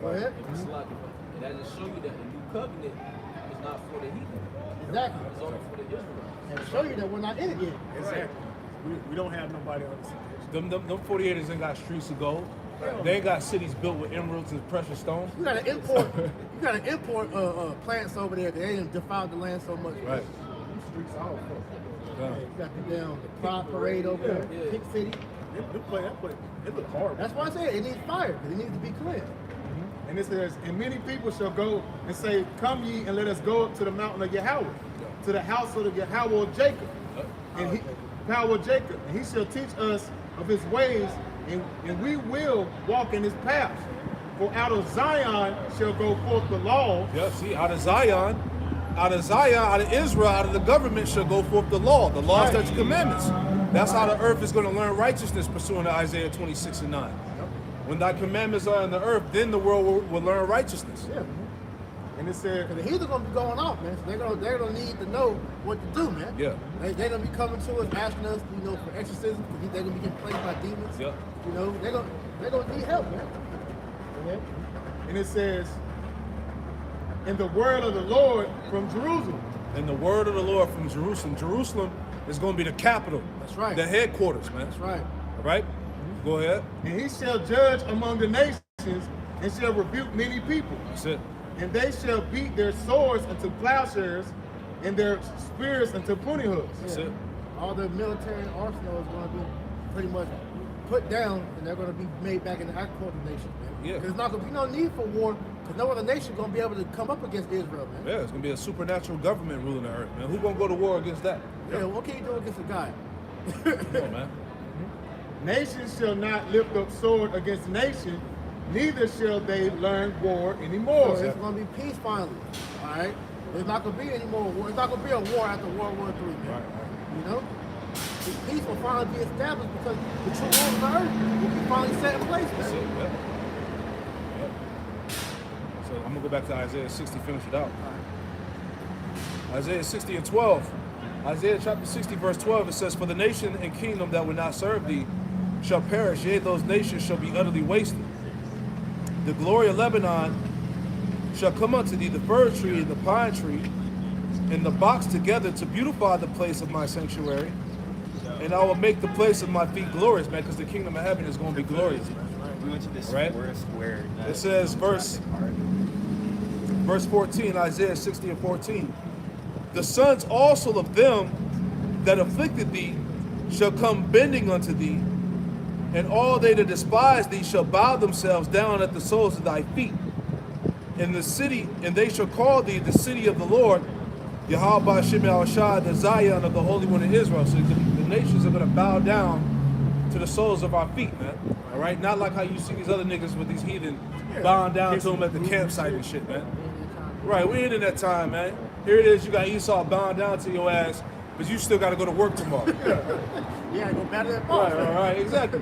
Go ahead. It's like, and that just show you that the new covenant is not for the heathen. Exactly. It's only for the Israelites. And show you that we're not in it yet. Exactly. We don't have nobody on this. Them 48ers ain't got streets of gold. They ain't got cities built with emeralds and precious stones. You gotta import plants over there that they didn't defile the land so much. Right. These streets all full. Yeah. You got the damn Pride Parade over there, Pink City. It look horrible. That's why I said it needs fire, because it needs to be clear. And it says, and many people shall go and say, come ye and let us go up to the mountain of Yahweh, to the house of the Yahweh of Jacob. And he, power of Jacob, and he shall teach us of his ways, and we will walk in his paths. For out of Zion shall go forth the law. Yeah, see, out of Zion, out of Israel, out of the government shall go forth the law, statutes, commandments. That's how the earth is going to learn righteousness, pursuant to Isaiah 26 and 9. When thy commandments are in the earth, then the world will learn righteousness. Yeah. And it said, Because the heathen gonna be going off, man. So they're gonna need to know what to do, man. Yeah. They're gonna be coming to us, asking us, for exorcism, because they're gonna be getting plagued by demons. Yeah. They're gonna need help, man. Okay. and it says, and the word of the Lord from Jerusalem. And the word of the Lord from Jerusalem. Jerusalem is going to be the capital. That's right. The headquarters, man. That's right. All right? Go ahead. And he shall judge among the nations, and shall rebuke many people. That's it. And they shall beat their swords into plowshares, and their spears into pruning hooks. That's it. All the military arsenal is gonna be pretty much put down, and they're gonna be made back in the agricultural nation, man. Yeah. Because there's not gonna be no need for war, because no other nation gonna be able to come up against Israel, man. Yeah, it's going to be a supernatural government ruling the earth, man. Who's going to go to war against that? Yeah, what can you do against a guy? Come on, man. Nations shall not lift up sword against nation, neither shall they learn war anymore. So it's gonna be peace finally. All right? There's not gonna be any more war. It's not gonna be a war after World War III, man. Right. You know? This peace will finally be established because the true rule of the earth will be finally set in place, That's man. it, yeah. Yep. So I'm going to go back to Isaiah 60, finish it out. Isaiah 60 and 12. Isaiah chapter 60, verse 12, it says, for the nation and kingdom that will not serve thee shall perish, yea, those nations shall be utterly wasted. The glory of Lebanon shall come unto thee, the fir tree and the pine tree, and the box together to beautify the place of my sanctuary. And I will make the place of my feet glorious, man, because the kingdom of heaven is going to be glorious, man. We went to this Right. square. It says, verse 14, Isaiah 60 and 14. The sons also of them that afflicted thee shall come bending unto thee, and all they that despise thee shall bow themselves down at the soles of thy feet. In the city, and they shall call thee the city of the Lord, Yahweh Shem Shai, the Zion of the Holy One of Israel. So the nations are going to bow down to the soles of our feet, man. All right? Not like how you see these other niggas with these heathen bowing down to them at the campsite and shit, man. Right, we ain't in that time, man. Here it is, you got Esau bowing down to your ass, but you still got to go to work tomorrow. Yeah, go battle that boss. Right, exactly.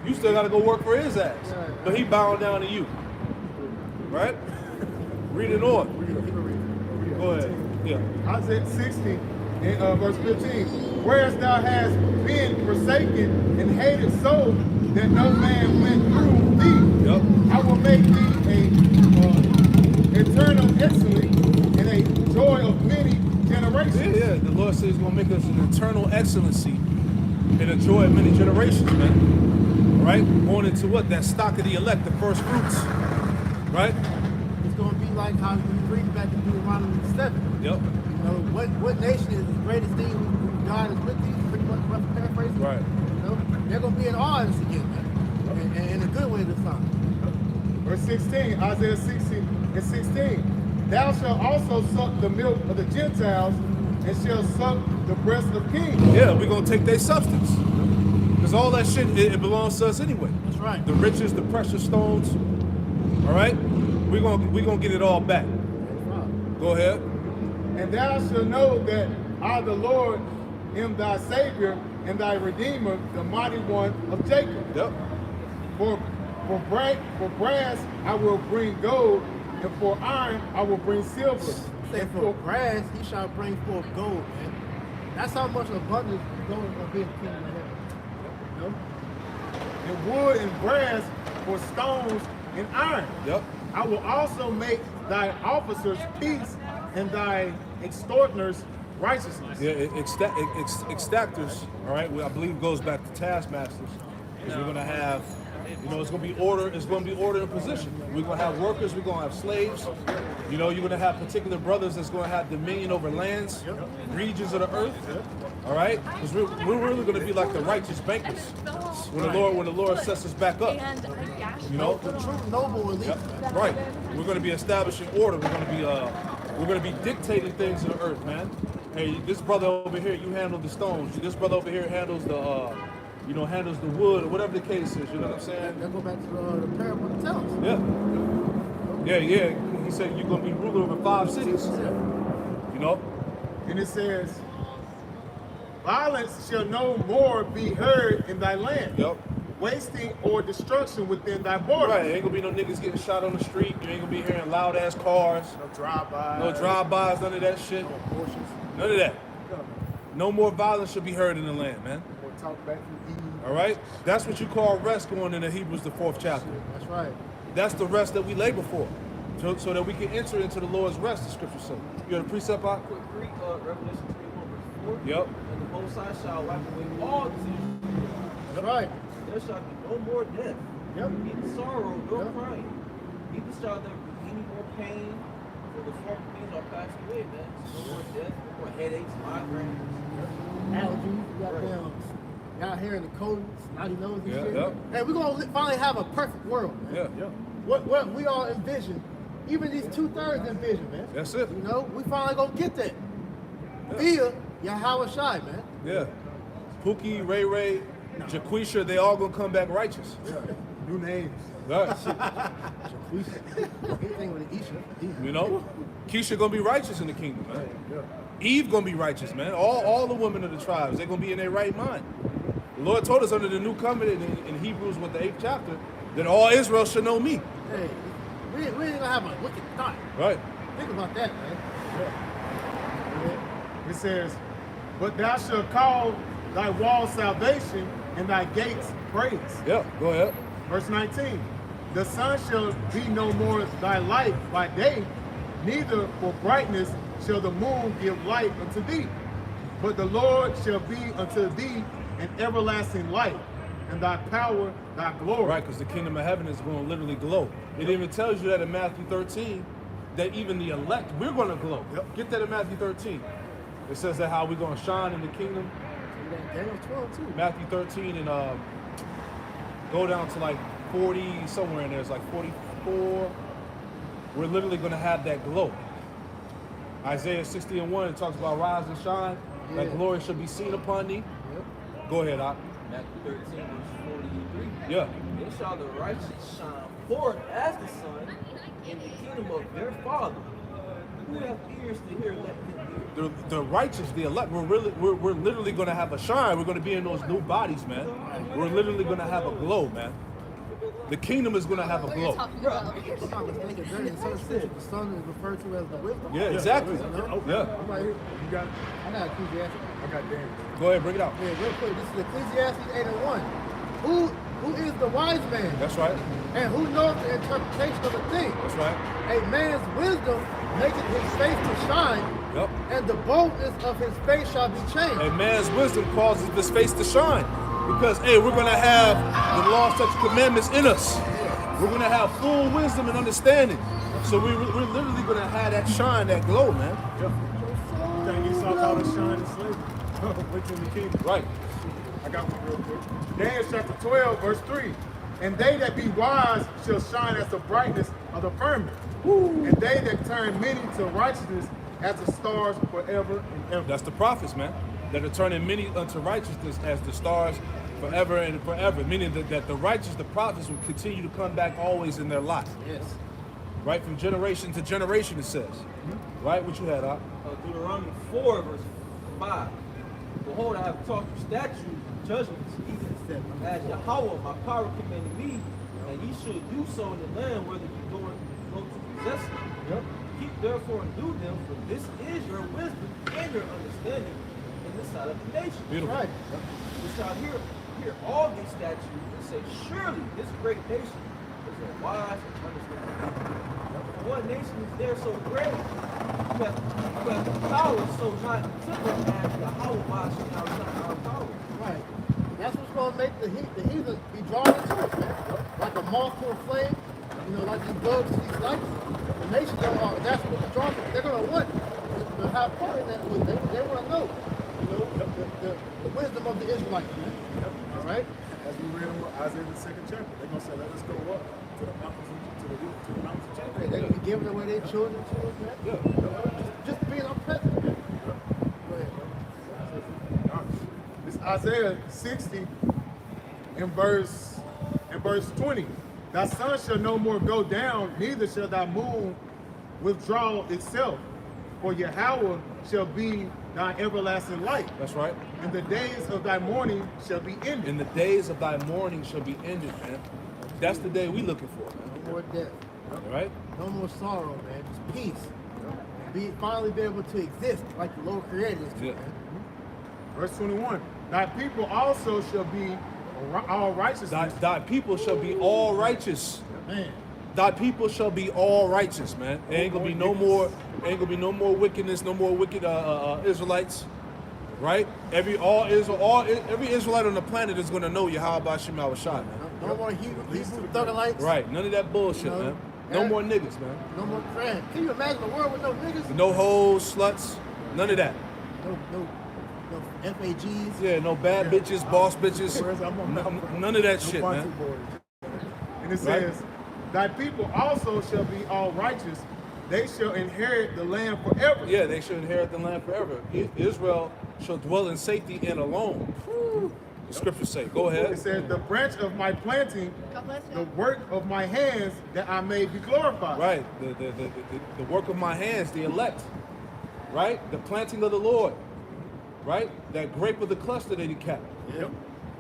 You still got to go work for his ass, but he bowing down to you. Right? Read it on. Go ahead. Yeah. Isaiah 60 and verse 15. Whereas thou hast been forsaken and hated so that no man went through thee, Yep. I will make thee a eternal excellence and a joy of many generations. Yeah. The Lord says he's going to make us an eternal excellency and a joy of many generations, man. right? Born into what? That stock of the elect, the first fruits, right? It's going to be like how we read back in Deuteronomy 7. Yep. You know, what nation is the greatest thing who God is with thee? Pretty much rough paraphrasing. Right. You know, they're going to be in awe of us again, man. And in a good way this time. Verse 16, Isaiah 60:16. Thou shalt also suck the milk of the Gentiles, and shalt suck the breast of kings. Yeah, we're gonna take their substance. Because all that shit, it belongs to us anyway. That's right. The riches, the precious stones. All right? We're gonna get it all back. That's right. Go ahead. And thou shalt know that I, the Lord, am thy Savior and thy Redeemer, the mighty one of Jacob. Yep. For brass I will bring gold, and for iron I will bring silver. Say And for brass, he shall bring forth gold, man. That's how much abundance gold is going to be in the kingdom of heaven. You know? and wood and brass for stones and iron. Yep. I will also make thy officers peace and thy extortioners righteousness. Yeah, extractors, all right, I believe it goes back to taskmasters, because we're going to have, you know, it's going to be order, and position. We're going to have workers, we're going to have slaves. You know, you're going to have particular brothers that's going to have dominion over lands, regions of the earth, all right? Because we're really going to be like the righteous bankers when the Lord sets us back up. You know, The true noble elite. yep, right. We're going to be establishing order. We're going to be dictating things in the earth, man. Hey, this brother over here, you handle the stones. This brother over here handles the, handles the wood, or whatever the case is. You know what I'm saying? Let's go back to the parable of the talents. Yeah. He said you're going to be ruler over 5 cities. You know? And it says, violence shall no more be heard in thy land. Yep. Wasting or destruction within thy borders. Right, ain't gonna be no niggas getting shot on the street. You ain't gonna be hearing loud ass cars. No drive-by. No drive-bys, none of that shit. No abortions. None of that. No more violence should be heard in the land, man. Or talk back from Eve. All right? That's what you call rest going into Hebrews, the 4th chapter. That's right. That's the rest that we labor for. So that we can enter into the Lord's rest, the scripture says. You got a precept, Bob? Quick read, Revelation 21 verse 4. Yep. And the Most High shall wipe away all tears. That's right. There shall be no more death, Yep. neither sorrow nor Yep. crying. Neither shall there be any more pain, for the former things are passed away, man. No more death, no more headaches, migraines. Allergies, you got them out here in the cold, snotty nose and Yeah, shit. yep. Hey, we're going to finally have a perfect world, man. Yeah. What we all envision, even these 2/3 envision, man. That's it. You know, we finally gonna get that. Via Yahweh Shai, man. Yeah. Pookie, Ray Ray, Jaquisha, they all gonna come back righteous. New names. Right. Anything with an Isha. You know? Keisha gonna be righteous in the kingdom, man. Eve gonna be righteous, man. All the women of the tribes, they're gonna be in their right mind. The Lord told us under the new covenant in Hebrews with the 8th chapter that all Israel should know me. Hey, we ain't gonna have a wicked thought. Right. Think about that, man. It says, but thou shalt call thy wall salvation and thy gates praise. Yeah, go ahead. Verse 19, the sun shall be no more thy light by day, neither for brightness shall the moon give light unto thee. But the Lord shall be unto thee an everlasting light, and thy power thy glory. Right, because the kingdom of heaven is going to literally glow. It even tells you that in Matthew 13, that even the elect, we're going to glow. Yep. Get that in Matthew 13. It says that how we're going to shine in the kingdom. Daniel 12 too. Matthew 13 and go down to like 40, somewhere in there. It's like 44. We're literally going to have that glow. Isaiah 60:1, it talks about rise and shine. Yeah. That glory shall be seen upon thee. Yep. Go ahead, Doc. Matthew 13 verse 43. Yeah. Then shall the righteous shine forth as the sun in the kingdom of their Father. Who have ears to hear, let him hear. The righteous, the elect, we're literally going to have a shine. We're going to be in those new bodies, man. We're literally going to have a glow, man. The kingdom is going to have a glow. If I'm not mistaken, during the first century, the sun is referred to as the wisdom. Yeah, exactly. You know? Yeah. I'm right here. You got it? I got Ecclesiastes. I got Daniel. Go ahead, bring it out. Yeah, real quick. This is Ecclesiastes 8:1. Who is the wise man? That's right. And who knows the interpretation of a thing? That's right. A man's wisdom maketh his face to shine, Yep. and the boldness of his face shall be changed. A man's wisdom causes his face to shine. Because, hey, we're going to have the law, statutes, commandments in us. We're going to have full wisdom and understanding. So we're literally going to have that shine, that glow, man. You think Esau called us shine in slavery? Went in the kingdom. Right. I got one real quick. Daniel chapter 12, verse 3. And they that be wise shall shine as the brightness of the firmament. And they that turn many to righteousness as the stars forever and ever. That's the prophets, man. That are turning many unto righteousness as the stars forever and forever. Meaning that the righteous, the prophets, will continue to come back always in their lot. Yes. Right? From generation to generation, it says. Right? What you had, Doc? Deuteronomy 4, verse 5. Behold, I have taught you statutes and judgments, even as Yahweh, my power, commanded me, and ye should do so in the land whether you go to possess it. Yep. Keep therefore and do them, for this is your wisdom and your understanding in the sight of the nation. Beautiful. Right. We shall hear all these statutes and say, surely this great nation is a wise and understanding people. For what nation is there so great? Who has the power so not tempered as Yahweh our power. Right. That's what's going to make the heathen be drawn into it, man. Like a moth to a flame, you know, like these bugs to these lights. The nation, that's what they're drawn to. They're going to want to have part in that. They want to know, you know, the wisdom of the Israelites, man. All right? As we read in Isaiah the 2nd chapter, they're going to say, let us go up to the mountains to the mountains of Jacob. They're going to be giving away their children to us, man. Yeah. Just being unpleasant, man. Go ahead, bro. It's Isaiah 60 in verse 20. Thy sun shall no more go down, neither shall thy moon withdraw itself. For Yahweh shall be thy everlasting light. That's right. And the days of thy mourning shall be ended. And the days of thy mourning shall be ended, man. That's the day we looking for, man. No more death. All right? No more sorrow, man. Just peace. Finally be able to exist like the Lord created us to, Yeah. man. Verse 21. Thy people also shall be all righteousness. Thy people shall be all righteous. Man. Thy people shall be all righteous, man. There ain't gonna be no more. Ain't gonna be no more wickedness. No more wicked Israelites, right? Every Israelite on the planet is gonna know Yahweh Shema Shai, man. No more Hebrew thugging lights. Right. None of that bullshit, No. man. No more niggas, man. No more crime. Can you imagine a world with no niggas? No hoes, sluts, none of that. No FAGs. Yeah, no bad bitches, boss bitches. None of that shit, man. And it says, thy people also shall be all righteous. They shall inherit the land forever. Yeah, they shall inherit the land forever. Israel shall dwell in safety and alone. The scriptures say. Go ahead. It says, the branch of my planting, the work of my hands, that I may be glorified. Right. The work of my hands, the elect. Right? The planting of the Lord. Right? That grape of the cluster that he kept. Yep.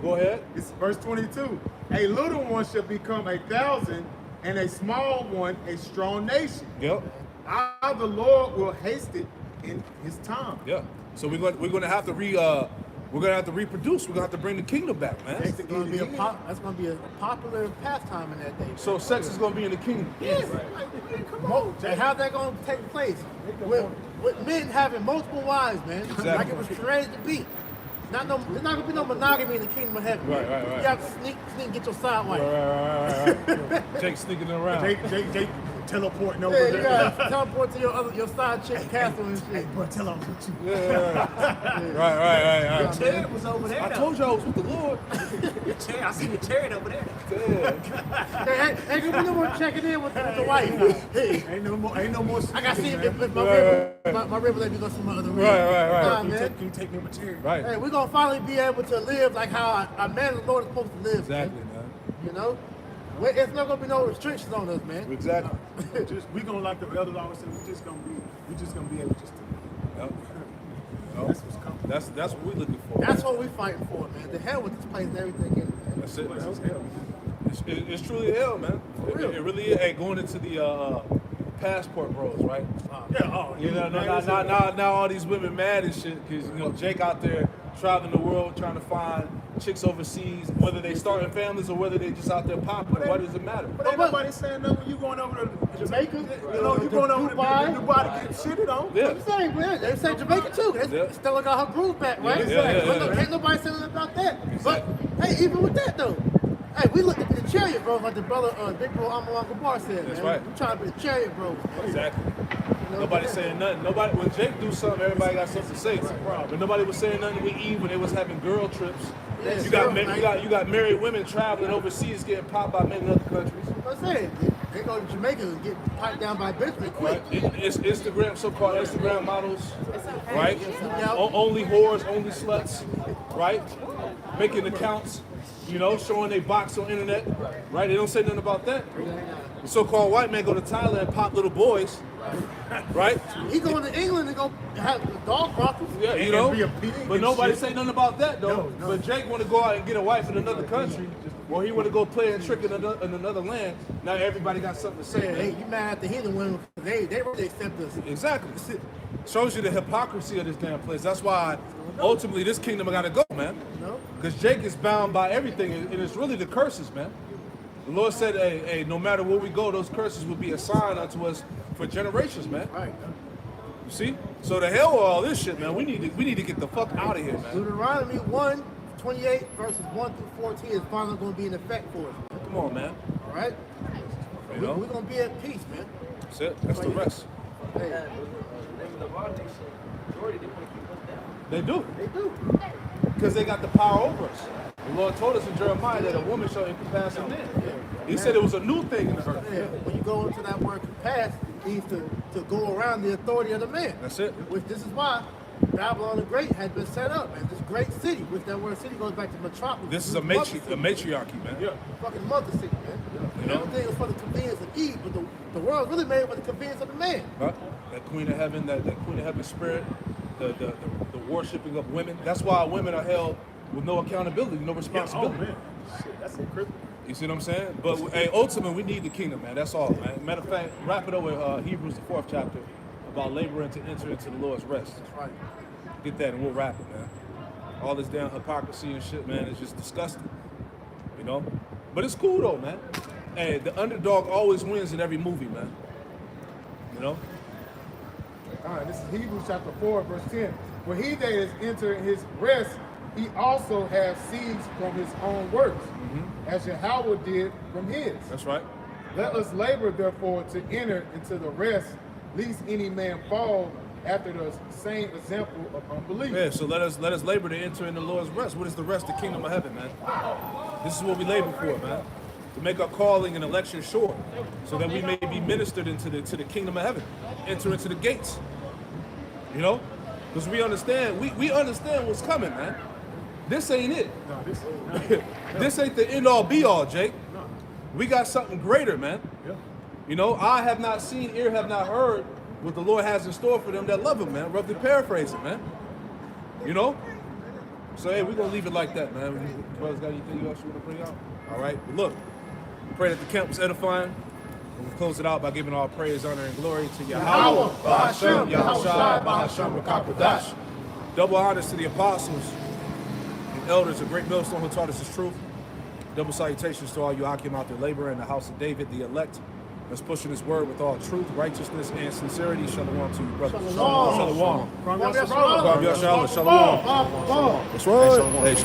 Go ahead. It's verse 22. A little one shall become 1,000, and a small one a strong nation. Yep. I, the Lord, will haste it in his time. Yeah. So we're gonna have to reproduce. We're gonna have to bring the kingdom back, man. That's going to be a popular pastime in that day. So sex is gonna be in the kingdom. Yes. Come on. And how's that going to take place? With men having multiple wives, man. Exactly. Like it was created to be. There's not going to be no monogamy in the kingdom of heaven. Right. You have to sneak and get your side wife. Right. Jake sneaking around. Jake teleporting over Yeah, you there. got to teleport to your side chick, Castle and shit. Hey, bro, tell him what you. Right. Your chariot was over there. I told you I was with the Lord. Your chariot, I see your chariot over there. Hey, ain't gonna be no more checking in with the wife. Hey, Ain't no more. I gotta see if my river let me go see my other river. Right. Nah, Can man. you take me with chariot? Right. Hey, we're gonna finally be able to live like how a man of the Lord is supposed to live. Exactly, Man. man. You know? It's not gonna be no restrictions on us, man. Exactly. We gonna, like the elders always say, we just gonna be able just to. Yep. That's what's coming. That's what we're looking for. That's what we're fighting for, man. The hell with this place and everything in it, man. That's it, This is man. hell. It's truly hell, man. It really is. Hey, going into passport bros, right? Yeah, You know, now all these women mad and shit because you know Jake out there traveling the world trying to find chicks overseas, whether they starting families or whether they just out there popping. What does it matter? But ain't nobody saying nothing when you going over to Jamaica, you know, you going over to Dubai to get shitted on. Yeah. I'm saying, man, they say Jamaica too. They still got her groove back, right? Can't nobody say nothing about that. But hey, even with that though, hey, we looked at the chariot, bro, like the brother, big bro Amalanga Bar said. That's man. right. I'm trying to be the chariot, bro. Exactly. Nobody saying nothing. Nobody. When Jake do something, everybody got something to say. But nobody was saying nothing with Eve when they was having girl trips. Yeah, you got married women traveling overseas, getting popped by men in other countries. I'm saying they go to Jamaica and get piped down by Benjamin quick. Right. It's Instagram, so-called Instagram models, right? Only whores, only sluts, right? Making accounts, you know, showing they box on internet, right? They don't say nothing about that. The so-called white man go to Thailand and pop little boys, right? He going to England and go have dog brothels. Yeah, you know, but nobody say nothing about that though. No. But Jake want to go out and get a wife in another country, or he want to go play a trick in another land. Now everybody got something to say. Yeah, Man. you mad at the heathen women? They really accept us. Exactly. Shows you the hypocrisy of this damn place. That's why ultimately this kingdom got to go, man. No. Because Jake is bound by everything, and it's really the curses, man. The Lord said, hey, no matter where we go, those curses will be a sign unto us for generations, man. Right. You see? So the hell with all this shit, man. We need to get the fuck out of here, man. Deuteronomy 1:28 verses 1 through 14 is finally going to be in effect for us. Come on, man. All right? You know? We're going to be at peace, man. That's it. That's the rest. Hey, The Lord, they say, majority, they want to keep us down. They do. they do. Because they got the power over us. The Lord told us in Jeremiah that a woman shall incapacitate a man. He said it was a new thing in the earth. Yeah, when you go into that word compass, it means to go around the authority of the man. That's it. Which this is why Babylon the Great has been set up, and this great city, which that word city goes back to metropolis. This is a matriarchy, man. Yeah. Fucking mother city, man. You know? Everything was for the convenience of Eve, but the world was really made for the convenience of the man. Right? That Queen of Heaven, that Queen of Heaven spirit, the worshiping of women. That's why women are held with no accountability, no responsibility. Oh man, shit, that's incredible. You see what I'm saying? But hey, ultimately, we need the kingdom, man. That's all, man. Matter of fact, wrap it up with Hebrews, the 4th chapter, about laboring to enter into the Lord's rest. That's right. Get that and we'll wrap it, man. All this damn hypocrisy and shit, man, is just disgusting. You know? But it's cool, though, man. Hey, the underdog always wins in every movie, man. You know? All right, this is Hebrews chapter 4, verse 10. For he that is entered his rest, he also has seeds from his own works, as Yahweh did from his. That's right. Let us labor, therefore, to enter into the rest, lest any man fall after the same example of unbelief. Yeah, so let us labor to enter in the Lord's rest. What is the rest? The kingdom of heaven, man. This is what we labor for, man. To make our calling and election sure, so that we may be ministered into the kingdom of heaven. Enter into the gates. You know? Because we understand what's coming, man. This ain't it. No, this ain't This ain't the end all be all, Jake. We got something greater, man. Yeah. You know, eye have not seen, ear have not heard what the Lord has in store for them that love him, man. Roughly paraphrasing, man. You know? So hey, we're gonna leave it like that, man. Brothers got anything else you wanna bring out? All right. But look, pray that the camp was edifying. And we'll close it out by giving all praise, honor, and glory to Yahweh, Bahashem, Yahushua, Bahashem, Rakakwadash. Double honors to the apostles and elders of Great Millstone who taught us this truth. Double salutations to all you Akim out there laboring in the house of David, the elect. Let's pushing this word with all truth, righteousness, and sincerity. Shalom to you, brothers. Shalom. Shalom. From your Shalom. Shalom. Shalom. That's right. Hey,